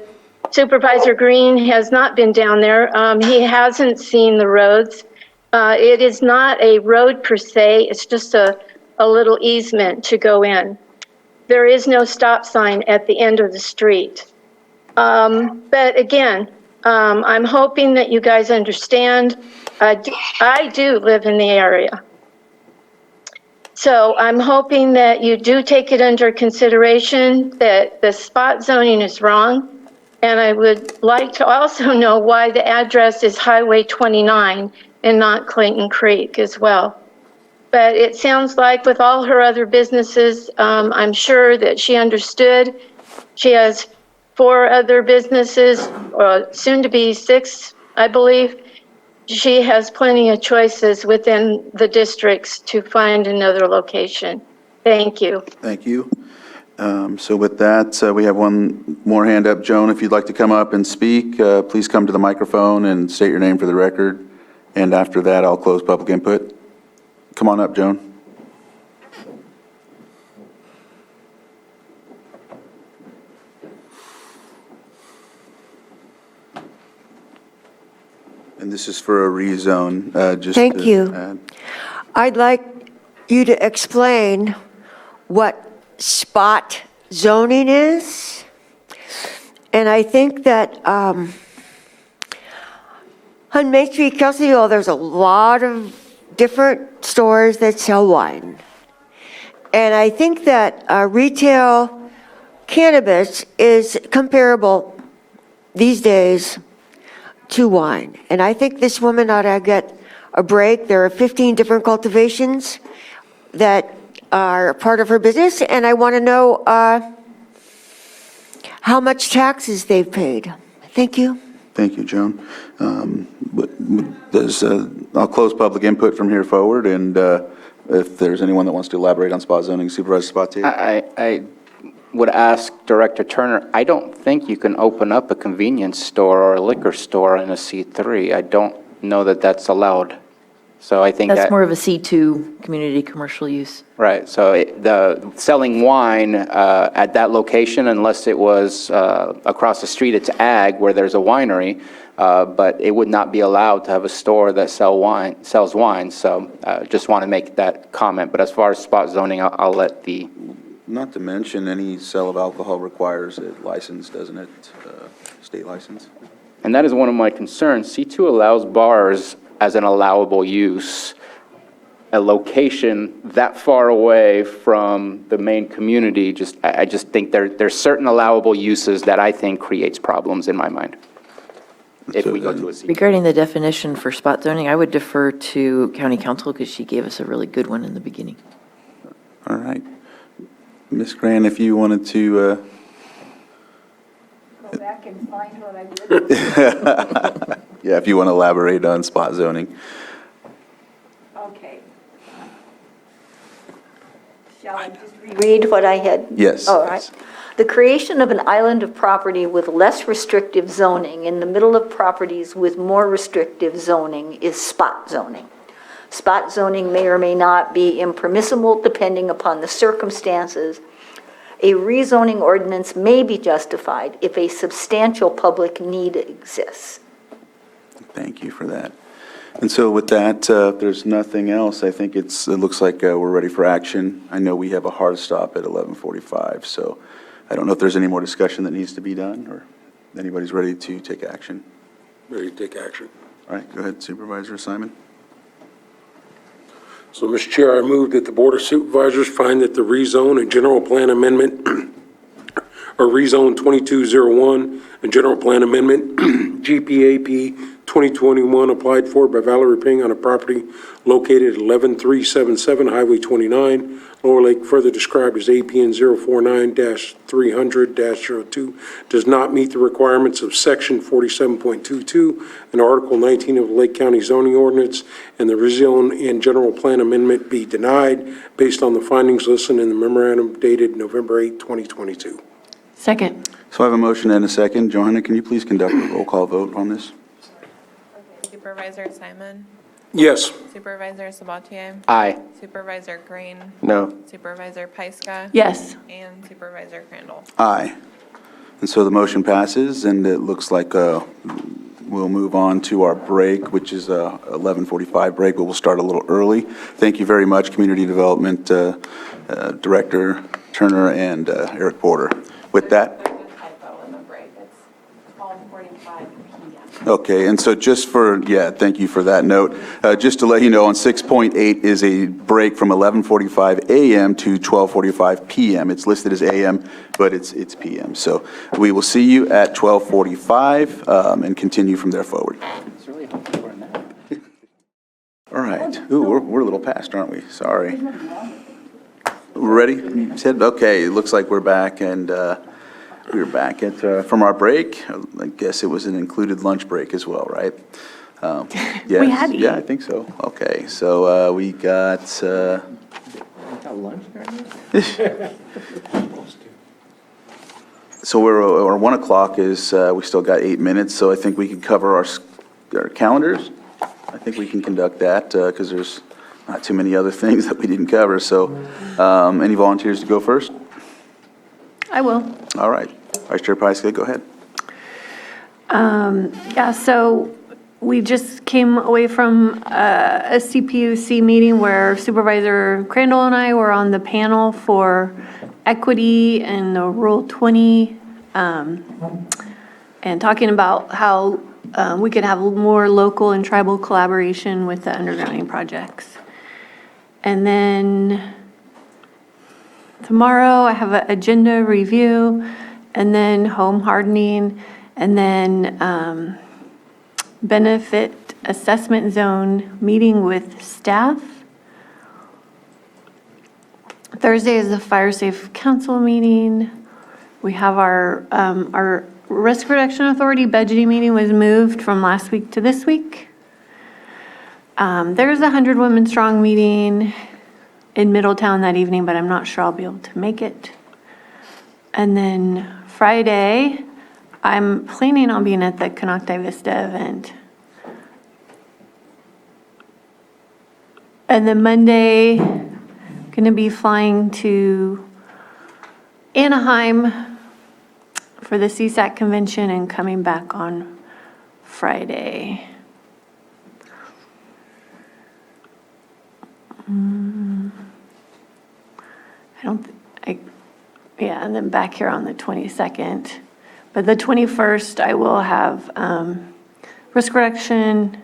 Supervisor Green has not been down there. He hasn't seen the roads. It is not a road per se, it's just a little easement to go in. There is no stop sign at the end of the street. But again, I'm hoping that you guys understand. I do live in the area. So I'm hoping that you do take it under consideration that the spot zoning is wrong. And I would like to also know why the address is Highway 29 and not Clayton Creek as well. But it sounds like with all her other businesses, I'm sure that she understood. She has 4 other businesses, or soon to be 6, I believe. She has plenty of choices within the districts to find another location. Thank you. Thank you. So with that, we have one more hand up. Joan, if you'd like to come up and speak, please come to the microphone and state your name for the record. And after that, I'll close public input. Come on up, Joan. And this is for a rezone. Thank you. I'd like you to explain what spot zoning is. And I think that on Main Street, Kelseyville, there's a lot of different stores that sell wine. And I think that retail cannabis is comparable these days to wine. And I think this woman ought to get a break. There are 15 different cultivations that are part of her business, and I want to know how much taxes they've paid. Thank you. Thank you, Joan. I'll close public input from here forward, and if there's anyone that wants to elaborate on spot zoning, Supervisor Sabatier? I would ask Director Turner, I don't think you can open up a convenience store or a liquor store in a C3. I don't know that that's allowed. So I think That's more of a C2 community commercial use. Right, so the selling wine at that location, unless it was across the street, it's ag where there's a winery, but it would not be allowed to have a store that sells wine. So just want to make that comment. But as far as spot zoning, I'll let the... Not to mention, any sale of alcohol requires a license, doesn't it? State license? And that is one of my concerns. C2 allows bars as an allowable use. A location that far away from the main community, I just think there's certain allowable uses that I think creates problems in my mind. If we go to a C2. Regarding the definition for spot zoning, I would defer to County Council because she gave us a really good one in the beginning. All right. Ms. Grant, if you wanted to... Go back and find what I did. Yeah, if you want to elaborate on spot zoning. Okay. Shall I just reread what I had? Yes. All right. The creation of an island of property with less restrictive zoning in the middle of properties with more restrictive zoning is spot zoning. Spot zoning may or may not be impermissible depending upon the circumstances. A rezoning ordinance may be justified if a substantial public need exists. Thank you for that. And so with that, if there's nothing else, I think it looks like we're ready for action. I know we have a hard stop at 11:45, so I don't know if there's any more discussion that needs to be done, or anybody's ready to take action. Ready to take action. All right, go ahead, Supervisor Simon. So, Mr. Chair, I move that the Board of Supervisors find that the rezone and general plan amendment, or rezone 2201 and general plan amendment, GPAP 2021, applied for by Valerie Ping on a property located at 11377 Highway 29, Lower Lake, further described as APN 049-300-02, does not meet the requirements of Section 47.22 and Article 19 of the Lake County zoning ordinance, and the rezone and general plan amendment be denied based on the findings listed in the memorandum dated November 8, 2022. Second. So I have a motion and a second. Johanna, can you please conduct a roll call vote on this? Supervisor Simon? Yes. Supervisor Sabatier? Aye. Supervisor Green? No. Supervisor Pyska? Yes. And Supervisor Crandall? Aye. And so the motion passes, and it looks like we'll move on to our break, which is a 11:45 break, but we'll start a little early. Thank you very much, Community Development Director Turner and Eric Porter. With that... Okay, and so just for, thank you for that note. Just to let you know, on 6.8 is a break from 11:45 a.m. to 12:45 p.m. It's listed as a.m., but it's p.m. So we will see you at 12:45 and continue from there forward. All right. Ooh, we're a little past, aren't we? Sorry. We're ready? You said, okay, it looks like we're back, and we were back from our break. I guess it was an included lunch break as well, right? Yes. We had to Yeah, I eat. think so. Okay, so we got... lunch So our 1 o'clock is, we still got 8 minutes, so I think we can cover our calendars. I think we can conduct that because there's not too many other things that we didn't cover. So any volunteers to go first? I will. All right. Vice Chair Pyska, go ahead. So we just came away from a CPUC meeting where Supervisor Crandall and I were on the panel for equity and the Rule 20, and talking about how we could have more local and tribal collaboration with the undergrounding projects. And then tomorrow I have an agenda review, and then home hardening, and then benefit assessment zone meeting with staff. Thursday is the Fire Safe Council meeting. We have our Risk Reduction Authority budgeting meeting was moved from last week to this week. There's a 100 Women Strong meeting. in Middletown that evening, but I'm not sure I'll be able to make it. And then Friday, I'm planning on being at the Canocti Vista event. And then Monday, going to be flying to Anaheim for the CSAC convention and coming back on Friday. Yeah, and then back here on the 22nd. But the 21st, I will have risk reduction,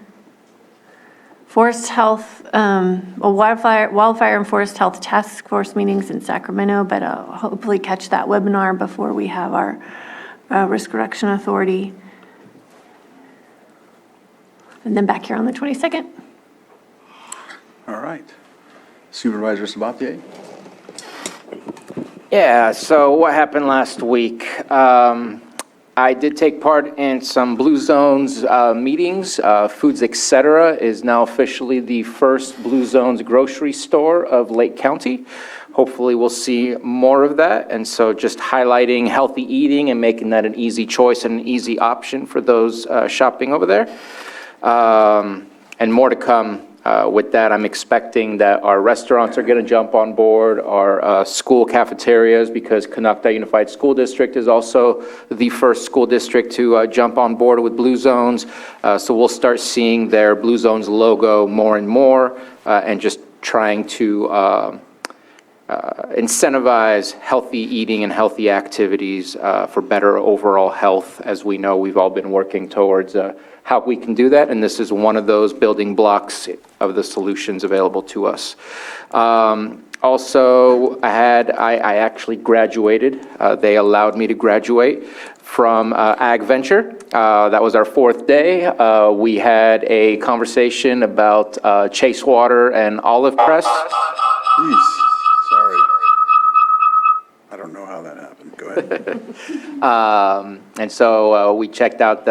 forest health, wildfire and forest health task force meetings in Sacramento, but I'll hopefully catch that webinar before we have our risk reduction authority. And then back here on the 22nd. All right. Supervisor Sabatier? Yeah, so what happened last week? I did take part in some Blue Zones meetings. Foods Etc. is now officially the first Blue Zones grocery store of Lake County. Hopefully we'll see more of that. And so just highlighting healthy eating and making that an easy choice and an easy option for those shopping over there. And more to come. With that, I'm expecting that our restaurants are going to jump on board, our school cafeterias, because Canocti Unified School District is also the first school district to jump on board with Blue Zones. So we'll start seeing their Blue Zones logo more and more, and just trying to incentivize healthy eating and healthy activities for better overall health. As we know, we've all been working towards how we can do that, and this is one of those building blocks of the solutions available to us. Also, I actually graduated. They allowed me to graduate from Ag Venture. That was our 4th day. We had a conversation about Chase Water and Olive Press. Jeez, sorry. I don't know how that happened. Go ahead. And so we checked out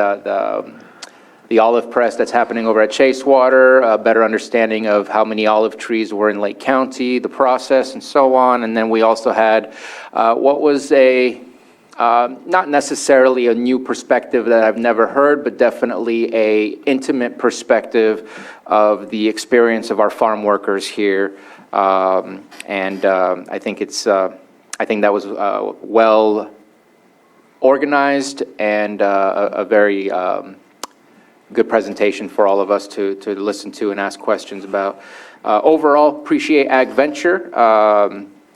the olive press that's happening over at Chase Water, a better understanding of how many olive trees were in Lake County, the process, and so on. And then we also had what was not necessarily a new perspective that I've never heard, but definitely a intimate perspective of the experience of our farm workers here. And I think that was well organized and a very good presentation for all of us to listen to and ask questions about. Overall, appreciate Ag Venture.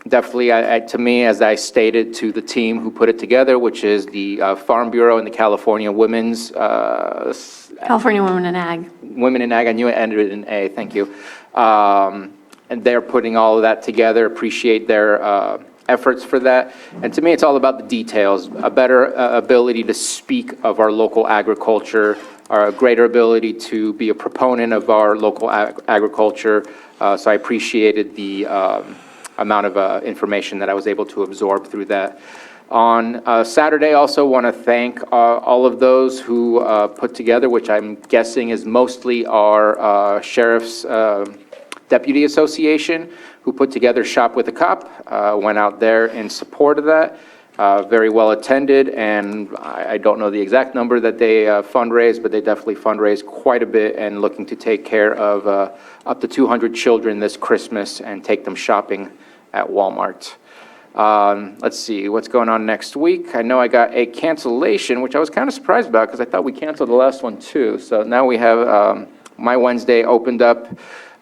Definitely, to me, as I stated to the team who put it together, which is the Farm Bureau and the California Women's... California Women in Ag. Women in Ag, I knew it ended in A, thank you. And they're putting all of that together, appreciate their efforts for that. And to me, it's all about the details, a better ability to speak of our local agriculture, a greater ability to be a proponent of our local agriculture. So I appreciated the amount of information that I was able to absorb through that. On Saturday, also want to thank all of those who put together, which I'm guessing is mostly our Sheriff's Deputy Association, who put together Shop with a Cop, went out there in support of that. Very well attended, and I don't know the exact number that they fundraised, but they definitely fundraised quite a bit and looking to take care of up to 200 children this Christmas and take them shopping at Walmart. Let's see, what's going on next week? I know I got a cancellation, which I was kind of surprised about because I thought we canceled the last one too. So now we have my Wednesday opened up.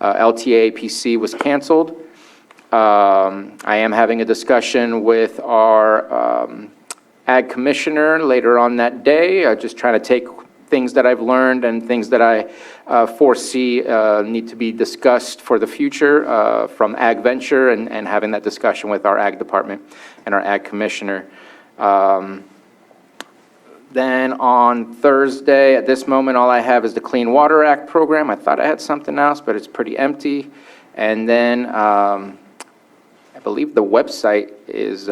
LTA PC was canceled. I am having a discussion with our Ag Commissioner later on that day, just trying to take things that I've learned and things that I foresee need to be discussed for the future from Ag Venture and having that discussion with our Ag Department and our Ag Commissioner. Then on Thursday, at this moment, all I have is the Clean Water Act program. I thought I had something else, but it's pretty empty. And then I believe the website is,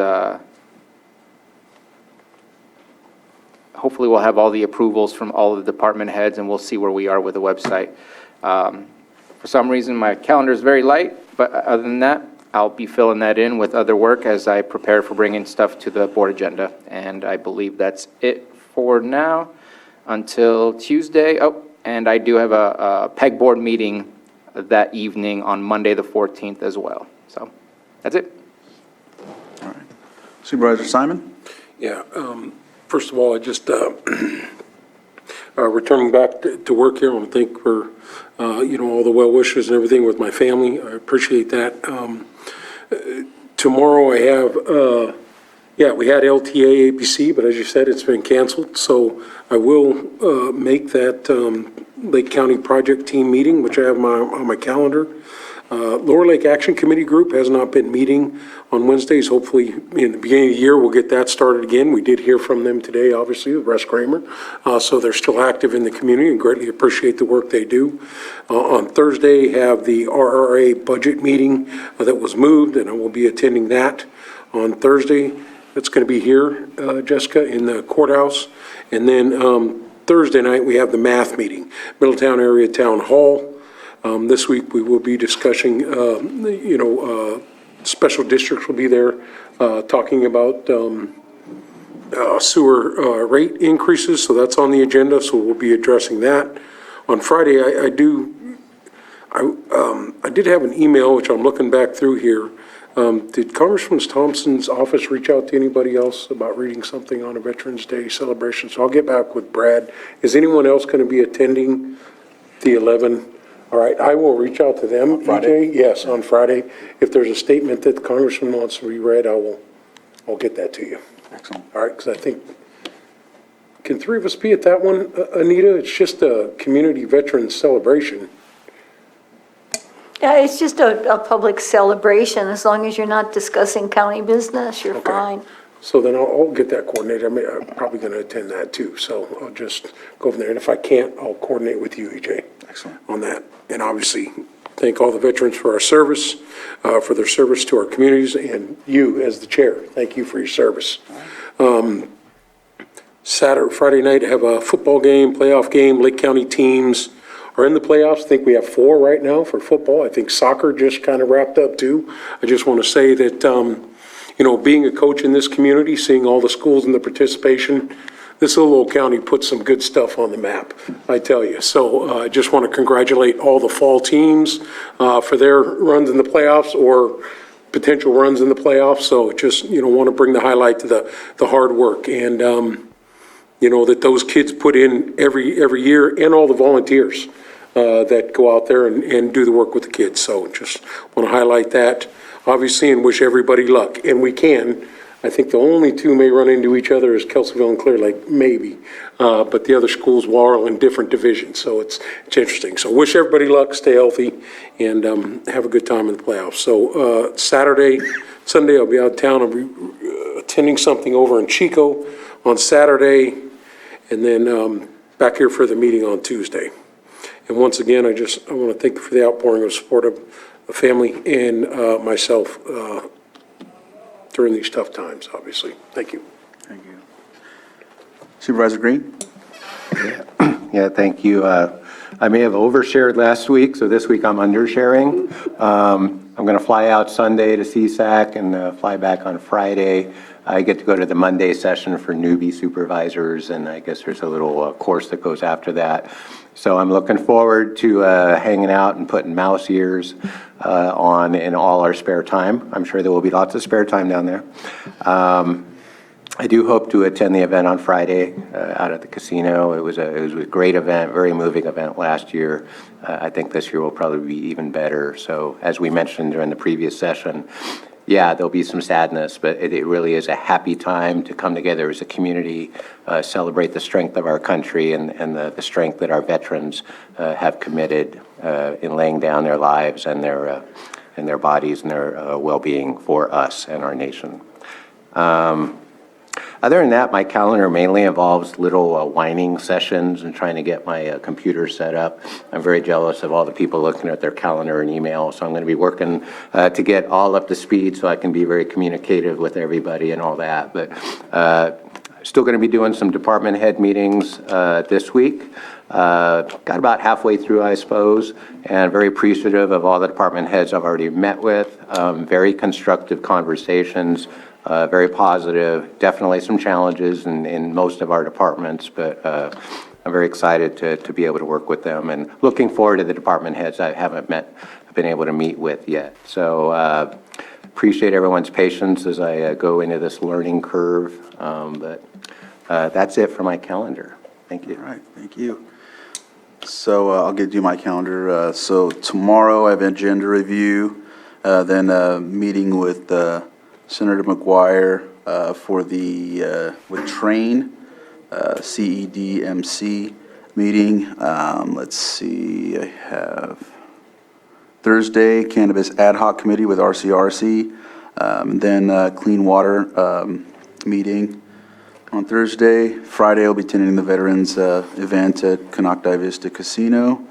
hopefully we'll have all the approvals from all of the department heads and we'll see where we are with the website. For some reason, my calendar is very light, but other than that, I'll be filling that in with other work as I prepare for bringing stuff to the board agenda. And I believe that's it for now until Tuesday. Oh, and I do have a PEG board meeting that evening on Monday, the 14th as well. So that's it. All right. Supervisor Simon? Yeah, first of all, I just, returning back to work here, I want to thank for, all the well wishes and everything with my family. I appreciate that. Tomorrow I have, we had LTA APC, but as you said, it's been canceled. So I will make that Lake County Project Team meeting, which I have on my calendar. Lower Lake Action Committee Group has not been meeting on Wednesdays. Hopefully, in the beginning of the year, we'll get that started again. We did hear from them today, obviously, with Russ Kramer. So they're still active in the community and greatly appreciate the work they do. On Thursday, have the RRA budget meeting that was moved, and I will be attending that on Thursday. It's going to be here, Jessica, in the courthouse. And then Thursday night, we have the math meeting, Middletown Area Town Hall. This week, we will be discussing, special districts will be there talking about sewer rate increases, so that's on the agenda, so we'll be addressing that. On Friday, I did have an email, which I'm looking back through here. Did Congressman Thompson's office reach out to anybody else about reading something on a Veterans Day celebration? So I'll get back with Brad. Is anyone else going to be attending the 11? All right, I will reach out to them. On Friday? EJ? Yes, on Friday. If there's a statement that the Congressman wants to be read, I'll get that to you. Excellent. All right, because I think, can three of us be at that one, Anita? It's just a community veterans celebration. Yeah, it's just a public celebration. As long as you're not discussing county business, you're fine. So then I'll get that coordinated. I'm probably going to attend that too. So I'll just go from there. And if I can't, I'll coordinate with you, EJ. Excellent. On that. And obviously, thank all the veterans for our service, for their service to our communities, and you as the chair. Thank you for your service. Friday night, I have a football game, playoff game. Lake County teams are in the playoffs. I think we have 4 right now for football. I think soccer just kind of wrapped up too. I just want to say that, being a coach in this community, seeing all the schools and the participation, this little old county puts some good stuff on the map, I tell you. So I just want to congratulate all the fall teams for their runs in the playoffs or potential runs in the playoffs. So just, want to bring the highlight to the hard work and, that those kids put in every year, and all the volunteers that go out there and do the work with the kids. So just want to highlight that, obviously, and wish everybody luck. And we can. I think the only 2 may run into each other is Kelseyville and Clear Lake, maybe. But the other schools will all in different divisions, so it's interesting. So wish everybody luck, stay healthy, and have a good time in the playoffs. So Sunday, I'll be out of town. I'll be attending something over in Chico on Saturday, and then back here for the meeting on Tuesday. And once again, I want to thank you for the outpouring of support of the family and myself during these tough times, obviously. Thank you. Thank you. Supervisor Green? Yeah, thank you. I may have overshared last week, so this week I'm undersharing. I'm going to fly out Sunday to CSAC and fly back on Friday. I get to go to the Monday session for newbie supervisors, and I guess there's a little course that goes after that. So I'm looking forward to hanging out and putting mouse ears on in all our spare time. I'm sure there will be lots of spare time down there. I do hope to attend the event on Friday out at the casino. It was a great event, very moving event last year. I think this year will probably be even better. So as we mentioned during the previous session, yeah, there'll be some sadness, but it really is a happy time to come together as a community, celebrate the strength of our country and the strength that our veterans have committed in laying down their lives and their bodies and their well-being for us and our nation. Other than that, my calendar mainly involves little whining sessions and trying to get my computer set up. I'm very jealous of all the people looking at their calendar and email, so I'm going to be working to get all up to speed so I can be very communicative with everybody and all that. But Still going to be doing some department head meetings this week. Got about halfway through, I suppose, and very appreciative of all the department heads I've already met with. Very constructive conversations, very positive. Definitely some challenges in most of our departments, but I'm very excited to be able to work with them and looking forward to the department heads I haven't been able to meet with yet. So appreciate everyone's patience as I go into this learning curve. But that's it for my calendar. Thank you. All right, thank you. So I'll get you my calendar. So tomorrow I have agenda review, then a meeting with Senator McGuire for the with Train, CEDMC meeting. Let's see, I have Thursday, Cannabis Ad Hoc Committee with RCRC, then Clean Water meeting on Thursday. Friday, I'll be attending the Veterans event at Canocti Vista Casino.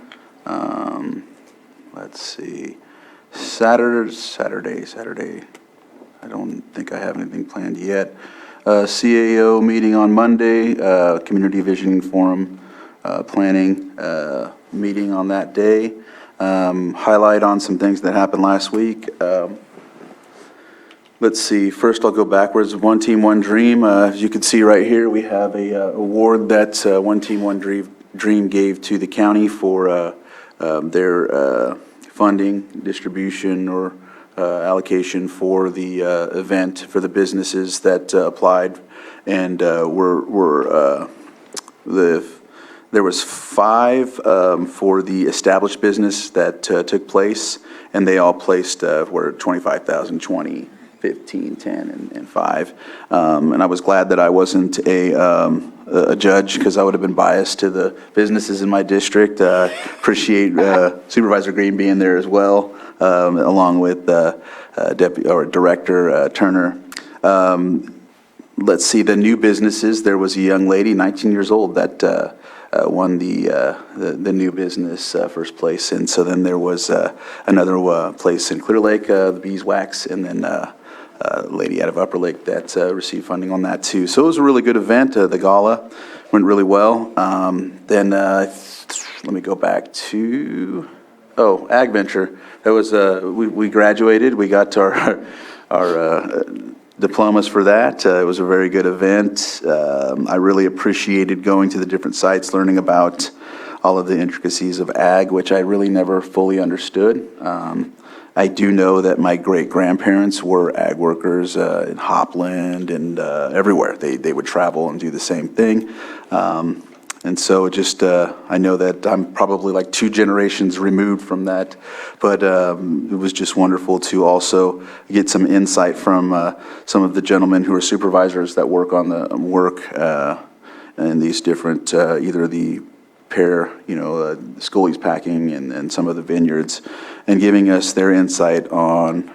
Let's see, Saturday. I don't think I have anything planned yet. CAO meeting on Monday, Community Visioning Forum planning meeting on that day. Highlight on some things that happened last week. Let's see, first I'll go backwards. One Team, One Dream. As you can see right here, we have a award that One Team, One Dream gave to the county for their funding, distribution, or allocation for the event for the businesses that applied, and there was 5 for the established business that took place, and they all placed were 25,000, 20, 15, 10, and 5. And I was glad that I wasn't a judge, because I would have been biased to the businesses in my district. Appreciate Supervisor Green being there as well, along with Director Turner. Let's see, the new businesses, there was a young lady, 19 years old, that won the new business first place. And so then there was another place in Clear Lake, the Beeswax, and then a lady out of Upper Lake that received funding on that too. So it was a really good event. The gala went really well. Then let me go back to, Ag Venture. That was, we graduated. We got our diplomas for that. It was a very good event. I really appreciated going to the different sites, learning about all of the intricacies of ag, which I really never fully understood. I do know that my great-grandparents were ag workers in Hopland and everywhere. They would travel and do the same thing. And so just, I know that I'm probably like 2 generations removed from that, but it was just wonderful to also get some insight from some of the gentlemen who are supervisors that work on the in these different, either the Scully's packing and some of the vineyards, and giving us their insight on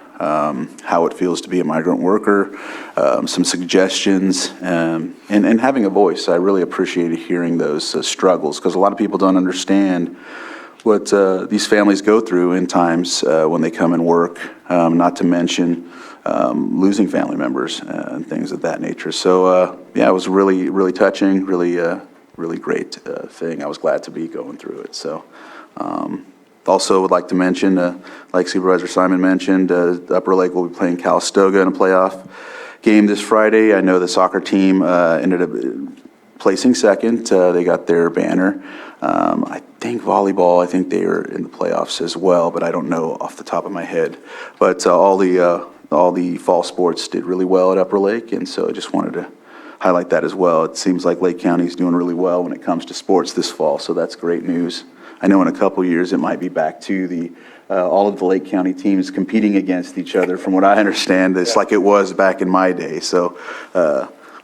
how it feels to be a migrant worker, some suggestions, and having a voice. I really appreciated hearing those struggles, because a lot of people don't understand what these families go through in times when they come and work, not to mention losing family members and things of that nature. So yeah, it was really, really touching, really great thing. I was glad to be going through it. So also would like to mention, like Supervisor Simon mentioned, Upper Lake will be playing Calistoga in a playoff game this Friday. I know the soccer team ended up placing second. They got their banner. I think volleyball, I think they are in the playoffs as well, but I don't know off the top of my head. But all the fall sports did really well at Upper Lake, and so I just wanted to highlight that as well. It seems like Lake County is doing really well when it comes to sports this fall, so that's great news. I know in a couple years it might be back to all of the Lake County teams competing against each other. From what I understand, it's like it was back in my day. So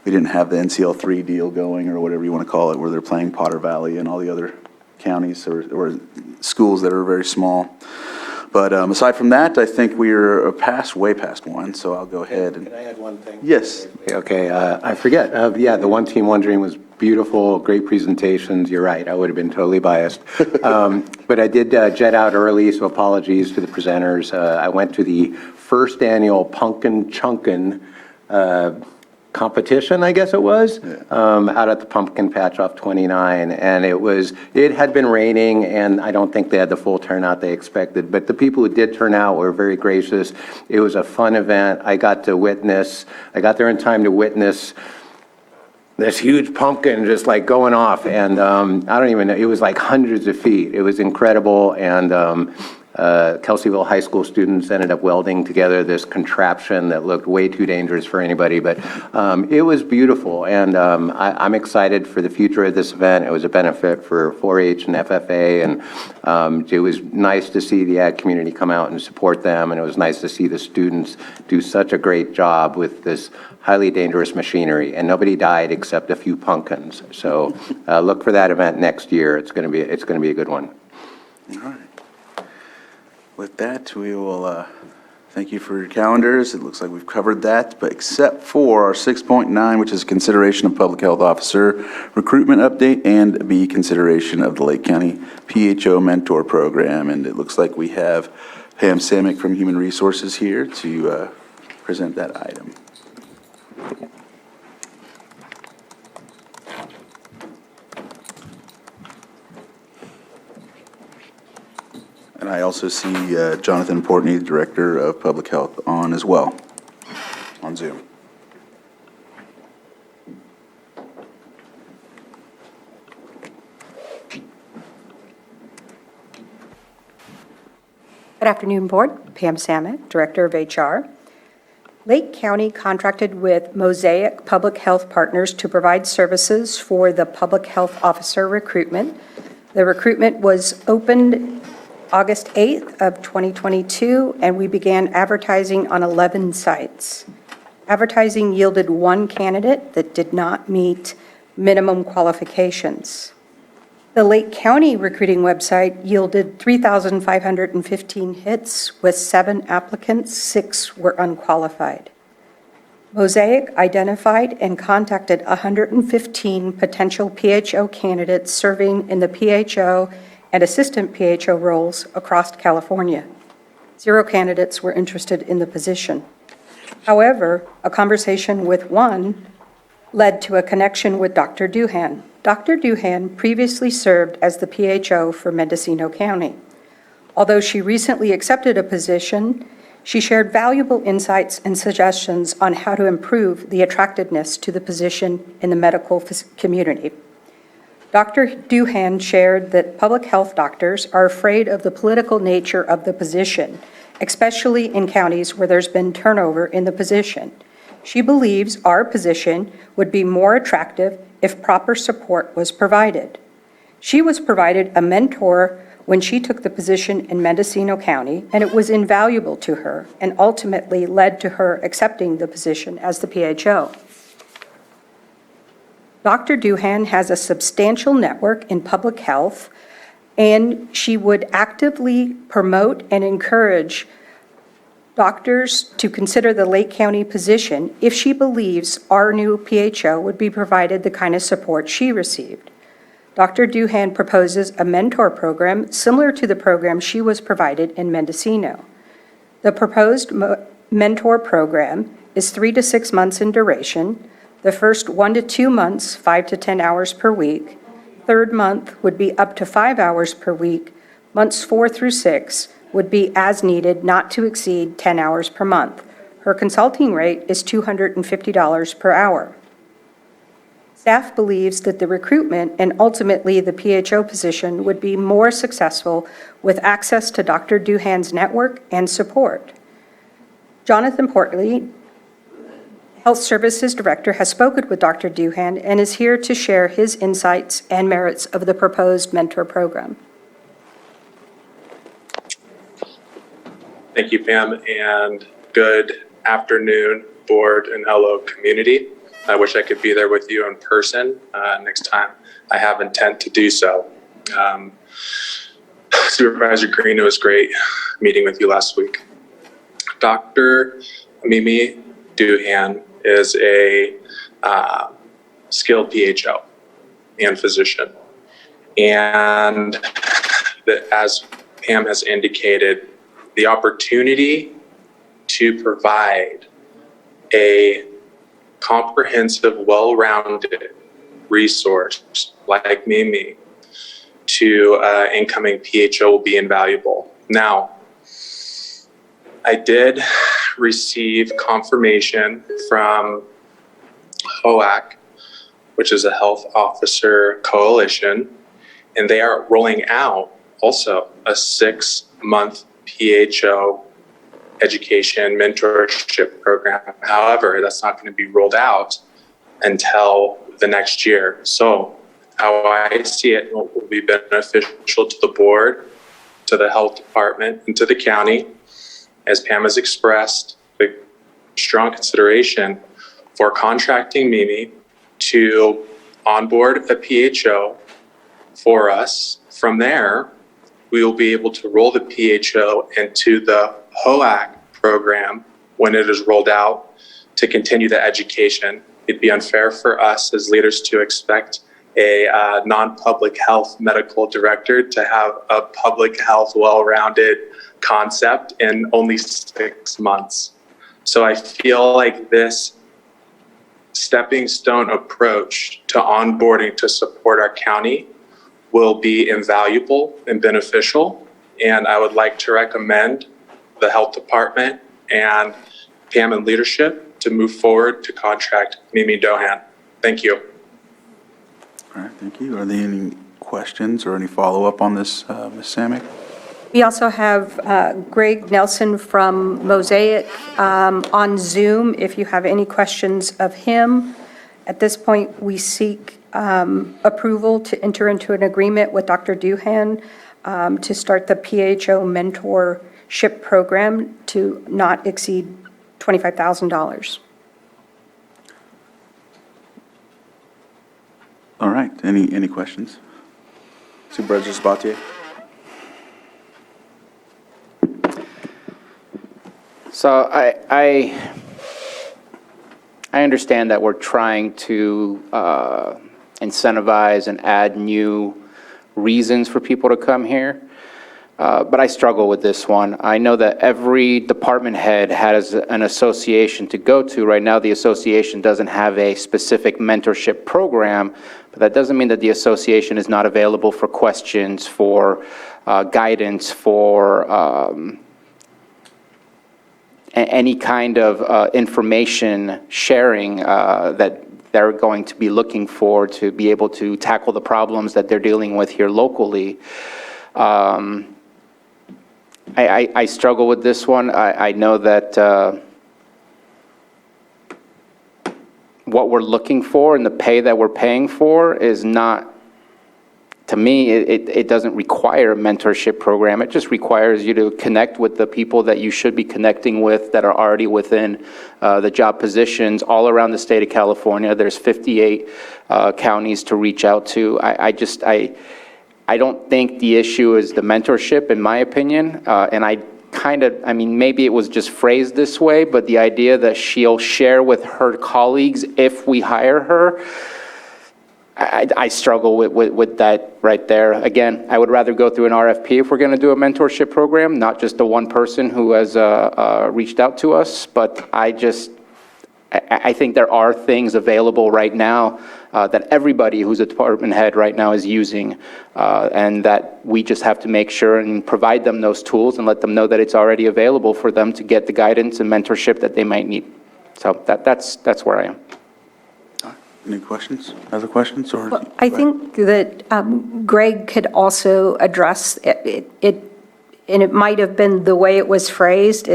we didn't have the NCL3 deal going, or whatever you want to call it, where they're playing Potter Valley and all the other counties or schools that are very small. But aside from that, I think we are way past 1, so I'll go ahead. Can I add one thing? Yes. Okay, I forget. Yeah, the One Team, One Dream was beautiful, great presentations. You're right, I would have been totally biased. But I did jet out early, so apologies to the presenters. I went to the first annual Pumpkin Chunkin' competition, I guess it was, out at the pumpkin patch off 29. And it had been raining, and I don't think they had the full turnout they expected. But the people who did turn out were very gracious. It was a fun event. I got there in time to witness this huge pumpkin just like going off. And I don't even know, it was like hundreds of feet. It was incredible. And Kelseyville High School students ended up welding together this contraption that looked way too dangerous for anybody, but it was beautiful, and I'm excited for the future of this event. It was a benefit for 4-H and FFA, and it was nice to see the ag community come out and support them, and it was nice to see the students do such a great job with this highly dangerous machinery, and nobody died except a few pumpkins. So look for that event next year. It's going to be a good one. All right. With that, we will thank you for your calendars. It looks like we've covered that, but except for our 6.9, which is consideration of public health officer recruitment update, and B, consideration of the Lake County PHO mentor program. And it looks like we have Pam Samick from Human Resources here to present that item. And I also see Jonathan Portney, the Director of Public Health, on as well, on Zoom. Good afternoon, Board. Pam Samick, Director of HR. Lake County contracted with Mosaic Public Health Partners to provide services for the public health officer recruitment. The recruitment was opened August 8th of 2022, and we began advertising on 11 sites. Advertising yielded one candidate that did not meet minimum qualifications. The Lake County recruiting website yielded 3,515 hits with 7 applicants, 6 were unqualified. Mosaic identified and contacted 115 potential PHO candidates serving in the PHO and assistant PHO roles across California. 0 candidates were interested in the position. However, a conversation with one led to a connection with Dr. Duhan. Dr. Duhan previously served as the PHO for Mendocino County. Although she recently accepted a position, she shared valuable insights and suggestions on how to improve the attractiveness to the position in the medical community. Dr. Duhan shared that public health doctors are afraid of the political nature of the position, especially in counties where there's been turnover in the position. She believes our position would be more attractive if proper support was provided. She was provided a mentor when she took the position in Mendocino County, and it was invaluable to her and ultimately led to her accepting the position as the PHO. Dr. Duhan has a substantial network in public health, and she would actively promote and encourage doctors to consider the Lake County position if she believes our new PHO would be provided the kind of support she received. Dr. Duhan proposes a mentor program similar to the program she was provided in Mendocino. The proposed mentor program is 3 to 6 months in duration. The first 1 to 2 months, 5 to 10 hours per week. Third month would be up to 5 hours per week. Months 4 through 6 would be as needed, not to exceed 10 hours per month. Her consulting rate is $250 per hour. Staff believes that the recruitment and ultimately the PHO position would be more successful with access to Dr. Duhan's network and support. Jonathan Portley, Health Services Director, has spoken with Dr. Duhan and is here to share his insights and merits of the proposed mentor program. Thank you, Pam, and good afternoon, board, and hello, community. I wish I could be there with you in person next time. I have intent to do so. Supervisor Green, it was great meeting with you last week. Dr. Mimi Duhan is a skilled PHO and physician. And as Pam has indicated, the opportunity to provide a comprehensive, well-rounded resource like Mimi to incoming PHO will be invaluable. Now, I did receive confirmation from HOAC, which is a Health Officer Coalition, and they are rolling out also a 6-month PHO education mentorship program. However, that's not going to be rolled out until the next year. So how I see it will be beneficial to the board, to the health department, and to the county, as Pam has expressed the strong consideration for contracting Mimi to onboard a PHO for us. From there, we will be able to roll the PHO into the HOAC program when it is rolled out to continue the education. It'd be unfair for us as leaders to expect a non-public health medical director to have a public health well-rounded concept in only 6 months. So I feel like this stepping stone approach to onboarding to support our county will be invaluable and beneficial. And I would like to recommend the health department and Pam and leadership to move forward to contract Mimi Dohan. Thank you. All right, thank you. Are there any questions or any follow-up on this, Ms. Samick? We also have Greg Nelson from Mosaic on Zoom, if you have any questions of him. At this point, we seek approval to enter into an agreement with Dr. Duhan to start the PHO mentorship program to not exceed $25,000. All right, any questions? Supervisor Sabatier? So I understand that we're trying to incentivize and add new reasons for people to come here, but I struggle with this one. I know that every department head has an association to go to. Right now, the association doesn't have a specific mentorship program, but that doesn't mean that the association is not available for questions, for guidance, for any kind of information sharing that they're going to be looking for to be able to tackle the problems that they're dealing with here locally. I struggle with this one. I know that what we're looking for and the pay that we're paying for is not, to me, it doesn't require a mentorship program. It just requires you to connect with the people that you should be connecting with that are already within the job positions all around the state of California. There's 58 counties to reach out to. I don't think the issue is the mentorship, in my opinion, and I mean, maybe it was just phrased this way, but the idea that she'll share with her colleagues if we hire her, I struggle with that right there. Again, I would rather go through an RFP if we're going to do a mentorship program, not just the one person who has reached out to us. But I think there are things available right now that everybody who's a department head right now is using, and that we just have to make sure and provide them those tools and let them know that it's already available for them to get the guidance and mentorship that they might need. So that's where I am. Any questions? Other questions? Or Well, I think that Greg could also address it, and it might have been the way it was phrased.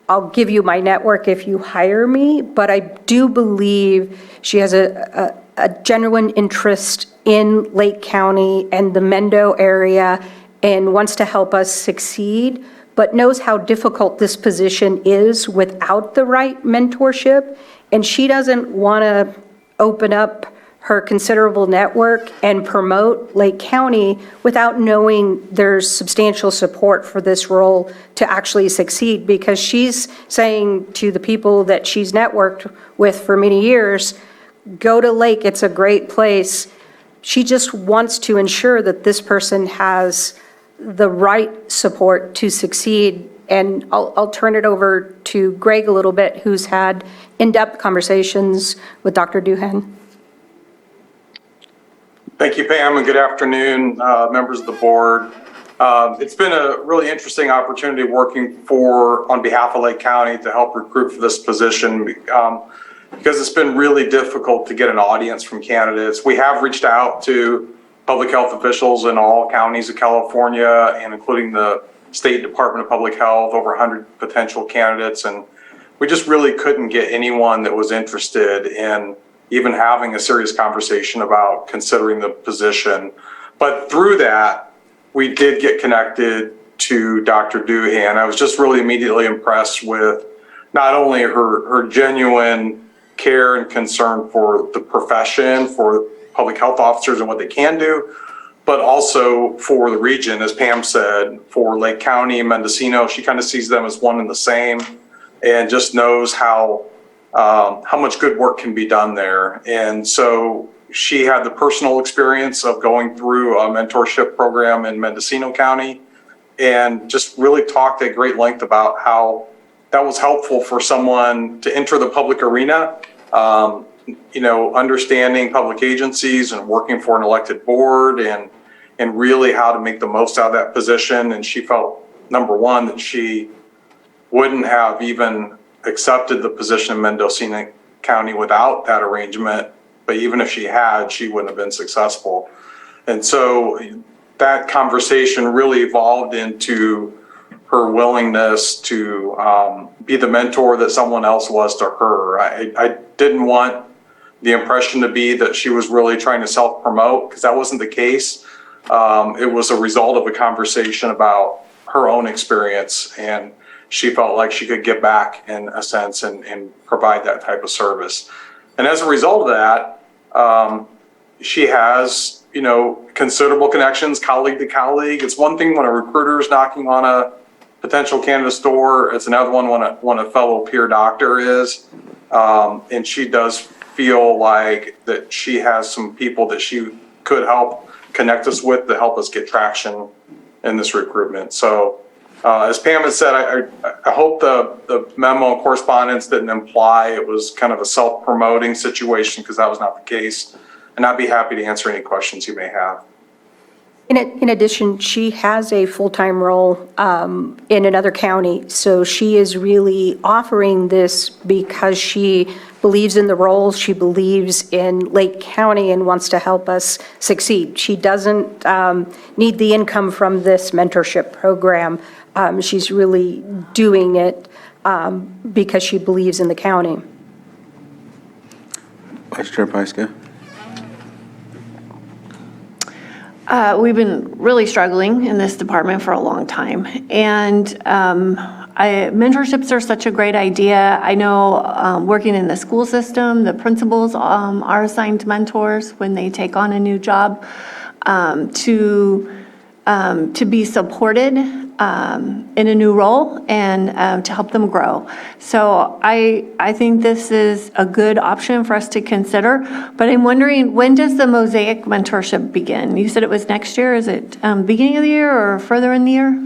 I'll give you my network if you hire me, but I do believe she has a genuine interest in Lake County and the Mendo area and wants to help us succeed, but knows how difficult this position is without the right mentorship. And she doesn't want to open up her considerable network and promote Lake County without knowing there's substantial support for this role to actually succeed, because she's saying to the people that she's networked with for many years, go to Lake, it's a great place. She just wants to ensure that this person has the right support to succeed And I'll turn it over to Greg a little bit, who's had in-depth conversations with Dr. Duhan. Thank you, Pam, and good afternoon, members of the board. It's been a really interesting opportunity working on behalf of Lake County to help recruit for this position because it's been really difficult to get an audience from candidates. We have reached out to public health officials in all counties of California and including the State Department of Public Health, over 100 potential candidates, and we just really couldn't get anyone that was interested in even having a serious conversation about considering the position. But through that, we did get connected to Dr. Duhan. I was just really immediately impressed with not only her genuine care and concern for the profession, for public health officers and what they can do, but also for the region, as Pam said, for Lake County and Mendocino. She kind of sees them as one and the same and just knows how much good work can be done there. And so she had the personal experience of going through a mentorship program in Mendocino County and just really talked at great length about how that was helpful for someone to enter the public arena, understanding public agencies and working for an elected board and really how to make the most out of that position. And she felt, number one, that she wouldn't have even accepted the position in Mendocino County without that arrangement, but even if she had, she wouldn't have been successful. And so that conversation really evolved into her willingness to be the mentor that someone else was to her. I didn't want the impression to be that she was really trying to self-promote, because that wasn't the case. It was a result of a conversation about her own experience, and she felt like she could give back in a sense and provide that type of service. And as a result of that, she has, considerable connections, colleague to colleague. It's one thing when a recruiter is knocking on a potential candidate's door. It's another one when a fellow peer doctor is. And she does feel like that she has some people that she could help connect us with to help us get traction in this recruitment. So as Pam has said, I hope the memo correspondence didn't imply it was kind of a self-promoting situation, because that was not the case. And I'd be happy to answer any questions you may have. In addition, she has a full-time role in another county, so she is really offering this because she believes in the role, she believes in Lake County and wants to help us succeed. She doesn't need the income from this mentorship program. She's really doing it because she believes in the county. Vice Chair Pyska. We've been really struggling in this department for a long time, and mentorships are such a great idea. I know working in the school system, the principals are assigned mentors when they take on a new job to be supported in a new role and to help them grow. So I think this is a good option for us to consider, but I'm wondering, when does the Mosaic mentorship begin? You said it was next year. Is it beginning of the year or further in the year?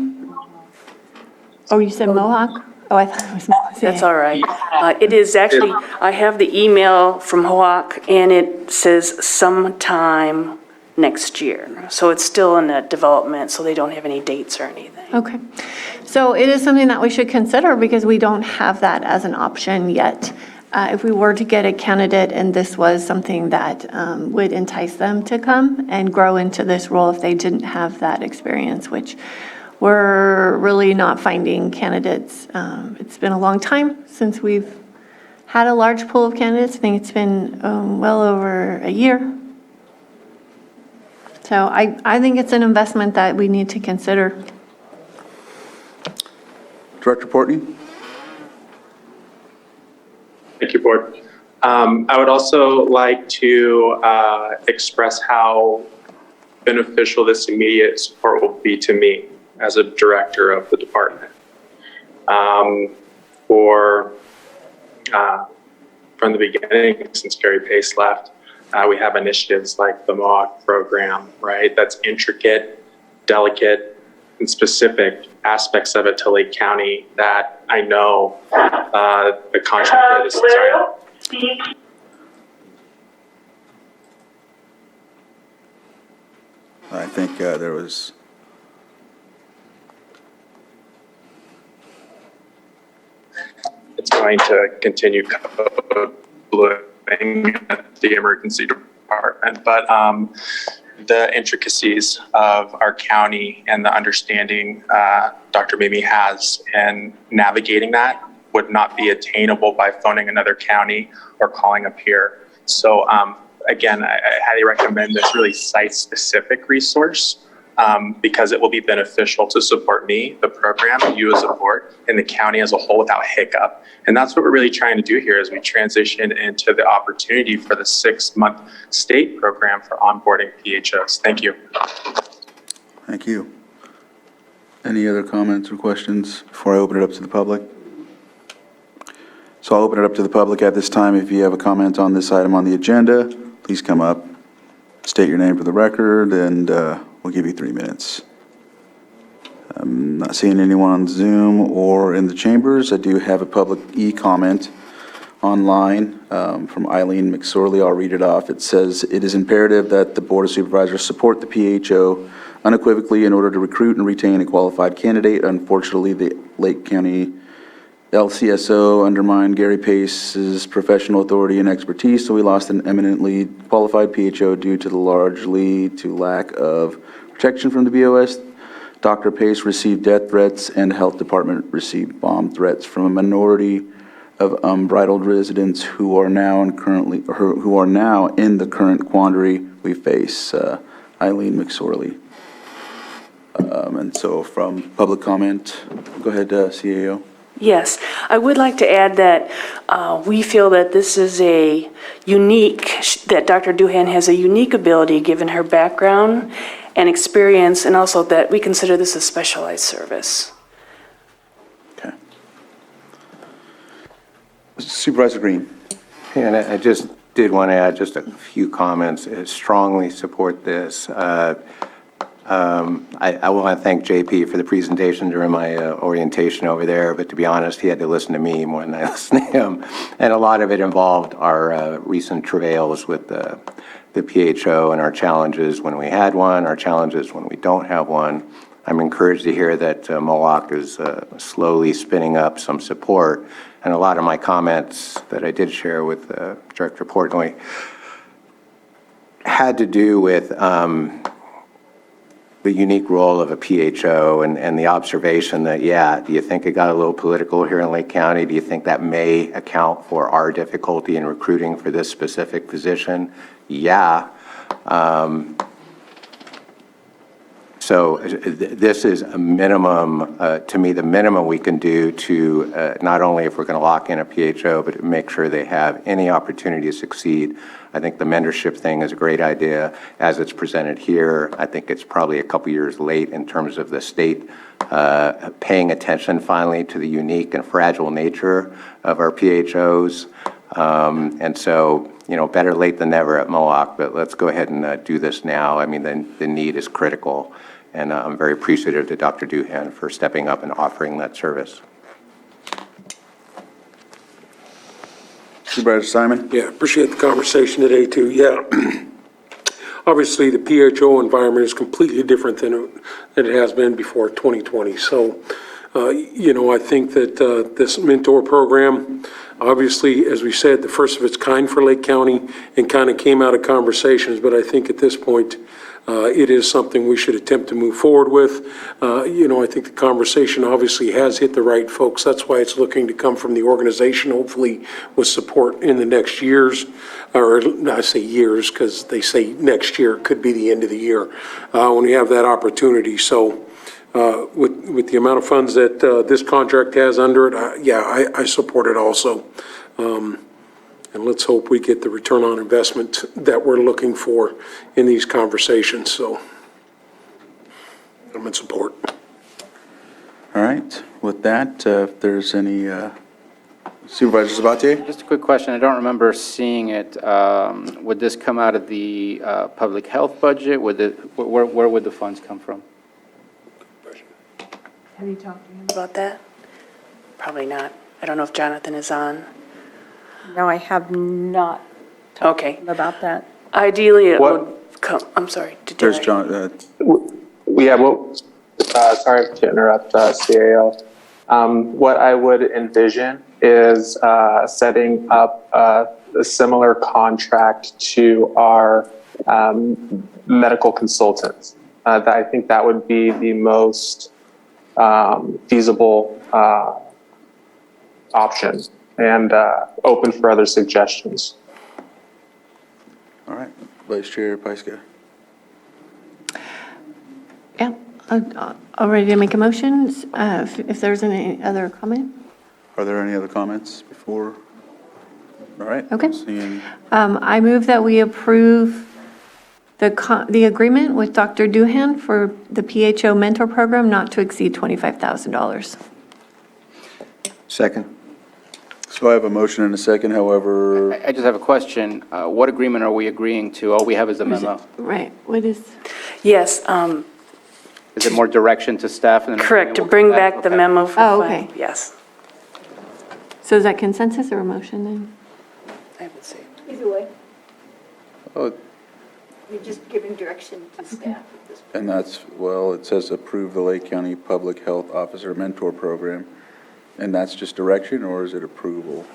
Oh, you said Mohawk? Oh, I thought it was Mosaic. That's all right. It is actually, I have the email from Mohawk, and it says sometime next year. So it's still in that development, so they don't have any dates or anything. Okay. So it is something that we should consider, because we don't have that as an option yet. If we were to get a candidate and this was something that would entice them to come and grow into this role if they didn't have that experience, which we're really not finding candidates. It's been a long time since we've had a large pool of candidates. I think it's been well over a year. So I think it's an investment that we need to consider. Director Portney? Thank you, Board. I would also like to express how beneficial this immediate support will be to me as a director of the department. From the beginning, since Gary Pace left, we have initiatives like the Mohawk program, right? That's intricate, delicate, and specific aspects of it to Lake County that I know the contractor is sorry. I think there was, It's going to continue code bluing at the emergency department, but the intricacies of our county and the understanding Dr. Mimi has in navigating that would not be attainable by phoning another county or calling up here. So again, I highly recommend this really site-specific resource because it will be beneficial to support me, the program, you as a board, and the county as a whole without hiccup. And that's what we're really trying to do here as we transition into the opportunity for the 6-month state program for onboarding PHOs. Thank you. thank you. Any other comments or questions before I open it up to the public? So I'll open it up to the public at this time. If you have a comment on this item on the agenda, please come up, state your name for the record, and we'll give you 3 minutes. I'm not seeing anyone on Zoom or in the chambers. I do have a public e-comment online from Eileen McSorley. I'll read it off. It says, "It is imperative that the Board of Supervisors support the PHO unequivocally in order to recruit and retain a qualified candidate. Unfortunately, the Lake County LCSO undermined Gary Pace's professional authority and expertise, so we lost an eminently qualified PHO due to largely to lack of protection from the BOS. Dr. Pace received death threats, and the health department received bomb threats from a minority of unbridled residents who are now in the current quandary we face." Eileen McSorley. And so from public comment, go ahead, CAO. Yes, I would like to add that we feel that this is that Dr. Duhan has a unique ability given her background and experience, and also that we consider this a specialized service. Okay. Supervisor Green. And I just did want to add just a few comments. I strongly support this. I want to thank JP for the presentation during my orientation over there, but to be honest, he had to listen to me more than I listened to him. And a lot of it involved our recent travails with the PHO and our challenges when we had one, our challenges when we don't have one. I'm encouraged to hear that Mohawk is slowly spinning up some support. And a lot of my comments that I did share with Director Portnoy had to do with the unique role of a PHO and the observation that, do you think it got a little political here in Lake County? Do you think that may account for our difficulty in recruiting for this specific position? Yeah. So this is a minimum, to me, the minimum we can do to not only if we're going to lock in a PHO, but to make sure they have any opportunity to succeed. I think the mentorship thing is a great idea as it's presented here. I think it's probably a couple years late in terms of the state paying attention finally to the unique and fragile nature of our PHOs. And so, better late than never at Mohawk, but let's go ahead and do this now. I mean, the need is critical, and I'm very appreciative to Dr. Duhan for stepping up and offering that service. Supervisor Simon? Yeah, appreciate the conversation today, too. Yeah. Obviously, the PHO environment is completely different than it has been before 2020. So, I think that this mentor program, obviously, as we said, the first of its kind for Lake County and kind of came out of conversations, but I think at this point, it is something we should attempt to move forward with. I think the conversation obviously has hit the right folks. That's why it's looking to come from the organization, hopefully with support in the next years, or I say years because they say next year, could be the end of the year when we have that opportunity. So with the amount of funds that this contract has under it, I support it also. And let's hope we get the return on investment that we're looking for in these conversations. So I'm in support. All right. With that, if there's any Supervisor Sabatier? Just a quick question. I don't remember seeing it. Would this come out of the public health budget? Where would the funds come from? Have you talked to him about that? Probably not. I don't know if Jonathan is on. No, I have not Okay. about that. Ideally, it What- would come, I'm sorry. did There's I- John, Yeah, well, sorry to interrupt, CAO. What I would envision is setting up a similar contract to our medical consultants. I think that would be the most feasible option, and open for other suggestions. all right, Vice Chair Pyska. Yeah, all ready to make a motion? If there's any other comment? Are there any other comments before? All right. Okay. Seeing, I move that we approve the agreement with Dr. Duhan for the PHO mentor program not to exceed $25,000. Second. so I have a motion and a second, however, I just have a question. What agreement are we agreeing to? All we have is the memo. Right, what is? Yes, Is it more direction to staff? And then correct, to we'll bring come back the Okay. memo for. Oh, okay. Yes. So is that consensus or a motion then? I haven't seen. Either way, oh, you're just giving direction to staff at this point. and that's, well, it says approve the Lake County Public Health Officer Mentor Program. And that's just direction, or is it approval?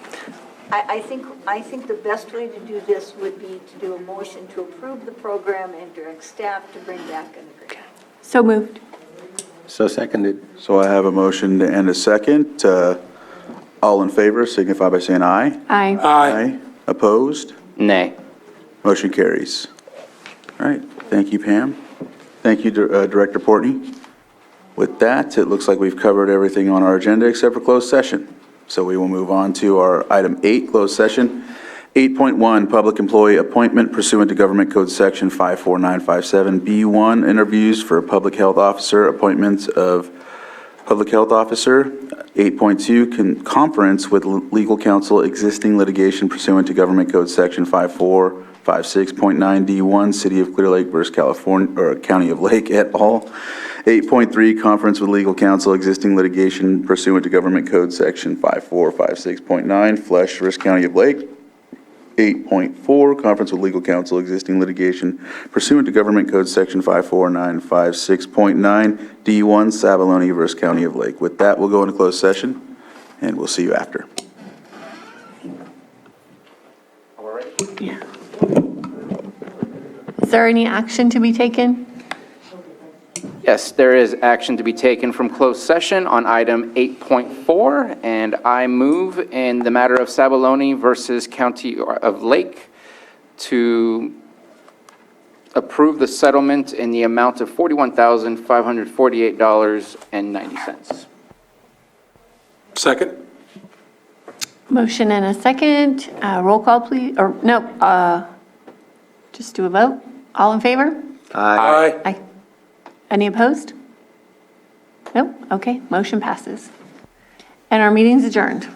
I think the best way to do this would be to do a motion to approve the program and direct staff to bring back an agreement. So moved. So seconded. So I have a motion and a second. All in favor signify by saying aye. Aye. Aye. Opposed? Nay. Motion carries. All right, thank you, Pam. Thank you, Director Portney. With that, it looks like we've covered everything on our agenda except for closed session. So we will move on to our item 8, closed session. 8.1, public employee appointment pursuant to Government Code Section 54957B1, interviews for public health officer, appointments of public health officer. 8.2, conference with legal counsel, existing litigation pursuant to Government Code Section 5456.9D1, City of Clear Lake versus California, or County of Lake et al. 8.3, conference with legal counsel, existing litigation pursuant to Government Code Section 5456.9, Flesh versus County of Lake. 8.4, conference with legal counsel, existing litigation pursuant to Government Code Section 54956.9, D1, Sabaloney versus County of Lake. With that, we'll go into closed session, and we'll see you after. Yeah. Is there any action to be taken? Yes, there is action to be taken from closed session on item 8.4, and I move in the matter of Sabaloney versus County of Lake to approve the settlement in the amount of $41,548.90. Second? Motion and a second. Roll call, please, or no, just do a vote. All in favor? Aye. Aye. Any opposed? No? Okay, motion passes. And our meeting's adjourned.